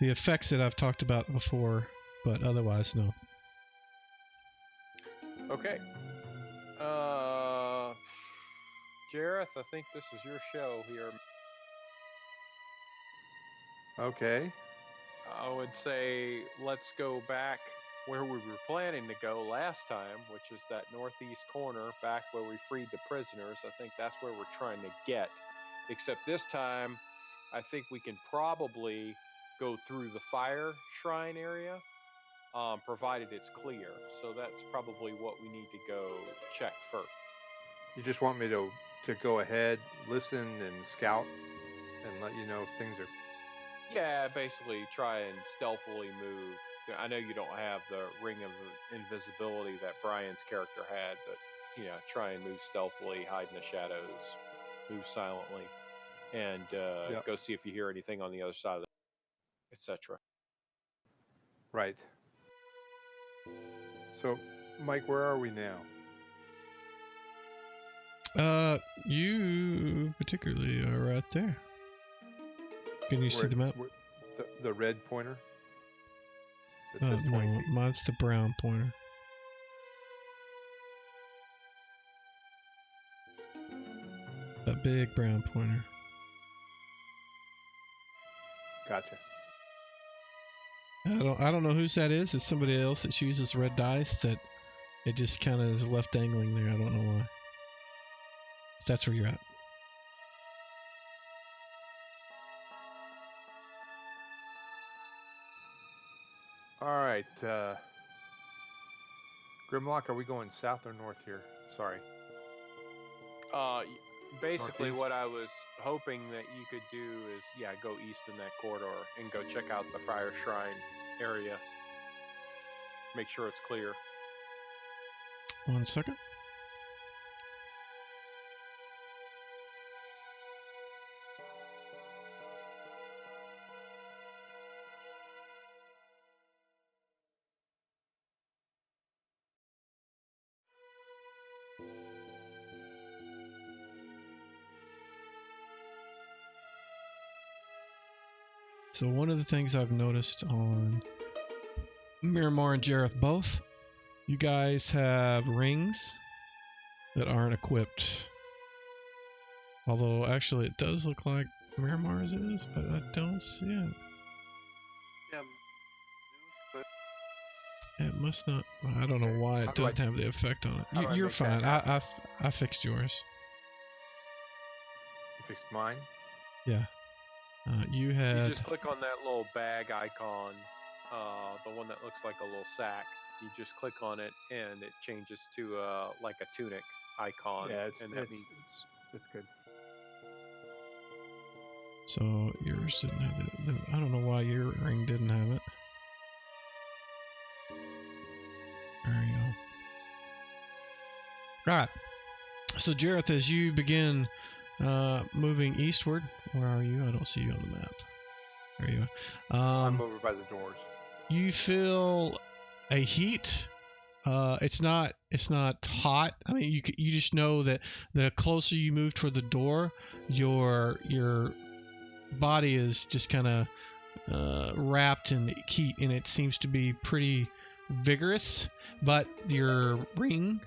effects that I've talked about before, but otherwise, no. Okay. Jareth, I think this is your show here. Okay. I would say let's go back where we were planning to go last time, which is that northeast corner back where we freed the prisoners. I think that's where we're trying to get. Except this time, I think we can probably go through the fire shrine area, provided it's clear. So that's probably what we need to go check first. You just want me to go ahead, listen, and scout, and let you know if things are. Yeah, basically try and stealthily move. I know you don't have the ring of invisibility that Brian's character had, but try and move stealthily, hide in the shadows, move silently, and Yep. go see if you hear anything on the other side of the, etc. Right. So, Mike, where are we now? You particularly are right there. Can you see the map? The red pointer? That says 20 No, feet. mine's the brown pointer. That big brown pointer. Gotcha. I don't know whose that is. It's somebody else that uses red dice that it just kind of is left dangling there. I don't know why. That's where you're at. All right. Grimlock, are we going south or north here? Sorry. Basically, Northeast? what I was hoping that you could do is, go east in that corridor and go check out the fire shrine area. Make sure it's clear. 1 second. So one of the things I've noticed on Miramar and Jareth both, you guys have rings that aren't equipped. Although actually it does look like Miramar's is, but I don't see it. Yeah. But It must not. I don't know why How it do I- doesn't have the effect on it. how do I You're make that fine. happen? I fixed yours. You fixed mine. Yeah. You You had. just click on that little bag icon, the one that looks like a little sack. You just click on it, and it changes to like a tunic icon. Yeah, and that it's means good. So yours didn't have it. I don't know why your ring didn't have it. There you go. Right. So Jareth, as you begin moving eastward, where are you? I don't see you on the map. There you are. I'm over by the doors. You feel a heat. It's not hot. I mean, you just know that the closer you move toward the door, your body is just kind of wrapped in heat, and it seems to be pretty vigorous. But your ring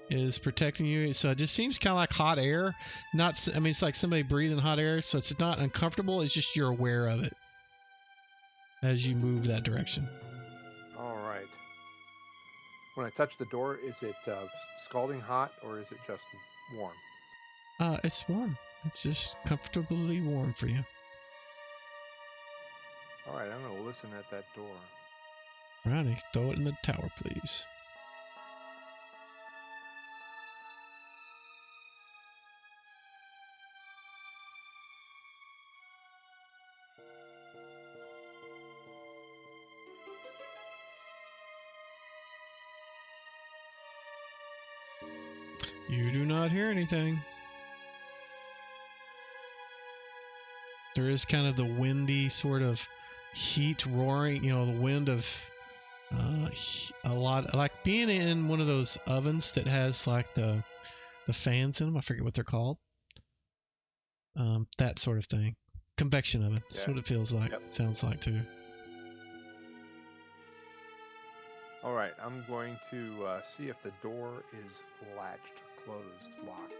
is protecting you, so it just seems kind of like hot air. I mean, it's like somebody breathing hot air, so it's not uncomfortable. It's just you're aware of it as you move that direction. All right. When I touch the door, is it scalding hot or is it just warm? It's warm. It's just comfortably warm for you. All right, I'm gonna listen at that door. Alrighty, throw it in the tower, please. You do not hear anything. There is kind of the windy sort of heat roaring, the wind of a lot, like being in one of those ovens that has like the fans in them. I forget what they're called. That sort of thing. Convection oven. That's Yeah. what it feels like. Yep. Sounds like too. All right, I'm going to see if the door is latched, closed, locked.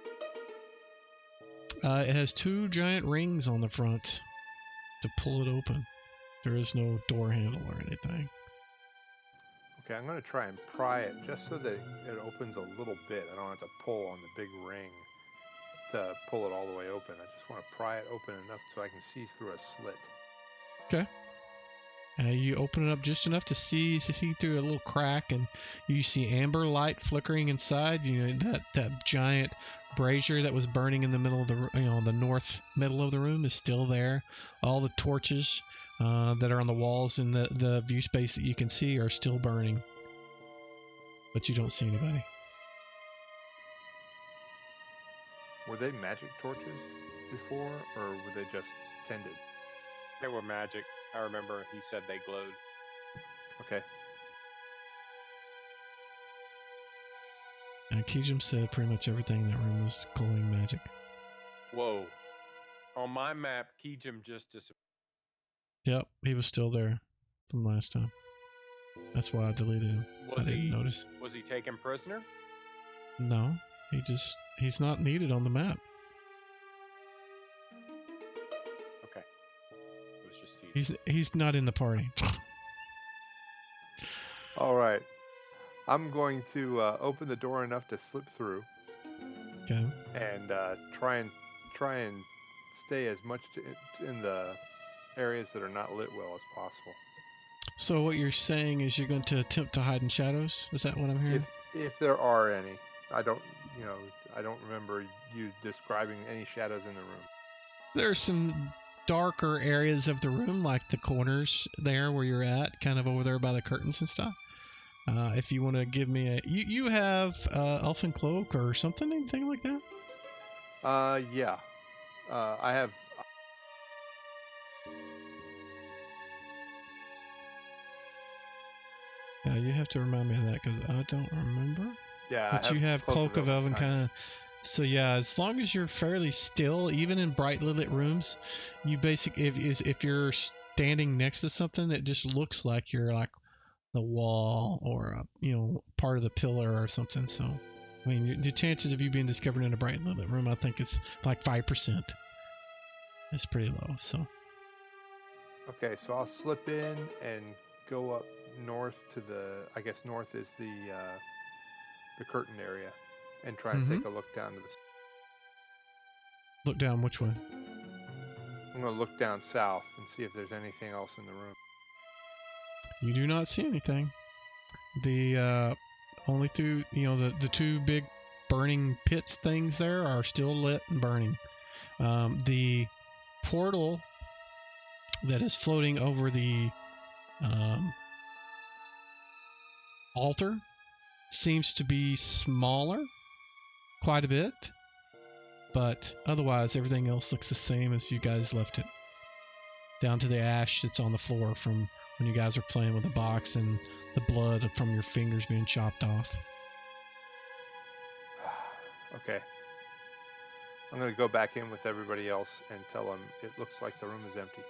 It has 2 giant rings on the front to pull it open. There is no door handle or anything. Okay, I'm going to try and pry it just so that it opens a little bit. I don't have to pull on the big ring to pull it all the way open. I just want to pry it open enough so I can see through a slit. Okay. You open it up just enough to see through a little crack, and you see amber light flickering inside. That giant brazier that was burning in the middle of the north middle of the room is still there. All the torches that are on the walls in the view space that you can see are still burning, but you don't see anybody. Were they magic torches before, or were they just tended? They were magic. I remember he said they glowed. Okay. And Kijum said pretty much everything in that room was glowing magic. Whoa. On my map, Kijum just disappeared. Yep, he was still there from last time. That's why I deleted him. I didn't notice. Was he taken prisoner? No, he's not needed on the map. Okay. It was just he. He's not in the party. All right. I'm going to open the door enough to slip through Okay. and try and stay as much in the areas that are not lit well as possible. So what you're saying is you're going to attempt to hide in shadows? Is that what I'm hearing? If there are any, I don't remember you describing any shadows in the room. There's some darker areas of the room, like the corners there where you're at, kind of over there by the curtains and stuff. If you want to give me you have elfin cloak or something, anything like that? Yeah. I have. Yeah, you have to remind me of that because I don't remember. Yeah. But you have Cloak of Elven kind of. So yeah, as long as you're fairly still, even in bright lit rooms, you basically if you're standing next to something that just looks like you're like the wall or part of the pillar or something. So, I mean, the chances of you being discovered in a bright lit room, I think it's like 5%. It's pretty low. So. Okay, so I'll slip in and go up north to I guess north is the curtain area, and try and take a look down to the. Look down which way? I'm gonna look down south and see if there's anything else in the room. You do not see anything. The only through the two big burning pits things there are still lit and burning. The portal that is floating over the altar seems to be smaller quite a bit, but otherwise everything else looks the same as you guys left it, down to the ash that's on the floor from when you guys were playing with the box and the blood from your fingers being chopped off. Okay. I'm gonna go back in with everybody else and tell them it looks like the room is empty.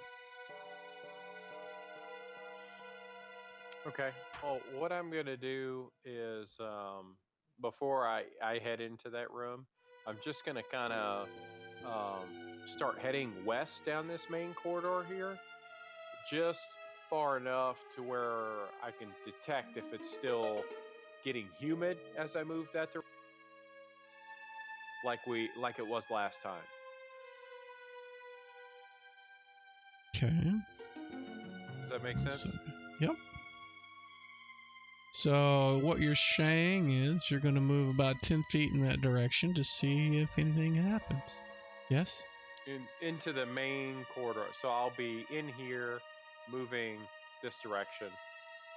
Okay. Well, what I'm going to do is before I head into that room, I'm just going to kind of start heading west down this main corridor here, just far enough to where I can detect if it's still getting humid as I move that direction, like it was last time. Okay. Does that make sense? Yep. So what you're saying is you're going to move about 10 feet in that direction to see if anything happens. Yes? Into the main corridor. So I'll be in here moving this direction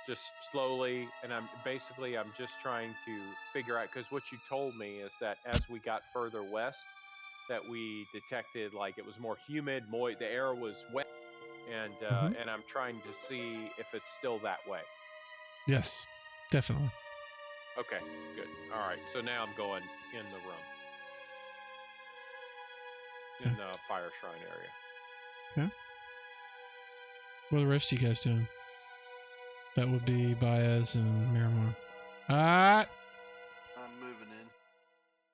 just slowly, and I'm just trying to figure out, because what you told me is that as we got further west that we detected like it was more humid, the air was wet, and and I'm trying to see if it's still that way. Yes, definitely. Okay, good. All right, so now I'm going in the room, in the fire shrine area. Okay. What are the rest of you guys doing? That would be Baez and Miramar. I'm moving in.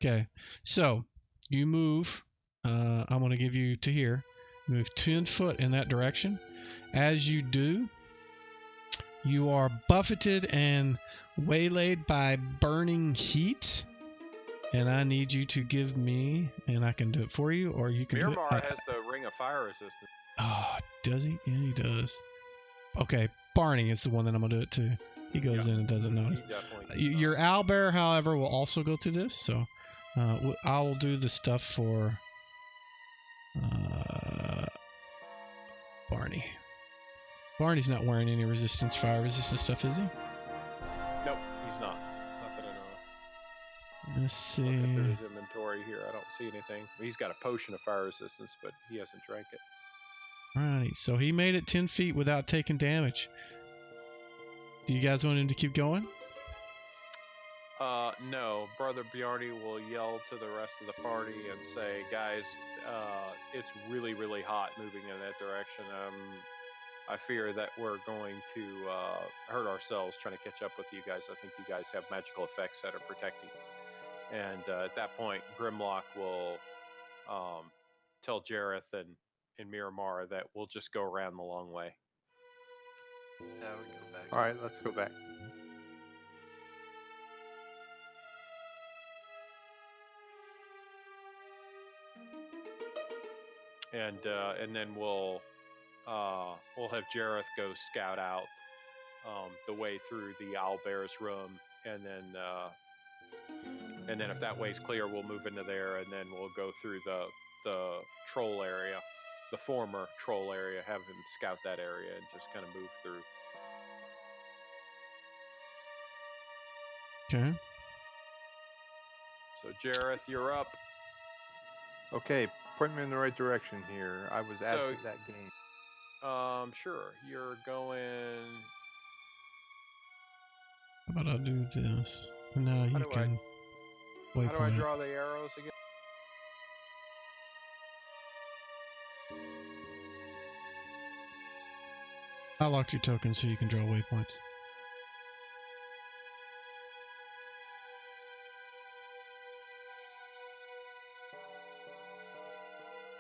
Okay, so you move. I'm going to give you to here. Move 10 foot in that direction. As you do, you are buffeted and waylaid by burning heat. And I need you to give me, and I can do it for you, or you can Miramar do it. has the ring of fire resistance. Oh, does he? Yeah, he does. Okay, Barney is the one that I'm going to do it to. He goes in and doesn't notice. Your owlbear, however, will also go through this, so I will do the stuff for Barney. Barney's not wearing any fire resistance stuff, is he? Nope, he's not. Not that I know of. Let's see. Looking through his inventory here, I don't see anything. He's got a potion of fire resistance, but he hasn't drank it. Alright, so he made it 10 feet without taking damage. Do you guys want him to keep going? No. Brother Bjarni will yell to the rest of the party and say, guys, it's really, really hot moving in that direction. I fear that we're going to hurt ourselves trying to catch up with you guys. I think you guys have magical effects that are protecting. And at that point, Grimlock will tell Jareth and Miramar that we'll just go around the long way. Yeah, we go back. All right, let's go back. And then we'll have Jareth go scout out the way through the owlbear's room, and then if that way's clear, we'll move into there, and then we'll go through the troll area, the former troll area, have him scout that area, and just kind of move through. Okay. So Jareth, you're up. Okay, point me in the right direction here. I was absent that game. Sure. You're going. How about I do this? No, you can. How do I draw the arrows again? I locked your token so you can draw waypoints.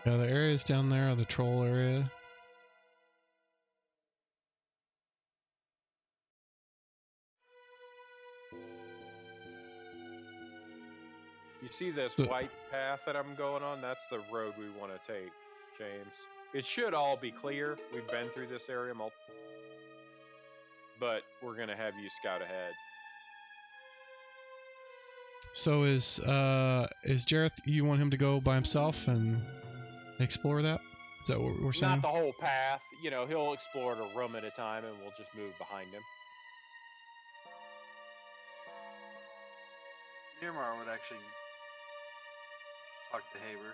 Yeah, the areas down there are the troll area. You see this So- white path that I'm going on? That's the road we want to take, James. It should all be clear. We've been through this area but we're going to have you scout ahead. So is Jareth, you want him to go by himself and explore that? Is that what we're saying? Not the whole path. You know, he'll explore it a room at a time, and we'll just move behind him. Nirmar would actually talk to Haber. You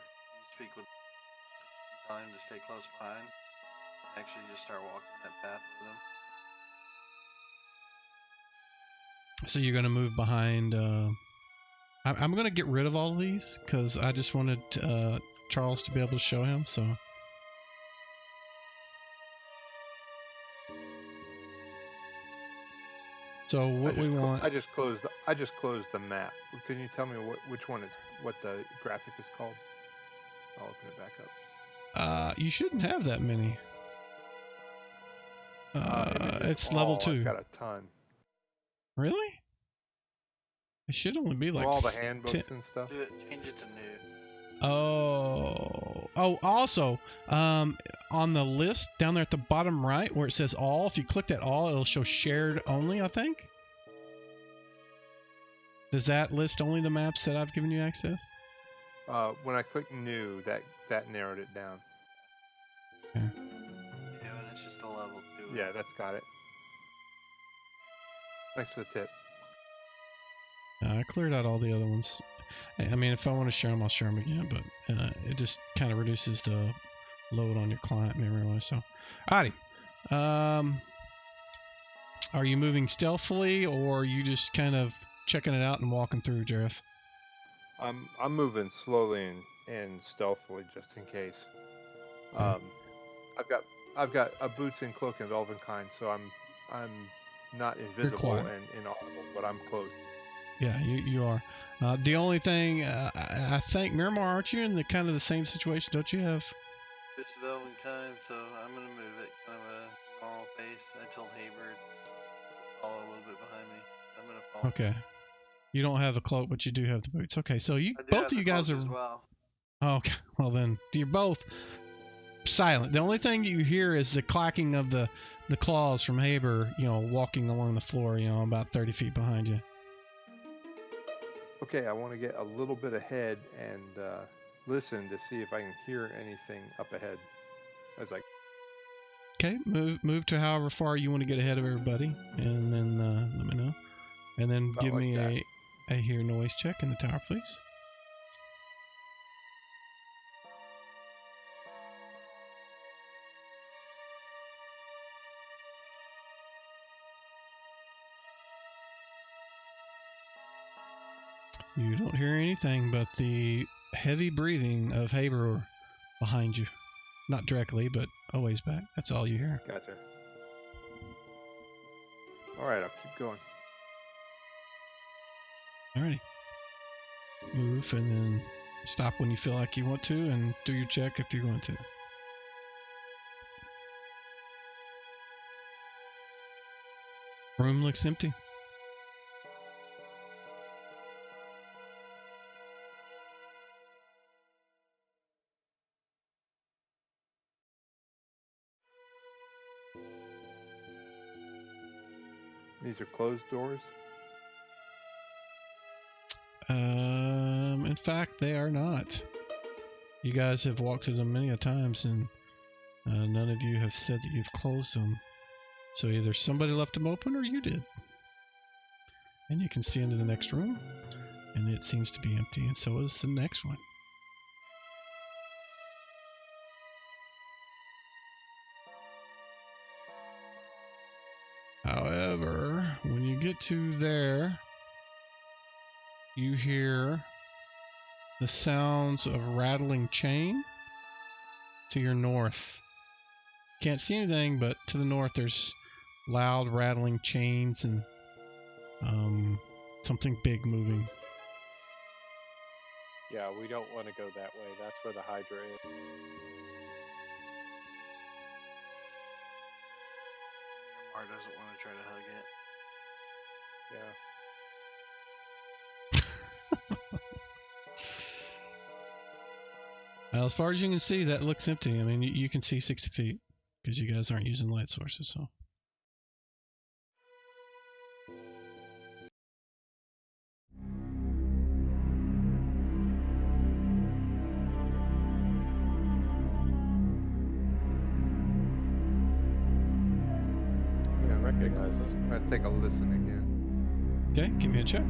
speak with him, tell him to stay close behind. And actually just start walking that path with him. So you're gonna move behind. I'm gonna get rid of all of these because I just wanted Charles to be able to show him. So. So what we want? I just closed the map. Can you tell me which one is what the graphic is called? I'll open it back up. You shouldn't have that many. It's level 2. I've got a ton. Really? It should only be like all the handbooks 10. and stuff. Do it. Change it to new. Oh, also, on the list down there at the bottom right where it says all, if you click that all, it'll show shared only, I think. Does that list only the maps that I've given you access? When I click new, that narrowed it down. Okay. Yeah, and it's just a level 2. Yeah, that's got it. Thanks for the tip. I cleared out all the other ones. I mean, if I want to share them, I'll share them again, but it just kind of reduces the load on your client memory-wise. So, alrighty. Are you moving stealthily, or are you just kind of checking it out and walking through, Jareth? I'm moving slowly and stealthily just in case. I've got a boots and cloak and elven kind, so I'm not invisible and inaudible, but I'm close. Yeah, you are. The only thing I think, Miramar, aren't you in the kind of the same situation? Don't you have? Bits of elven kind, so I'm gonna move it kind of a normal pace. I told Haber to follow a little bit behind me. I'm gonna follow. Okay. You don't have a cloak, but you do have the boots. Okay, so you I do both have of you the guys cloak are. as well. Okay, well then you're both silent. The only thing you hear is the clacking of the claws from Haber, walking along the floor, about 30 feet behind you. Okay, I want to get a little bit ahead and listen to see if I can hear anything up ahead. Okay, move to however far you want to get ahead of everybody, and then let me know, and then About give like me that. a hear noise check in the tower, please. You don't hear anything but the heavy breathing of Haber behind you. Not directly, but a ways back. That's all you hear. Gotcha. All right, I'll keep going. Alrighty. Move and then stop when you feel like you want to, and do your check if you're going to. Room looks empty. These are closed doors. In fact, they are not. You guys have walked through them many a times, and none of you have said that you've closed them. So either somebody left them open or you did. And you can see into the next room, and it seems to be empty, and so is the next one. However, when you get to there, you hear the sounds of rattling chain to your north. can't see anything, but to the north there's loud rattling chains and something big moving. Yeah, we don't want to go that way. That's where the Hydra is. Mar doesn't want to try to hug it. Yeah. As far as you can see, that looks empty. I mean, you can see 60 feet because you guys aren't using light sources, so. Yeah, Recognize us. I'm gonna take a listen again. Okay, give me a check.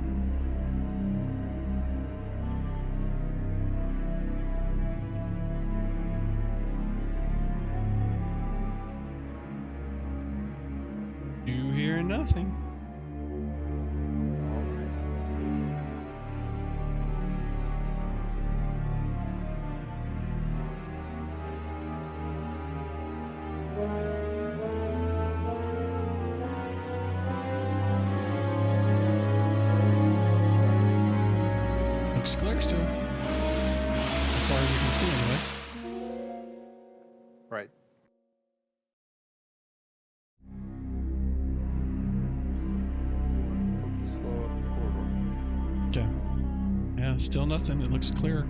You hear nothing. Looks clear still. As far as you can see, anyways. Right. Focus slow up the corridor. Okay. Yeah, still nothing. It looks clear.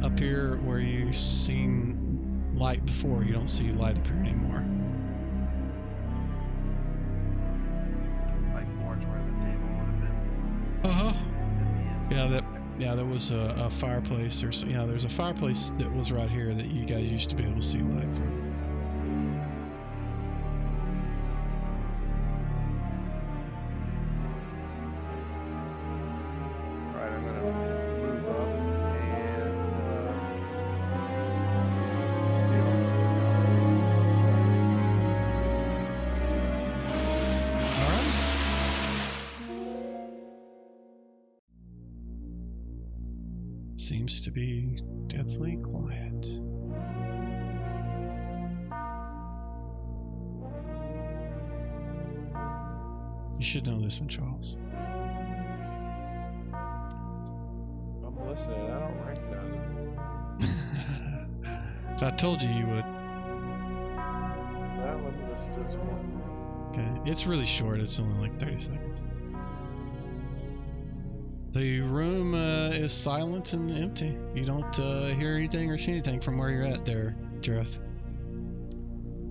Up here where you've seen light before, you don't see light up here anymore. Like towards where the table would have been Uh-huh. at the end. Yeah, there was a fireplace. There's a fireplace that was right here that you guys used to be able to see light from. Alright, I'm gonna move up and be on All right. Seems to be deathly quiet. You should know this one, Charles. I'm listening. I don't recognize it. So I told you would. Well, let me listen to it some more. Okay, it's really short. It's only like 30 seconds. The room is silent and empty. You don't hear anything or see anything from where you're at there, Jareth.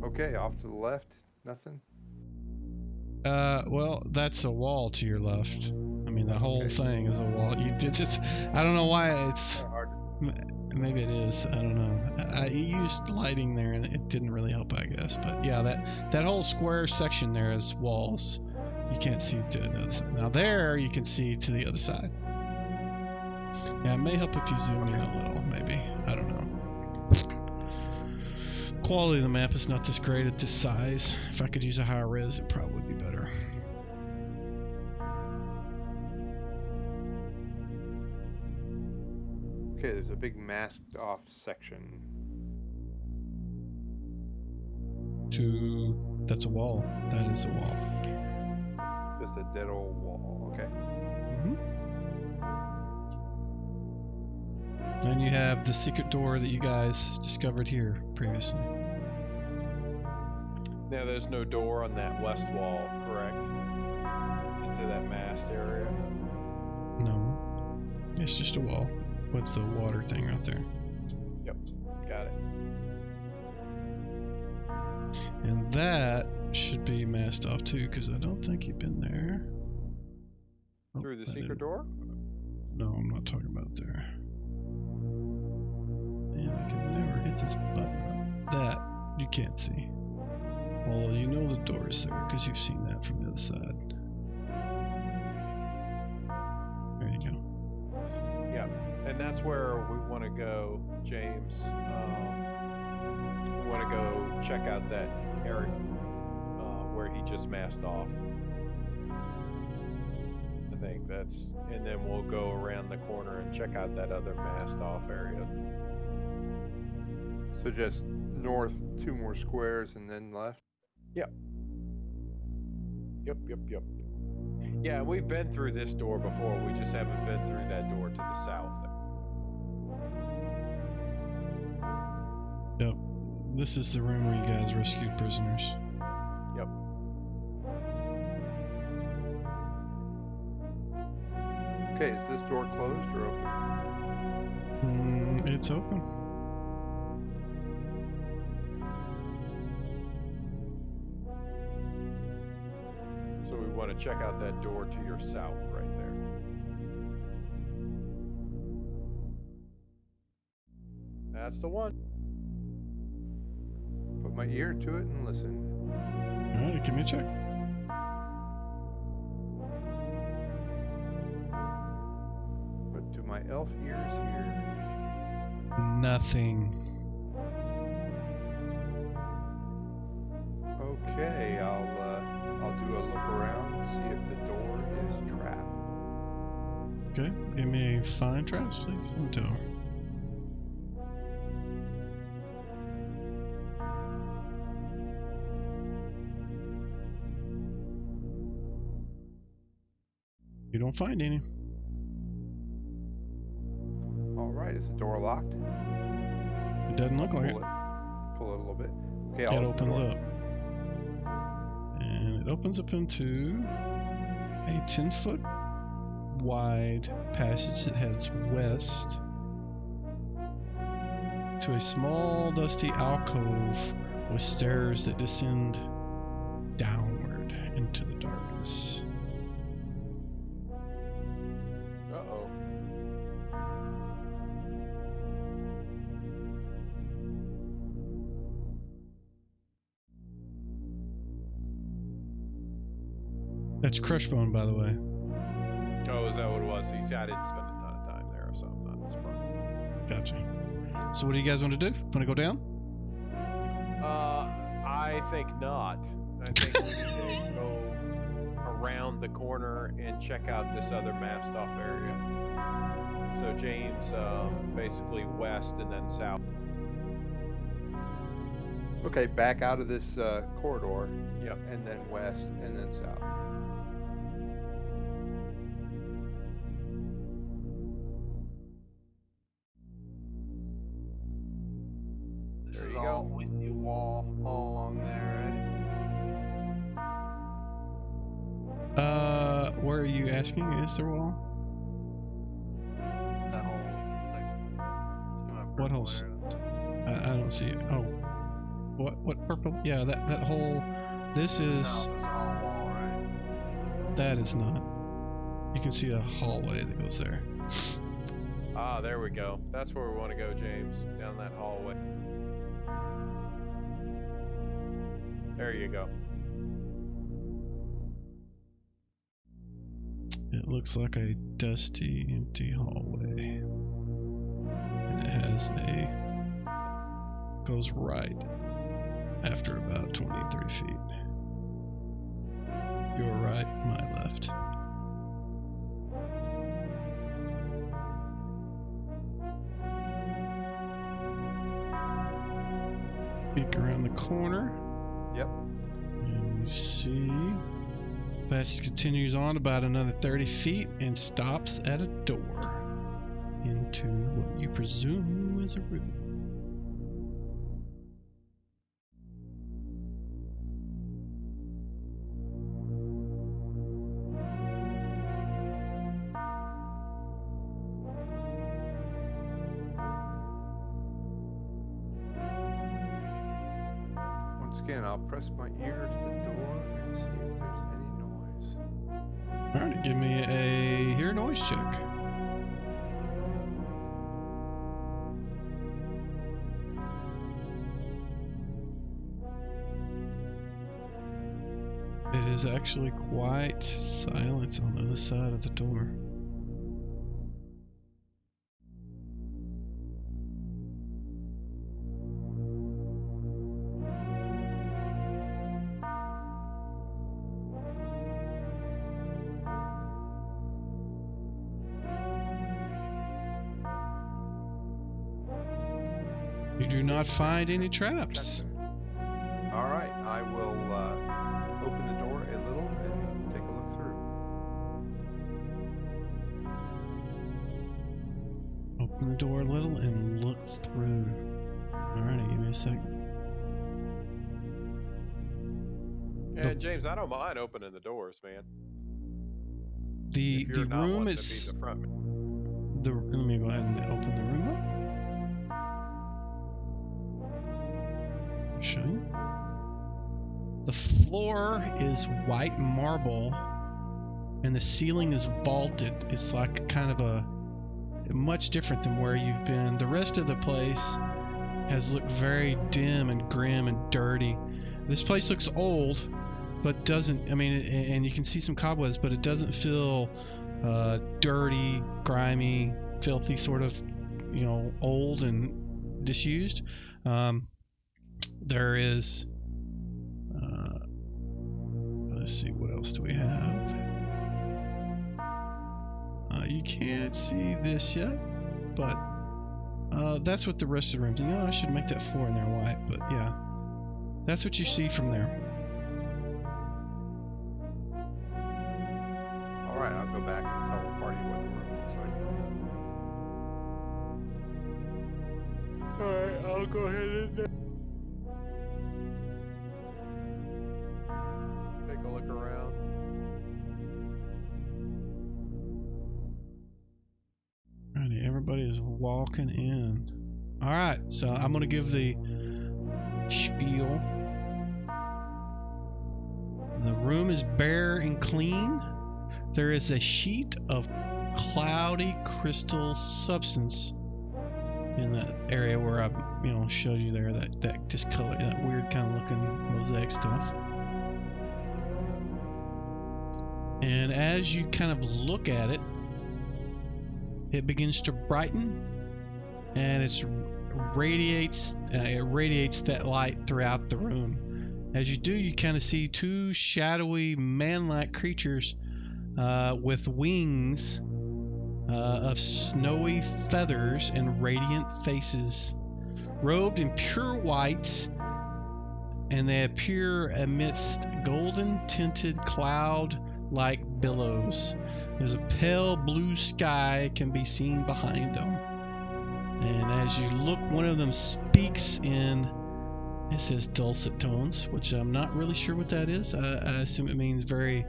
Okay, off to the left, nothing. Well, that's a wall to your left. I mean, that whole Okay. thing is a wall. I don't know why it's. Kinda hard to- Maybe it is. I don't know. You used lighting there, and it didn't really help, I guess. But yeah, that whole square section there is walls. You can't see to the other side. Now there, you can see to the other side. Yeah, it may help if you zoom in a little, maybe. I don't know. Quality of the map is not this great at this size. If I could use a higher res, it probably would be better. Okay, there's a big masked off section. That's a wall. That is a wall. Just a dead old wall. Okay. Then you have the secret door that you guys discovered here previously. Now, there's no door on that west wall, correct? Into that mast area. No. It's just a wall with the water thing right there. Got it. And that should be masked off too, because I don't think you've been there. Oh, Through the that secret didn't- door? No, I'm not talking about there. Man, I can never get this button up. That you can't see. Well, you know the door is there because you've seen that from the other side. There you go. Yeah. And that's where we want to go, James. We want to go check out that area where he just masked off. I think that's, and then we'll go around the corner and check out that other masked off area. So So just north 2 more squares and then left. Yep. Yeah, we've been through this door before. We just haven't been through that door to the south. Yep. This is the room where you guys rescued prisoners. Yep. Okay, is this door closed or open? It's open. So we want to check out that door to your south right there. That's the one. Put my ear to it and listen. Alright, give me a check. What do my elf ears hear? Nothing. Okay, I'll do a look around and see if the door is trapped. Okay, give me a find traps, please. And tower. You don't find any. All right, is the door locked? It doesn't look like it. Pull it a little bit. Okay, It I'll open the opens door. up. And it opens up into a 10-foot wide passage that heads west to a small dusty alcove with stairs that descend downward into the darkness. Uh-oh. That's Crushbone, by the way. Oh, is that what it was? I didn't spend a ton of time there, so I'm not surprised. Gotcha. So what do you guys want to do? Want to go down? I think not. I think we need to go around the corner and check out this other mast off area. So James, basically west and then south. Okay, back out of this corridor. Yep. And then west and then south. This There is you all go. with you all along there, Where are you asking? Is there a wall? right? That whole section. See my What purple holes? arrow? I don't see it. Oh. What purple? Yeah, that whole... This is... South is all wall, right? That is not. You can see a hallway that goes there. Ah, there we go. That's where we want to go, James. Down that hallway. There you go. It looks like a dusty, empty hallway. And it has goes right after about 23 feet. Your right, my left. Peek around the corner. Yep. And you see, passage continues on about another 30 feet and stops at a door into what you presume is a room. Once again, I'll press my ear to the door and see if there's any noise. Alright, give me a hear noise check. It is actually quite silent on the other side of the door. You You do not find any traps. All right, I will open the door a little and take a look through. Open the door a little and look through. Alrighty, give me a second. Yeah, James, I don't mind opening the doors, man. The If you're not room wanting is. to be the front man. Let me go ahead and open the room up. Show you. The floor is white marble, and the ceiling is vaulted. It's like kind of a much different than where you've been. The rest of the place has looked very dim and grim and dirty. This place looks old, but doesn't. I mean, and you can see some cobwebs, but it doesn't feel dirty, grimy, filthy, sort of, old and disused. There is. Let's see, what else do we have? You can't see this yet, but that's what the rest of the rooms. I should make that floor in there white, but yeah, that's what you see from there. All right, I'll go back and tell the party what the room looks like. All right, I'll go ahead and take a look around. Alrighty, everybody is walking in. All right, so I'm gonna give the spiel. The room is bare and clean. There is a sheet of cloudy crystal substance in that area where I, showed you there, that discolor, that weird kind of looking mosaic stuff. And as you kind of look at it, it begins to brighten, and it radiates that light throughout the room. As you do, you kind of see two shadowy, man-like creatures with wings of snowy feathers and radiant faces, robed in pure white, and they appear amidst golden-tinted cloud-like billows. There's a pale blue sky can be seen behind them. And as you look, one of them speaks in, it says dulcet tones, which I'm not really sure what that is. I assume it means very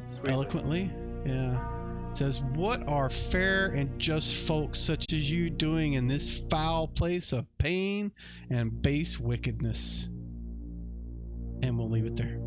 Sweetly. eloquently. Yeah. It says, "What are fair and just folks such as you doing in this foul place of pain and base wickedness?" And we'll leave it there.